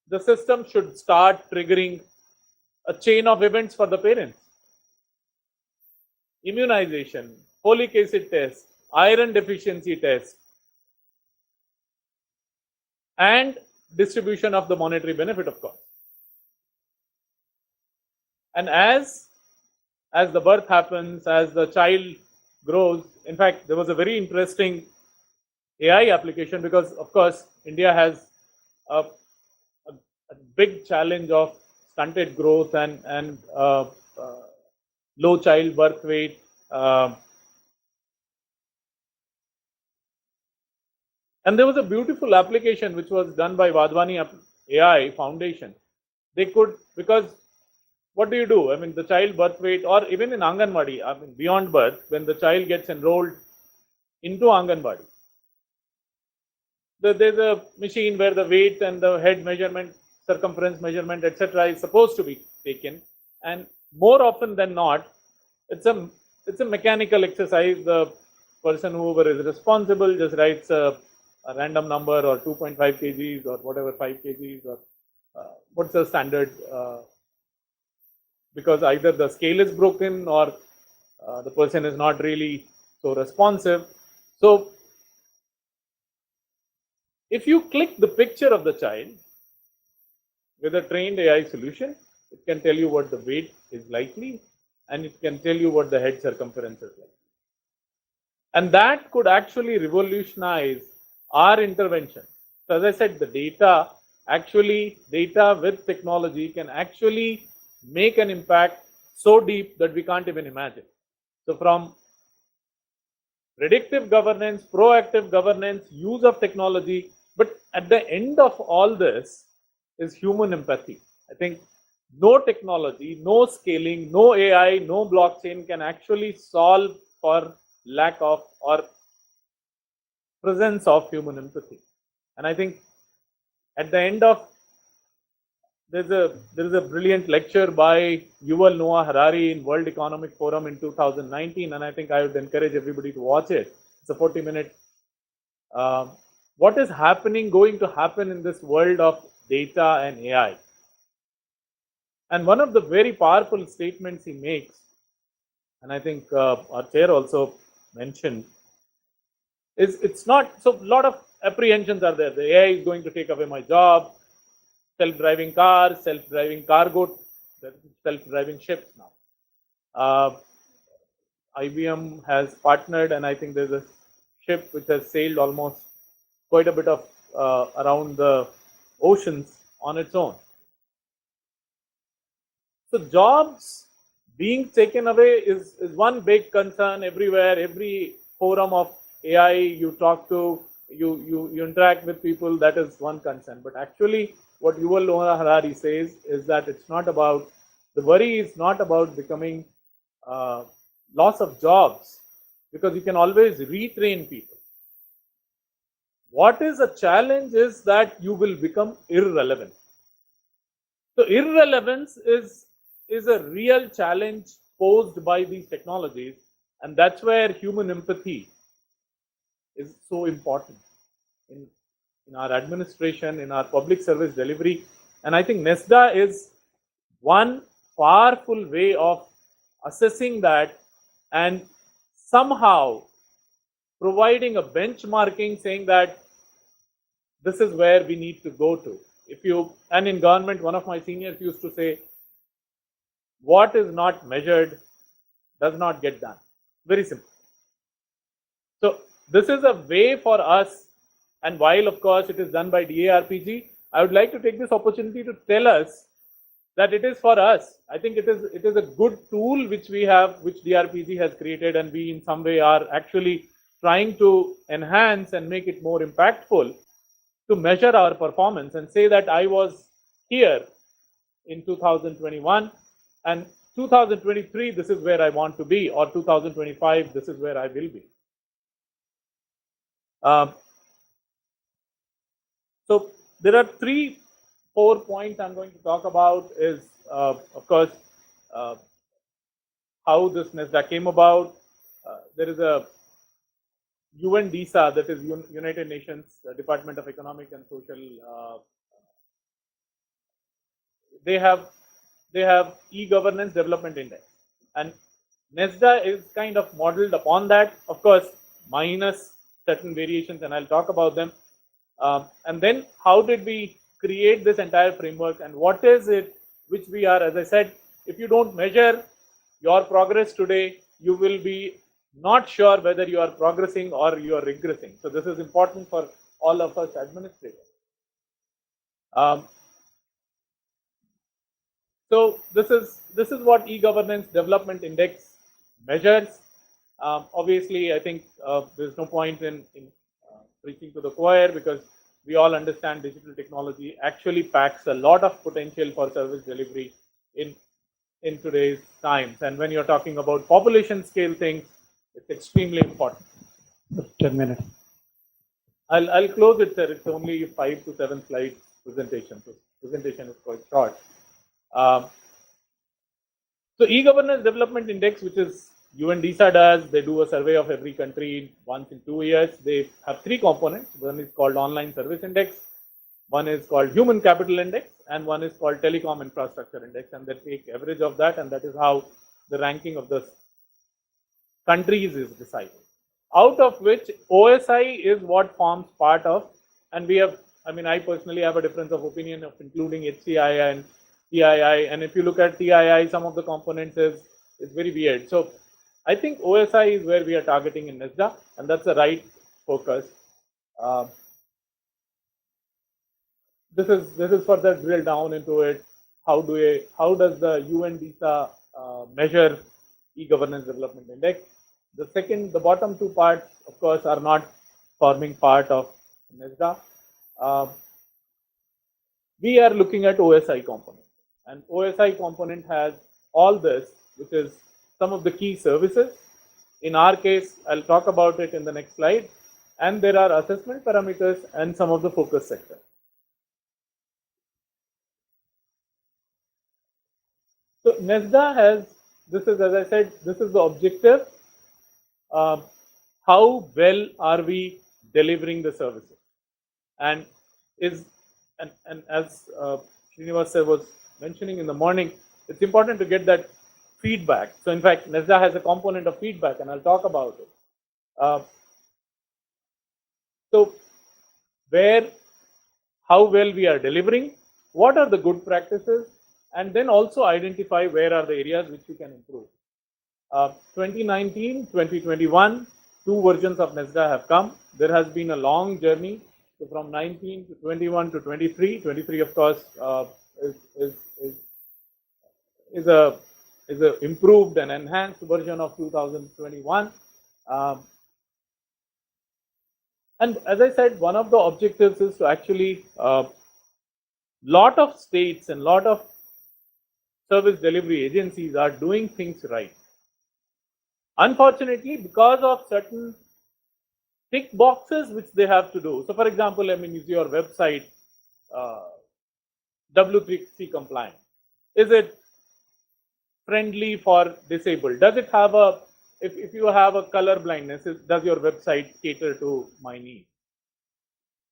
the system should start triggering a chain of events for the parents. Immunization, folic acid test, iron deficiency test, and distribution of the monetary benefit, of course. And as the birth happens, as the child grows, in fact, there was a very interesting AI application because, of course, India has a big challenge of stunted growth and low child birth weight. And there was a beautiful application which was done by Vadvani AI Foundation. They could, because what do you do? I mean, the child birth weight, or even in Anganwadi, I mean, beyond birth, when the child gets enrolled into Anganwadi, there's a machine where the weight and the head measurement, circumference measurement, etc. is supposed to be taken. And more often than not, it's a mechanical exercise. The person whoever is responsible just writes a random number or 2.5 kgs or whatever 5 kgs or what's the standard, because either the scale is broken or the person is not really so responsive. So if you click the picture of the child with a trained AI solution, it can tell you what the weight is likely and it can tell you what the head circumference is like. And that could actually revolutionize our interventions. So as I said, the data with technology can actually make an impact so deep that we can't even imagine. So from predictive governance, proactive governance, use of technology, but at the end of all this is human empathy. I think no technology, no scaling, no AI, no blockchain can actually solve for lack of or presence of human empathy. And I think at the end of there is a brilliant lecture by Yuval Noah Harari in World Economic Forum in 2019, and I think I would encourage everybody to watch it. It's a 40-minute. What is going to happen in this world of data and AI? And one of the very powerful statements he makes, and I think our chair also mentioned, is it's not, so a lot of apprehensions are there. The AI is going to take away my job, self-driving cars, self-driving cargo, self-driving ships now. IBM has partnered, and I think there's a ship which has sailed almost quite a bit of around the oceans on its own. So jobs being taken away is one big concern everywhere. Every forum of AI you talk to, you interact with people, that is one concern. But actually what Yuval Noah Harari says is that it's not about, the worry is not about becoming loss of jobs, because you can always retrain people. What is a challenge is that you will become irrelevant. So irrelevance is a real challenge posed by these technologies, and that's where human empathy is so important in our administration, in our public service delivery. And I think NESDA is one powerful way of assessing that and somehow providing a benchmarking, saying that this is where we need to go to. And in government, one of my seniors used to say, what is not measured does not get done. Very simple. So this is a way for us, and while of course it is done by DARPG, I would like to take this opportunity to tell us that it is for us. I think it is a good tool which we have, which DRPG has created, and we in some way are actually trying to enhance and make it more impactful to measure our performance and say that I was here in 2021 and 2023, this is where I want to be, or 2025, this is where I will be. So there are 3-4 points I'm going to talk about. Is of course how this NESDA came about. There is a UNDSA, that is United Nations Department of Economic and Social. They have e-governance development index, and NESDA is kind of modeled upon that. Of course, minus certain variations, and I'll talk about them. And then how did we create this entire framework, and what is it which we are, as I said, if you don't measure your progress today, you will be not sure whether you are progressing or you are regressing. So this is important for all of us administrators. So this is what e-governance development index measures. Obviously, I think there's no point in preaching to the choir, because we all understand digital technology actually packs a lot of potential for service delivery in today's times. And when you're talking about population scale things, it's extremely important. 10 minutes. I'll close it, sir. It's only 5 to 7 slides presentation. So presentation is quite short. So e-governance development index, which is UNDSA does, they do a survey of every country once in 2 years. They have 3 components. One is called online service index, one is called human capital index, and one is called telecom infrastructure index. And they take average of that, and that is how the ranking of the countries is decided. Out of which OSI is what forms part of, and we have, I mean, I personally have a difference of opinion of including HCI and TII. And if you look at TII, some of the components is very weird. So I think OSI is where we are targeting in NESDA, and that's the right focus. This is further drill down into it. How does the UNDSA measure e-governance development index? The bottom 2 parts, of course, are not forming part of NESDA. We are looking at OSI component, and OSI component has all this, which is some of the key services. In our case, I'll talk about it in the next slide. And there are assessment parameters and some of the focus sectors. So NESDA has, this is, as I said, this is the objective. How well are we delivering the services? And as Srinivas sir was mentioning in the morning, it's important to get that feedback. So in fact, NESDA has a component of feedback, and I'll talk about it. So how well we are delivering, what are the good practices, and then also identify where are the areas which we can improve. 2019, 2021, 2 versions of NESDA have come. There has been a long journey. So from 19 to 21 to 23. 23, of course, is a improved and enhanced version of 2021. And as I said, one of the objectives is to actually lot of states and lot of service delivery agencies are doing things right. Unfortunately, because of certain tick boxes which they have to do. So for example, I mean, is your website W3C compliant? Is it friendly for disabled? Does it have a, if you have a color blindness, does your website cater to my needs?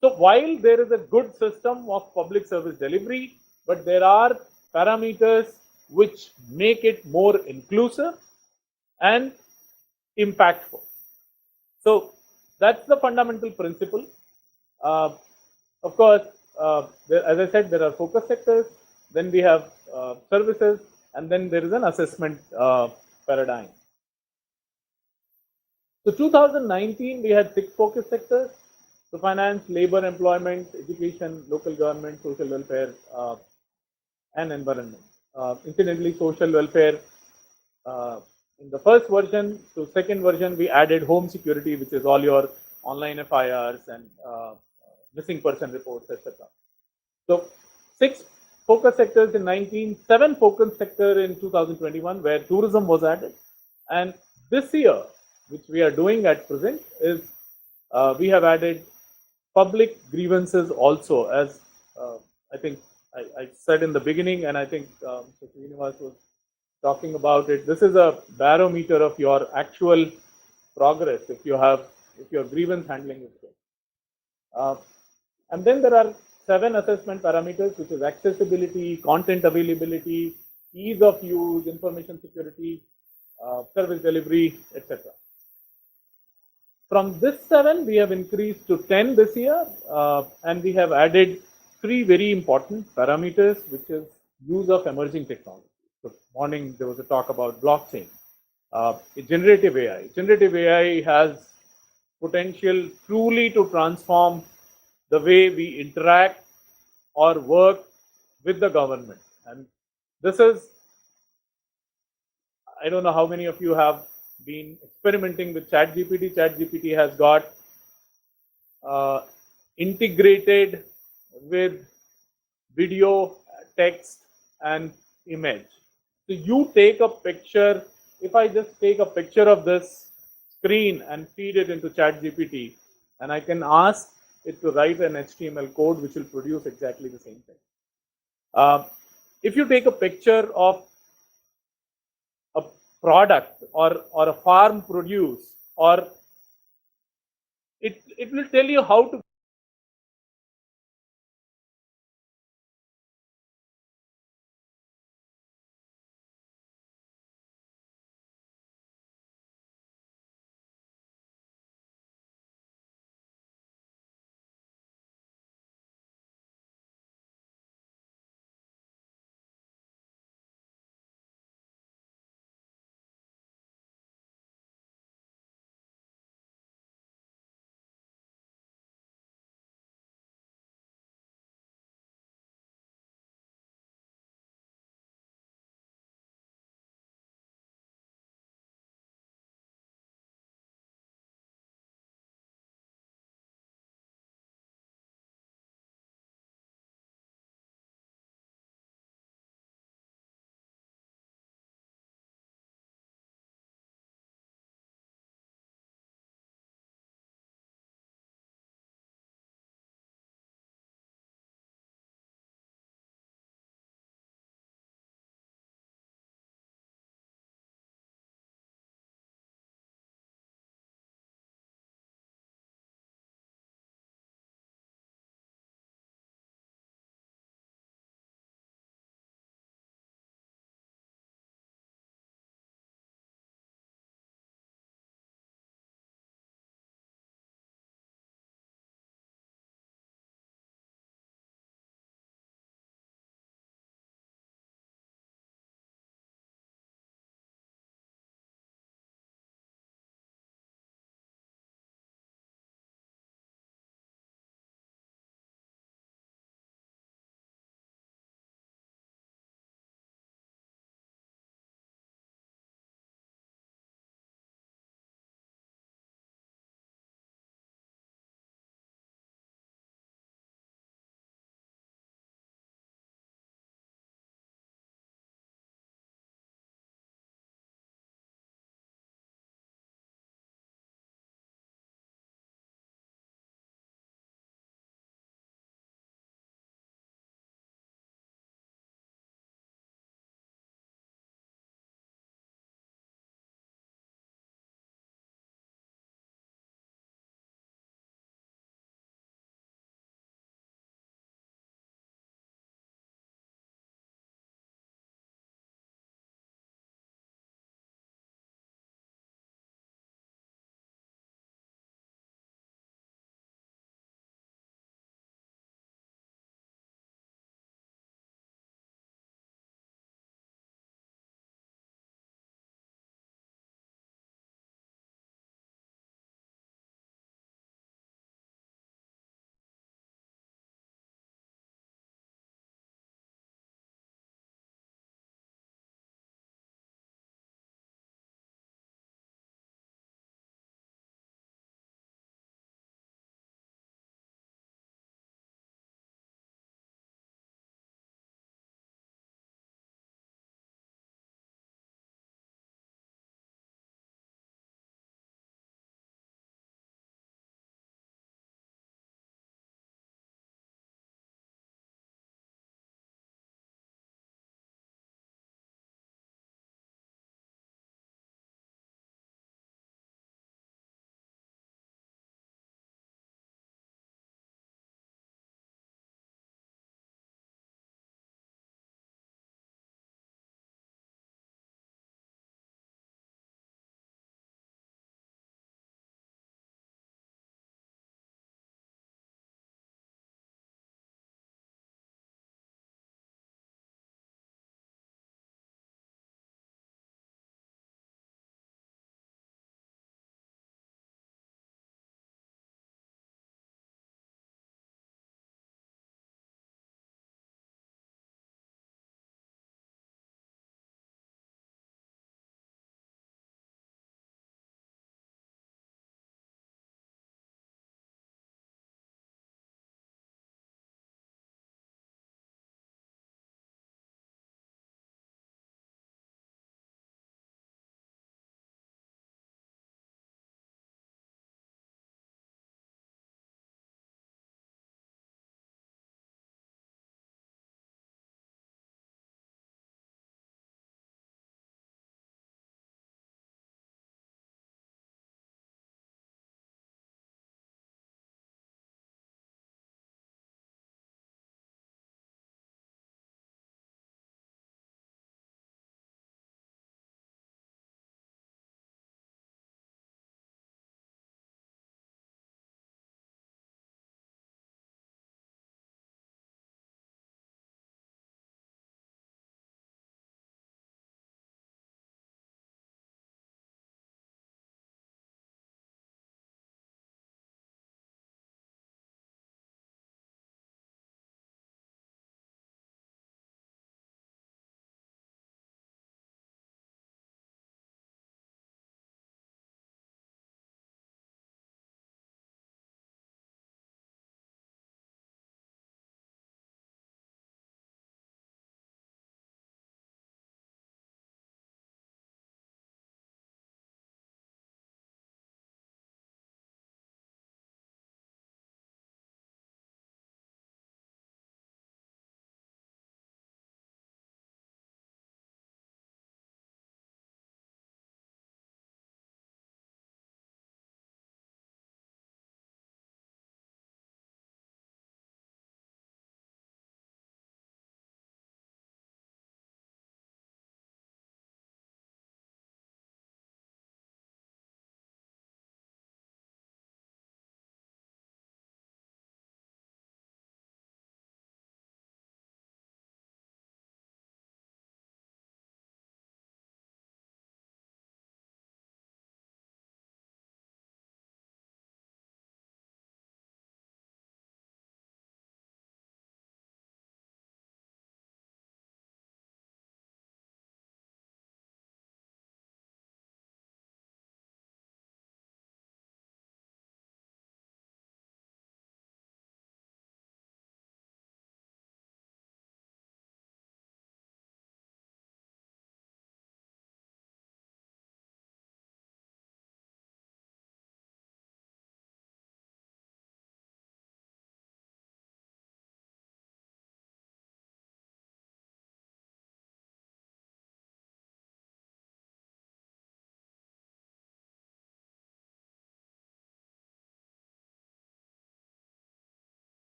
So while there is a good system of public service delivery, but there are parameters which make it more inclusive and impactful. So that's the fundamental principle. Of course, as I said, there are focus sectors, then we have services, and then there is an assessment paradigm. So 2019, we had 6 focus sectors. So finance, labor, employment, education, local government, social welfare, and environment. Incidentally, social welfare, in the first version to second version, we added home security, which is all your online FIRs and missing person reports, etc. So 6 focus sectors in 19, 7 focus sector in 2021, where tourism was added. And this year, which we are doing at present, is we have added public grievances also, as I think I said in the beginning, and I think Mr. Srinivas was talking about it. This is a barometer of your actual progress if your grievance handling is good. And then there are 7 assessment parameters, which is accessibility, content availability, ease of use, information security, service delivery, etc. From this 7, we have increased to 10 this year, and we have added 3 very important parameters, which is use of emerging technology. So, morning there was a talk about blockchain, generative AI. Generative AI has potential truly to transform the way we interact or work with the government. And this is, I don't know how many of you have been experimenting with ChatGPT. ChatGPT has got integrated with video, text, and image. So you take a picture. If I just take a picture of this screen and feed it into ChatGPT, and I can ask it to write an HTML code which will produce exactly the same thing. If you take a picture of a product or a farm produce, or it will tell you how to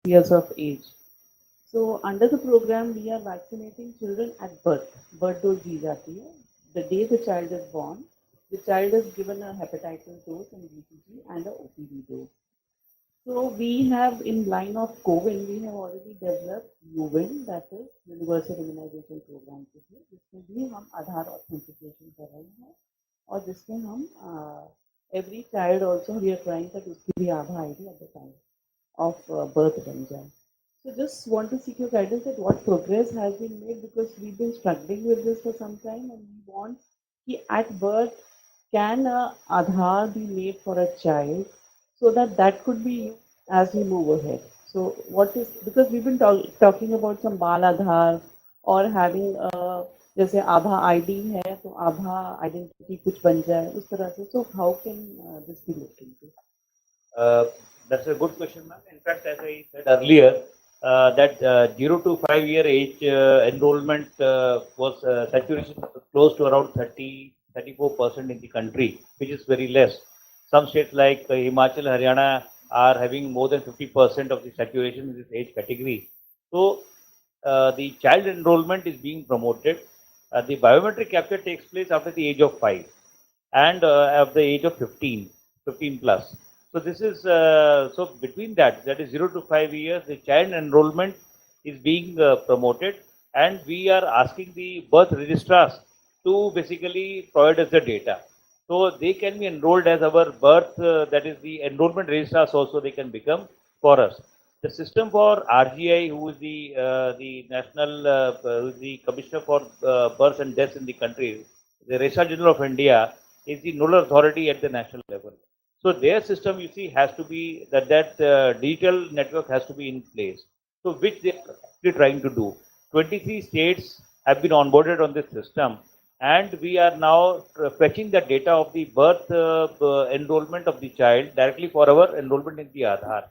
years of age. So under the program, we are vaccinating children at birth. Birth dose दी जाती है. The day the child is born, the child is given a hepatitis dose and BCG and a OPV dose. So we have, in line of COVID, we have already developed UWIN, that is Universal Immunization Program, जिसमें भी हम आधार authentication कर रहे हैं और जिसमें हम every child also we are trying that उसकी भी आधार ID at the time of birth बन जाए. So just want to seek your guidance that what progress has been made, because we've been struggling with this for some time and we want that at birth can a Aadhaar be made for a child so that that could be used as we move ahead. So what is, because we've been talking about some Bal Aadhaar or having जैसे आभा ID है तो आभा identity कुछ बन जाए उस तरह से. So how can this be looked into? That's a good question, ma'am. In fact, as I said earlier, that 0 to 5 year age enrollment was saturation close to around 34% in the country, which is very less. Some states like Himachal, Haryana are having more than 50% of the saturation in this age category. So the child enrollment is being promoted. The biometric capture takes place after the age of 5 and at the age of 15 plus. So this is, so between that is 0 to 5 years, the child enrollment is being promoted, and we are asking the birth registrars to basically provide us the data. So they can be enrolled as our birth, that is the enrollment registrars also they can become for us. The system for RGI, who is the national, who is the commissioner for births and deaths in the country, the Registrar General of India is the nodal authority at the national level. So their system, you see, has to be that digital network has to be in place. So which they are actually trying to do. 23 states have been onboarded on this system, and we are now fetching the data of the birth enrollment of the child directly for our enrollment in the Aadhaar.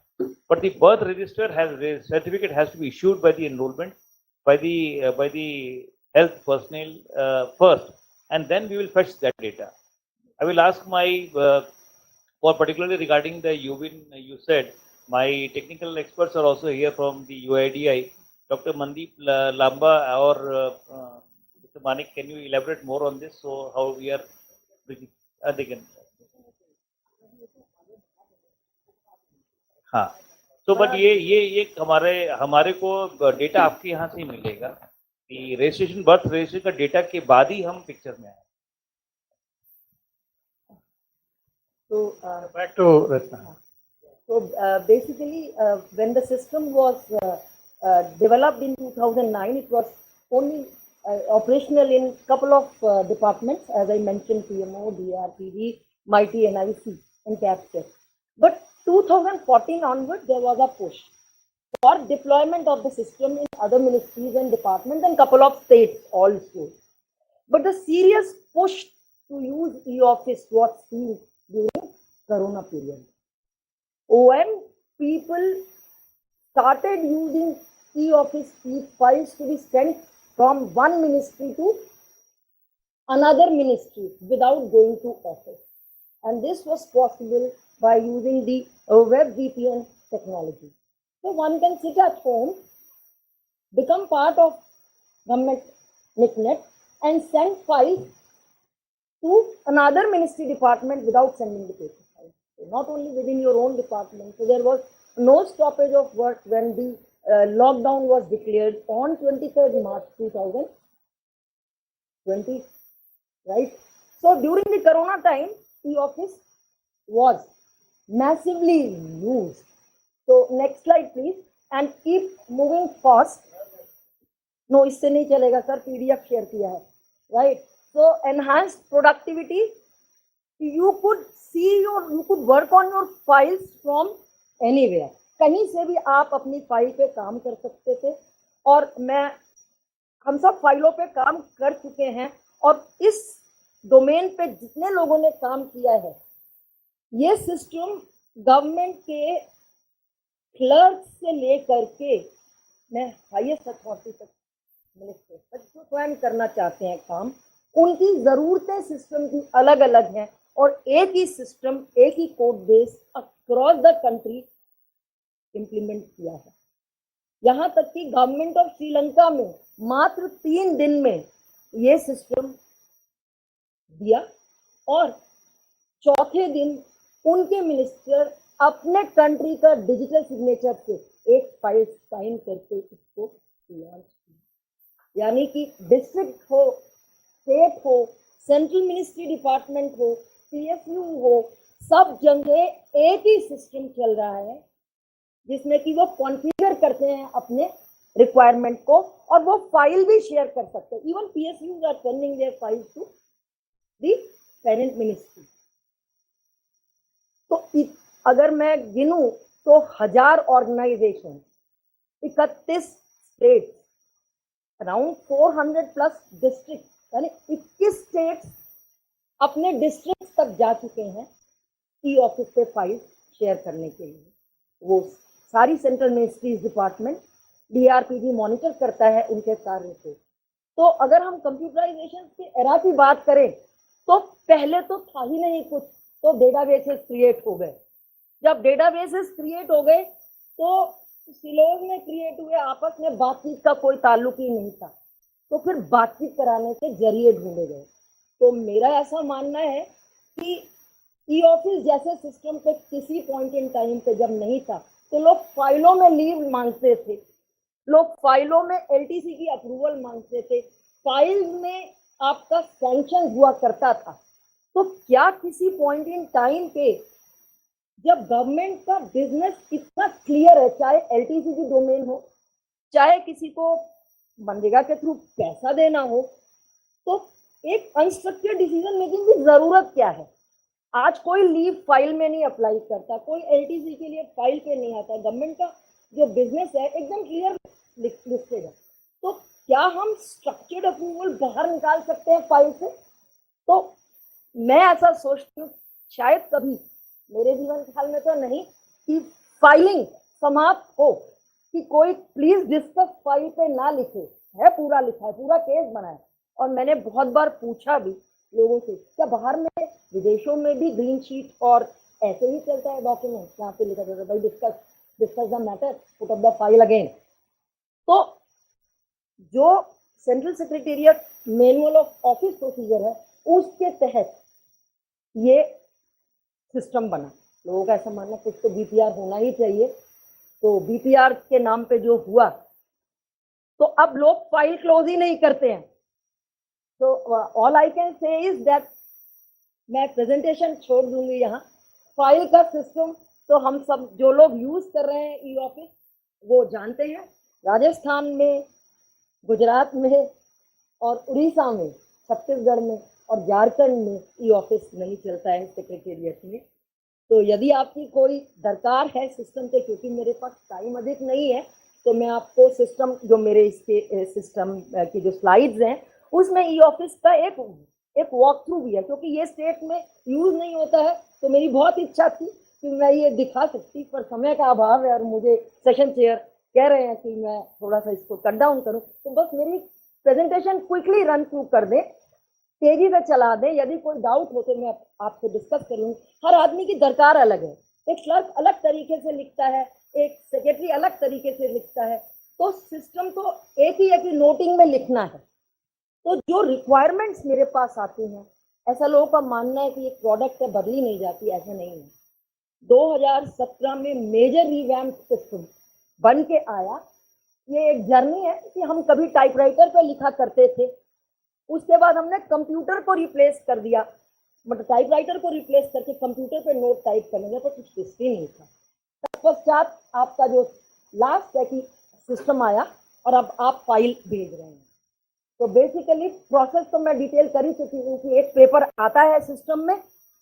But the birth register certificate has to be issued by the enrollment by the health personnel first, and then we will fetch that data. I will ask my for particularly regarding the UWIN, you said, my technical experts are also here from the UIDI. Dr. Mandeep Lamba or Mr. Manik, can you elaborate more on this? So how we are, they can. हाँ. So but ये हमारे को data आपके यहाँ से ही मिलेगा. The registration, birth registration का data के बाद ही हम पिक्चर में आए. So back to Ratna. So basically, when the system was developed in 2009, it was only operational in a couple of departments, as I mentioned, PMO, DRPV, MIT, NIC, and capture. But 2014 onward, there was a push for deployment of the system in other ministries and departments and couple of states also. But the serious push to use e-office was seen during Corona period. When people started using e-office files to be sent from one ministry to another ministry without going to office. And this was possible by using the web VPN technology. So one can sit at home, become part of government NICNet and send files to another ministry department without sending the paper file. So not only within your own department. So there was no stoppage of work when the lockdown was declared on 23rd March 2020, right? So during the Corona time, e-office was massively used. So next slide, please. And keep moving fast. No, इससे नहीं चलेगा sir, PDF share किया है, right? So enhanced productivity. You could work on your files from anywhere. कहीं से भी आप अपनी फाइल पे काम कर सकते थे और हम सब फाइलों पे काम कर चुके हैं और इस डोमेन पे जितने लोगों ने काम किया है, ये सिस्टम गवर्नमेंट के क्लर्क से लेकर के मैं हाईएस्ट अथॉरिटी तक मिनिस्टर तक जो स्वयं करना चाहते हैं काम, उनकी जरूरतें सिस्टम की अलग अलग हैं और एक ही सिस्टम, एक ही code base across the country implement किया है. यहाँ तक कि गवर्नमेंट ऑफ श्रीलंका में मात्र 3 दिन में ये सिस्टम दिया और चौथे दिन उनके मिनिस्टर अपने कंट्री का डिजिटल सिग्नेचर से एक फाइल साइन करके इसको लॉन्च किया। यानी कि डिस्ट्रिक्ट हो, स्टेट हो, सेंट्रल मिनिस्ट्री डिपार्टमेंट हो, पीएसयू हो, सब जगह एक ही सिस्टम चल रहा है जिसमें कि वो कॉन्फ़िगर करते हैं अपने रिक्वायरमेंट को और वो फाइल भी शेयर कर सकते हैं। Even PSU are sending their files to the parent ministry. तो अगर मैं गिनूं तो 1000 organisation, 31 state, around 400 plus district, यानी 21 स्टेट्स अपने डिस्ट्रिक्ट तक जा चुके हैं ई ऑफिस पे फाइल शेयर करने के लिए। वो सारी central ministries department DRPG monitor करता है उनके कार्य को। तो अगर हम कंप्यूटराइजेशन के एरा की बात करें तो पहले तो था ही नहीं कुछ, तो डेटाबेसेस क्रिएट हो गए। जब डेटाबेसेस क्रिएट हो गए तो सिलोज में क्रिएट हुए, आपस में बातचीत का कोई ताल्लुक ही नहीं था, तो फिर बातचीत कराने के जरिए ढूंढे गए। तो मेरा ऐसा मानना है कि ई ऑफिस जैसे सिस्टम पे किसी पॉइंट इन टाइम पे जब नहीं था तो लोग फाइलों में लीव मांगते थे, लोग फाइलों में एलटीसी की अप्रूवल मांगते थे, फाइल्स में आपका सैंक्शन हुआ करता था। तो क्या किसी पॉइंट इन टाइम पे जब गवर्नमेंट का बिजनेस इतना क्लियर है, चाहे एलटीसी की डोमेन हो, चाहे किसी को मनरेगा के थ्रू पैसा देना हो, तो एक अनस्ट्रक्चर्ड डिसीजन मेकिंग की जरूरत क्या है? आज कोई लीव फाइल में नहीं अप्लाई करता, कोई एलटीसी के लिए फाइल पे नहीं आता। गवर्नमेंट का जो बिजनेस है एकदम क्लियर लिस्टेड है। तो क्या हम स्ट्रक्चर्ड अप्रूवल बाहर निकाल सकते हैं फाइल से? तो मैं ऐसा सोचती हूँ, शायद कभी मेरे जीवन काल में तो नहीं, कि फाइलिंग समाप्त हो, कि कोई प्लीज डिस्कस फाइल पे ना लिखे, है पूरा लिखा है, पूरा केस बना है। और मैंने बहुत बार पूछा भी लोगों से, क्या बाहर में विदेशों में भी ग्रीन शीट और ऐसे ही चलता है डॉक्यूमेंट, यहाँ पे लिखा जाता है भाई discuss the matter, put up the file again. तो जो central secretariat manual of office procedure है उसके तहत ये सिस्टम बना। लोगों का ऐसा मानना कुछ तो बीपीआर होना ही चाहिए, तो बीपीआर के नाम पे जो हुआ, तो अब लोग फाइल क्लोज ही नहीं करते हैं। तो all I can say is that, मैं प्रेजेंटेशन छोड़ दूंगी यहाँ। फाइल का सिस्टम तो हम सब जो लोग यूज कर रहे हैं ई ऑफिस वो जानते हैं। राजस्थान में, गुजरात में और उड़ीसा में, छत्तीसगढ़ में और झारखंड में ई ऑफिस नहीं चलता है सेक्रेटेरिएट में। तो यदि आपकी कोई दरकार है सिस्टम पे, क्योंकि मेरे पास टाइम अधिक नहीं है, तो मैं आपको सिस्टम, जो मेरे इसके सिस्टम की जो स्लाइड्स हैं उसमें ई ऑफिस का एक वॉक थ्रू भी है, क्योंकि ये स्टेट में यूज नहीं होता है। तो मेरी बहुत इच्छा थी कि मैं ये दिखा सकती, पर समय का अभाव है और मुझे सेशन चेयर कह रहे हैं कि मैं थोड़ा सा इसको कट डाउन करूं। तो बस मेरी प्रेजेंटेशन क्विकली रन थ्रू कर दें, तेजी से चला दें। यदि कोई डाउट हो तो मैं आपसे डिस्कस करूंगी। हर आदमी की दरकार अलग है, एक क्लर्क अलग तरीके से लिखता है, एक सेक्रेटरी अलग तरीके से लिखता है, तो सिस्टम तो एक ही है कि नोटिंग में लिखना है। तो जो रिक्वायरमेंट्स मेरे पास आती हैं, ऐसा लोगों का मानना है कि एक प्रोडक्ट है, बदली नहीं जाती, ऐसा नहीं है। 2017 में मेजर रिवैम्प सिस्टम बन के आया। ये एक जर्नी है कि हम कभी टाइपराइटर पर लिखा करते थे, उसके बाद हमने कंप्यूटर को रिप्लेस कर दिया, मतलब टाइपराइटर को रिप्लेस करके कंप्यूटर पे नोट टाइप करने पर कुछ हिस्ट्री नहीं था। तत्पश्चात आपका जो लास्ट है कि सिस्टम आया और अब आप फाइल भेज रहे हैं। तो बेसिकली प्रोसेस तो मैं डिटेल कर ही चुकी हूँ कि एक पेपर आता है सिस्टम में,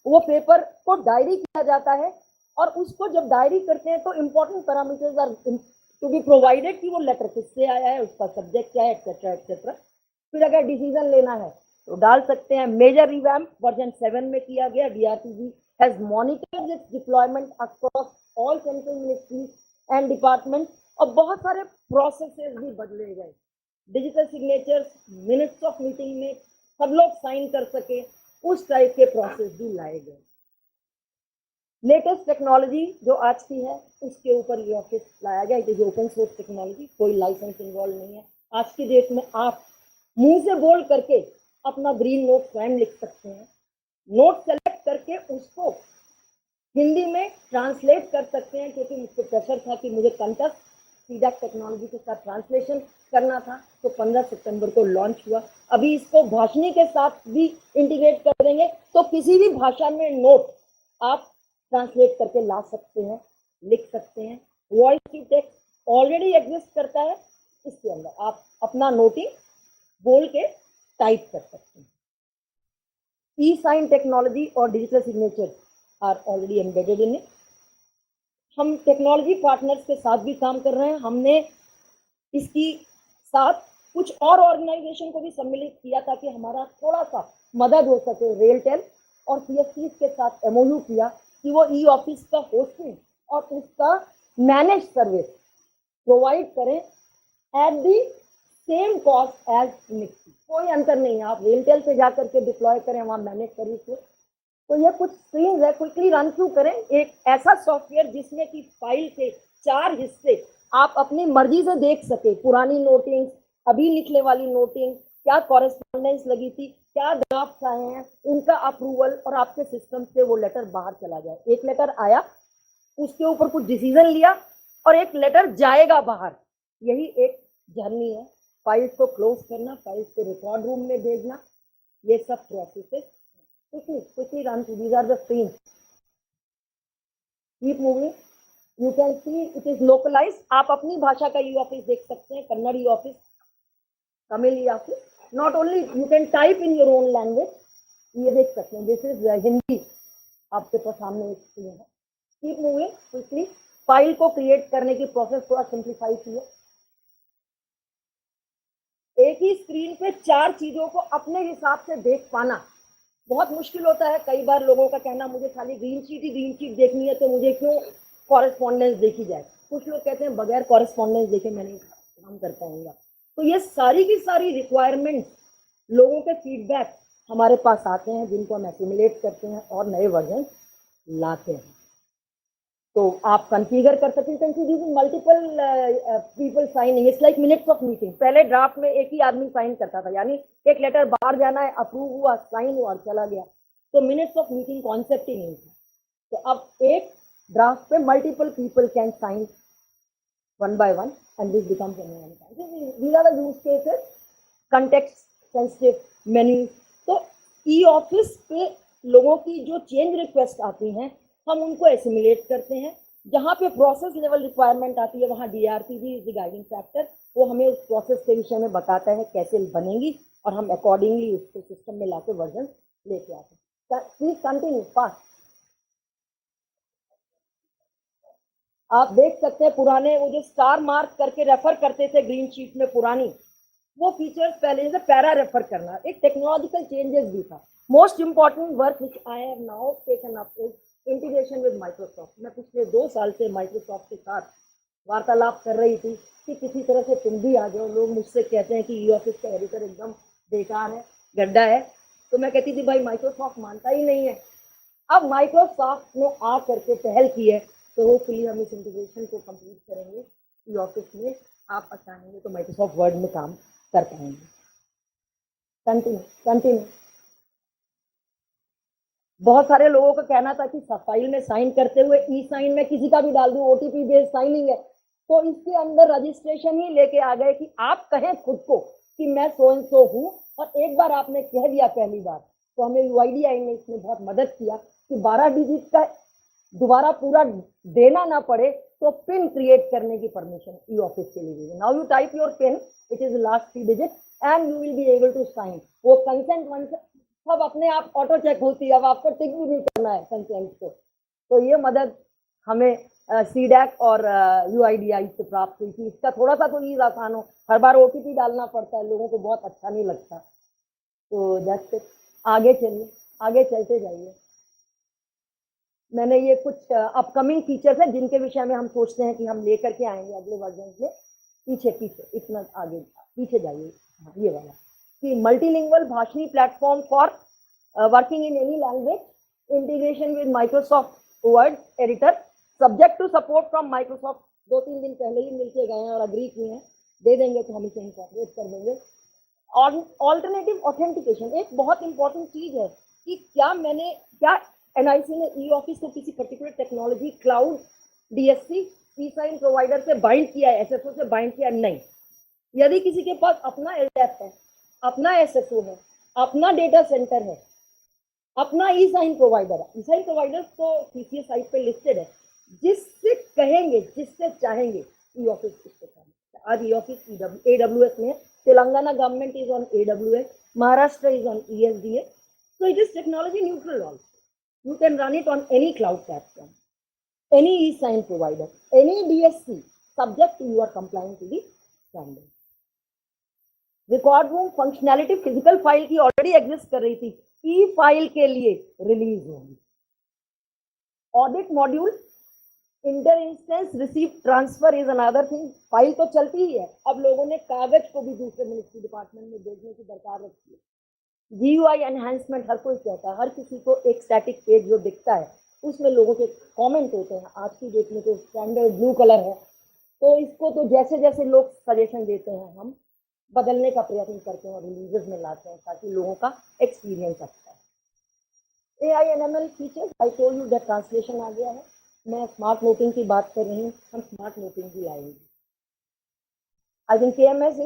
वो पेपर को डायरी किया जाता है और उसको जब डायरी करते हैं तो important parameters are to be provided कि वो लेटर किससे आया है, उसका सब्जेक्ट क्या है, एक्सेट्रा एक्सेट्रा। फिर अगर डिसीजन लेना है तो डाल सकते हैं। मेजर रिवैम्प वर्जन 7 में किया गया। DRPG has monitored its deployment across all central ministries and department, और बहुत सारे प्रोसेसेस भी बदले गए। Digital signatures, minutes of meeting में सब लोग साइन कर सके, उस टाइप के प्रोसेस भी लाए गए। लेटेस्ट टेक्नोलॉजी जो आज की है उसके ऊपर ये ऑफिस लाया गया। It is open source technology, कोई लाइसेंस इन्वॉल्व नहीं है। आज की डेट में आप मुंह से बोल करके अपना ग्रीन नोट स्वयं लिख सकते हैं। नोट सेलेक्ट करके उसको हिंदी में ट्रांसलेट कर सकते हैं, क्योंकि मुझको प्रेशर था कि मुझे कंटक सीडैक टेक्नोलॉजी के साथ ट्रांसलेशन करना था। तो 15 सितंबर को लॉन्च हुआ। अभी इसको भाषणी के साथ भी इंटीग्रेट कर देंगे, तो किसी भी भाषा में नोट आप ट्रांसलेट करके ला सकते हैं, लिख सकते हैं। Voice to text already exist करता है, इसके अंदर आप अपना नोटिंग बोल के टाइप कर सकते हैं। ई साइन टेक्नोलॉजी और digital signature are already embedded in it. हम टेक्नोलॉजी पार्टनर्स के साथ भी काम कर रहे हैं। हमने इसकी साथ कुछ और ऑर्गेनाइजेशन को भी सम्मिलित किया ताकि हमारा थोड़ा सा मदद हो सके। रेलटेल और सीएससी के साथ एमओयू किया कि वो ई ऑफिस का होस्टिंग और उसका मैनेज सर्विस प्रोवाइड करें at the same cost as मिक्सी। कोई अंतर नहीं है, आप रेलटेल से जाकर के डिप्लॉय करें, वहां मैनेज सर्विस। तो ये कुछ स्क्रीन है, क्विकली रन थ्रू करें। एक ऐसा सॉफ्टवेयर जिसमें कि फाइल के 4 हिस्से आप अपनी मर्जी से देख सके। पुरानी नोटिंग, अभी लिखने वाली नोटिंग, क्या कॉरेस्पॉन्डेंस लगी थी, क्या ड्राफ्ट आए हैं, उनका अप्रूवल, और आपके सिस्टम से वो लेटर बाहर चला जाए। एक लेटर आया, उसके ऊपर कुछ डिसीजन लिया, और एक लेटर जाएगा बाहर। यही एक जर्नी है। फाइल्स को क्लोज करना, फाइल्स को रिकॉर्ड रूम में भेजना, ये सब process quickly run through. These are the screens. Keep moving. You can see it is localized. आप अपनी भाषा का ई ऑफिस देख सकते हैं, Kannada e office, Tamil e office. Not only you can type in your own language, ये देख सकते हैं। दिस इज हिंदी, आपके पास सामने एक स्क्रीन है। Keep moving quickly. फाइल को क्रिएट करने की प्रोसेस थोड़ा सिंप्लीफाई की है। एक ही स्क्रीन पे 4 चीजों को अपने हिसाब से देख पाना बहुत मुश्किल होता है। कई बार लोगों का कहना, मुझे खाली ग्रीन शीट देखनी है, तो मुझे क्यों कॉरेस्पॉन्डेंस देखी जाए। कुछ लोग कहते हैं बगैर कॉरेस्पॉन्डेंस देखे मैं नहीं काम कर पाऊंगा। तो ये सारी की सारी रिक्वायरमेंट्स, लोगों के फीडबैक हमारे पास आते हैं, जिनको हम एसिमुलेट करते हैं और नए वर्जन लाते हैं। तो आप कॉन्फ़िगर कर सकते हैं। Multiple people signing, it's like minutes of meeting. पहले ड्राफ्ट में एक ही आदमी साइन करता था, यानी एक लेटर बाहर जाना है, अप्रूव हुआ, साइन हुआ और चला गया। तो मिनट्स ऑफ मीटिंग कॉन्सेप्ट ही नहीं था। तो अब एक ड्राफ्ट पे multiple people can sign one by one and this becomes these are the use cases. Context sensitive menu. तो ई ऑफिस पे लोगों की जो चेंज रिक्वेस्ट आती हैं, हम उनको एसिमुलेट करते हैं। जहाँ पे प्रोसेस लेवल रिक्वायरमेंट आती है, वहाँ डीआरपीवी इज द गाइडिंग फैक्टर। वो हमें उस प्रोसेस के विषय में बताता है कैसे बनेगी, और हम अकॉर्डिंगली उसको सिस्टम में लाके वर्जन लेके आते हैं। Please continue fast. आप देख सकते हैं पुराने वो जो स्टार मार्क करके रेफर करते थे ग्रीन शीट में, पुरानी वो फीचर्स पहले से पैरा रेफर करना एक टेक्नोलॉजिकल चेंजेस भी था। Most important work which I have now taken up is integration with Microsoft. मैं पिछले 2 साल से माइक्रोसॉफ्ट के साथ वार्तालाप कर रही थी कि किसी तरह से तुम भी आ जाओ। लोग मुझसे कहते हैं कि ई ऑफिस का एडिटर एकदम बेकार है, गड्ढा है। तो मैं कहती थी भाई माइक्रोसॉफ्ट मानता ही नहीं है। अब माइक्रोसॉफ्ट ने आ करके पहल की है, तो होपफुली हम इस इंटीग्रेशन को कंप्लीट करेंगे ई ऑफिस में। आप चाहेंगे तो माइक्रोसॉफ्ट वर्ड में काम कर पाएंगे। कंटिन्यू। बहुत सारे लोगों का कहना था कि फाइल में साइन करते हुए ई साइन में किसी का भी डाल दूं, ओटीपी बेस्ड साइनिंग है। तो इसके अंदर रजिस्ट्रेशन ही लेके आ गए कि आप कहें खुद को कि मैं सो एंड सो हूं, और एक बार आपने कह दिया पहली बार, तो हमें यूआईडीआई ने इसमें बहुत मदद किया कि 12 डिजिट का दोबारा पूरा देना ना पड़े, तो पिन क्रिएट करने की परमिशन ई ऑफिस के लिए। Now you type your PIN which is last 3 digit and you will be able to sign. वो कंसेंट वन सब अपने आप ऑटो चेक होती है, अब आपको टिक भी नहीं करना है कंसेंट को। तो ये मदद हमें सीडैक और यूआईडीआई से प्राप्त हुई थी। इसका थोड़ा सा तो ईज आसान हो, हर बार ओटीपी डालना पड़ता है, लोगों को बहुत अच्छा नहीं लगता। तो दैट्स इट। आगे चलिए, आगे चलते जाइए। मैंने ये कुछ अपकमिंग फीचर्स हैं जिनके विषय में हम सोचते हैं कि हम लेकर के आएंगे अगले वर्जन में। पीछे इतना आगे पीछे जाइए। हाँ, ये वाला कि multilingual Bhashini platform for working in any language, integration with Microsoft Word editor subject to support from Microsoft 2-3 दिन पहले ही मिलके गए हैं और अग्री किए हैं, दे देंगे तो हम इसे इंकॉर्पोरेट कर देंगे। और ऑल्टरनेटिव ऑथेंटिकेशन एक बहुत इंपॉर्टेंट चीज है कि क्या एनआईसी ने ई ऑफिस को किसी पर्टिकुलर टेक्नोलॉजी क्लाउड डीएससी ई साइन प्रोवाइडर से बाइंड किया है, एसएसओ से बाइंड किया नहीं। यदि किसी के पास अपना एलडैप है, अपना एसएसओ है, अपना डेटा सेंटर है, अपना ई साइन प्रोवाइडर है, ई साइन प्रोवाइडर तो सीसीए साइट पे लिस्टेड है, जिससे कहेंगे जिससे चाहेंगे ई ऑफिस इसको चाहेंगे। आज ई ऑफिस AWS में, Telangana government is on AWS, Maharashtra is on ESDA, so it is technology neutral also. You can run it on any cloud platform, any e-sign provider, any DSC, subject to you are complying to the standard. Record room functionality physical file की already exist कर रही थी, ई file के लिए release होगी। Audit module, inter instance receive transfer is another thing. File तो चलती ही है, अब लोगों ने कागज को भी दूसरे मिनिस्ट्री डिपार्टमेंट में भेजने की दरकार रखी है। GUI एनहांसमेंट हर कोई कहता है, हर किसी को एक स्टैटिक पेज जो दिखता है उसमें लोगों के कमेंट होते हैं। आज की डेट में तो स्टैंडर्ड ब्लू कलर है, तो इसको तो जैसे जैसे लोग सजेशन देते हैं हम बदलने का प्रयत्न करते हैं और रिलीजेस में लाते हैं ताकि लोगों का एक्सपीरियंस अच्छा है। AI NML फीचर्स, I told you that translation आ गया है। मैं स्मार्ट नोटिंग की बात कर रही हूँ, हम स्मार्ट नोटिंग भी लाएंगे। I think KMS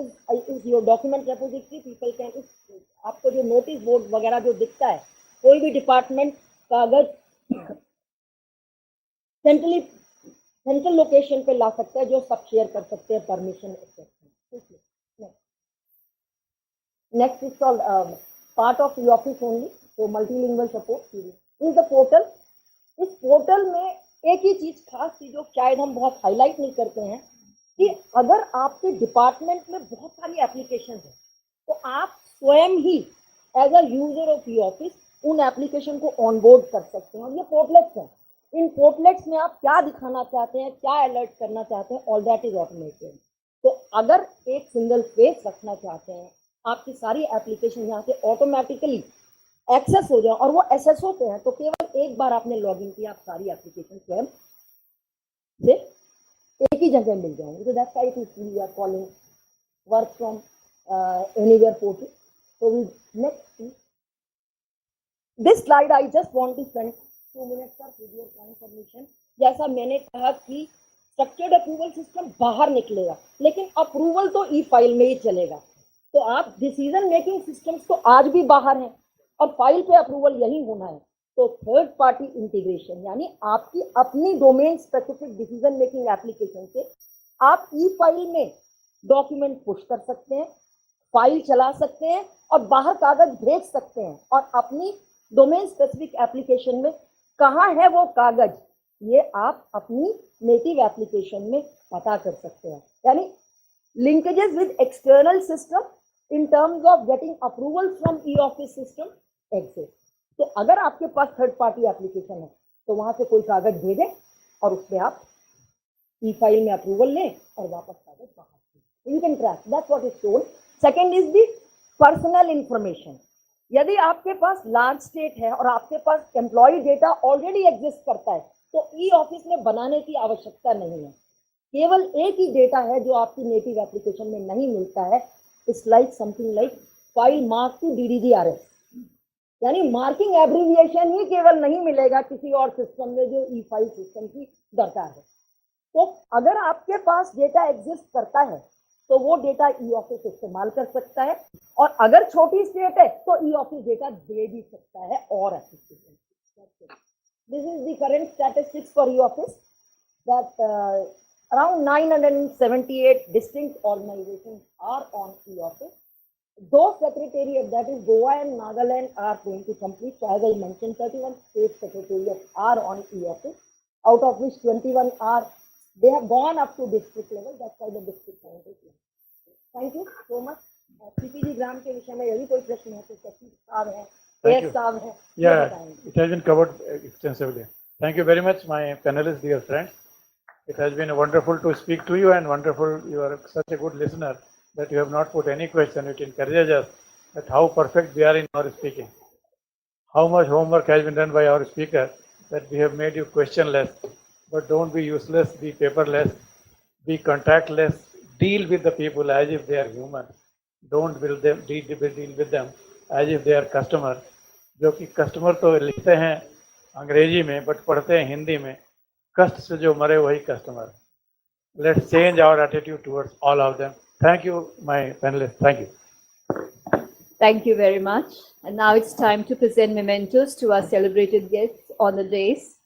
is your document repository. People can, आपको जो नोटिस बोर्ड वगैरह जो दिखता है, कोई भी डिपार्टमेंट कागज सेंट्रल लोकेशन पे ला सकता है, जो सब शेयर कर सकते हैं permission accept. Next is called part of e office only, तो multilingual support is the portal. इस पोर्टल में एक ही चीज खास थी जो शायद हम बहुत हाईलाइट नहीं करते हैं कि अगर आपके डिपार्टमेंट में बहुत सारी एप्लीकेशन है तो आप स्वयं ही as a user of e office उन एप्लीकेशन को ऑनबोर्ड कर सकते हैं। और ये पोर्टलेट्स हैं, इन पोर्टलेट्स में आप क्या दिखाना चाहते हैं, क्या अलर्ट करना चाहते हैं, ऑल दैट इज ऑटोमेटेड। तो अगर एक सिंगल फेस रखना चाहते हैं, आपकी सारी एप्लीकेशन यहाँ से ऑटोमेटिकली एक्सेस हो जाए और वो एसएसओ पे है, तो केवल एक बार आपने लॉगिन किया, आप सारी एप्लीकेशन स्वयं से एक ही जगह मिल जाएंगे। तो that's why we are calling work from anywhere portal. So next, this slide I just want to spend 2 minutes with your kind permission। जैसा मैंने कहा कि स्ट्रक्चर्ड अप्रूवल सिस्टम बाहर निकलेगा, लेकिन अप्रूवल तो ई फाइल में ही चलेगा। तो आप डिसीजन मेकिंग सिस्टम्स तो आज भी बाहर हैं और फाइल पे अप्रूवल यही होना है। तो थर्ड पार्टी इंटीग्रेशन, यानी आपकी अपनी domain specific decision making application से आप ई फाइल में डॉक्यूमेंट पुश कर सकते हैं, फाइल चला सकते हैं और बाहर कागज भेज सकते हैं। और अपनी डोमेन स्पेसिफिक एप्लीकेशन में कहाँ है वो कागज, ये आप अपनी नेटिव एप्लीकेशन में पता कर सकते हैं। यानी linkages with external system in terms of getting approval from e-office system exist। तो अगर आपके पास थर्ड पार्टी एप्लीकेशन है तो वहां से कोई कागज भेजे और उसमें आप ई फाइल में अप्रूवल लें और वापस कागज बाहर। You can track, that's what is shown. Second is the personal information. यदि आपके पास लार्ज स्टेट है और आपके पास एम्प्लॉय डेटा ऑलरेडी एग्जिस्ट करता है तो ई ऑफिस में बनाने की आवश्यकता नहीं है। केवल एक ही डेटा है जो आपकी नेटिव एप्लीकेशन में नहीं मिलता है। It's like something like file mark to DDGRS, यानी मार्किंग एब्रिविएशन ही केवल नहीं मिलेगा किसी और सिस्टम में जो ई फाइल सिस्टम की दरकार है। तो अगर आपके पास डेटा एग्जिस्ट करता है तो वो डेटा ई ऑफिस इस्तेमाल कर सकता है, और अगर छोटी स्टेट है तो ई ऑफिस डेटा दे भी सकता है और application. This is the current statistics for e office that around 978 distinct organizations are on e-office. Those secretariats, that is Goa and Nagaland, are going to complete. So as I mentioned, 31 state secretariats are on e-office, out of which 21 are, they have gone up to district level. That's why the district level. Thank you so much. CPG ग्राम के विषय में यदि कोई प्रश्न है तो सचिव साहब है, AS साहब है, yeah, it has been covered extensively. Thank you very much, my panelists, dear friends. It has been wonderful to speak to you, and wonderful, you are such a good listener that you have not put any question. It encourages us that how perfect we are in our speaking, how much homework has been done by our speaker that we have made you questionless, but don't be useless, be paperless, be contactless, deal with the people as if they are human. Don't deal with them as if they are customer. जो कि customer तो लिखते हैं अंग्रेजी में but पढ़ते हैं हिंदी में. कष्ट से जो मरे वही customer. Let's change our attitude towards all of them. Thank you, my panelists. Thank you. Thank you very much. And now it's time to present mementos to our celebrated guests on the days.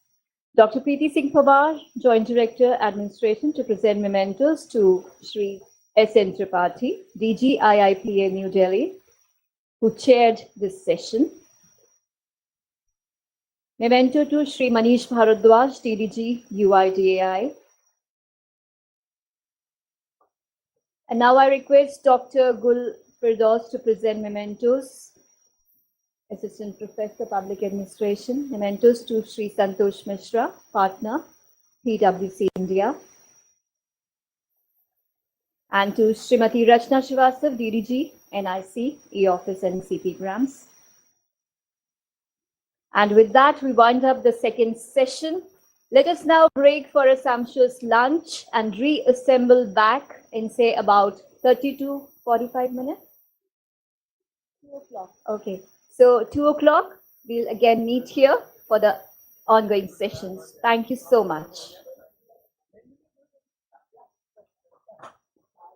Dr. Preeti Singh Pawar, Joint Director, Administration, to present mementos to Shri S.N. Tripathi, DG IIPA New Delhi, who chaired this session. Memento to Shri Manish Bharadwaj, DDG UIDAI. And now I request Dr. Gul Firdaus to present mementos. Assistant Professor, Public Administration. Mementos to Shri Santosh Mishra, Partner, PwC India. And to Srimati Rachna Srivastav, DDG, NIC, E-Office and CP Grams. And with that, we wind up the second session. Let us now break for a sumptuous lunch and reassemble back in, say, about 30 to 45 minutes. 2 o'clock. Okay. So 2 o'clock, we'll again meet here for the ongoing sessions. Thank you so much.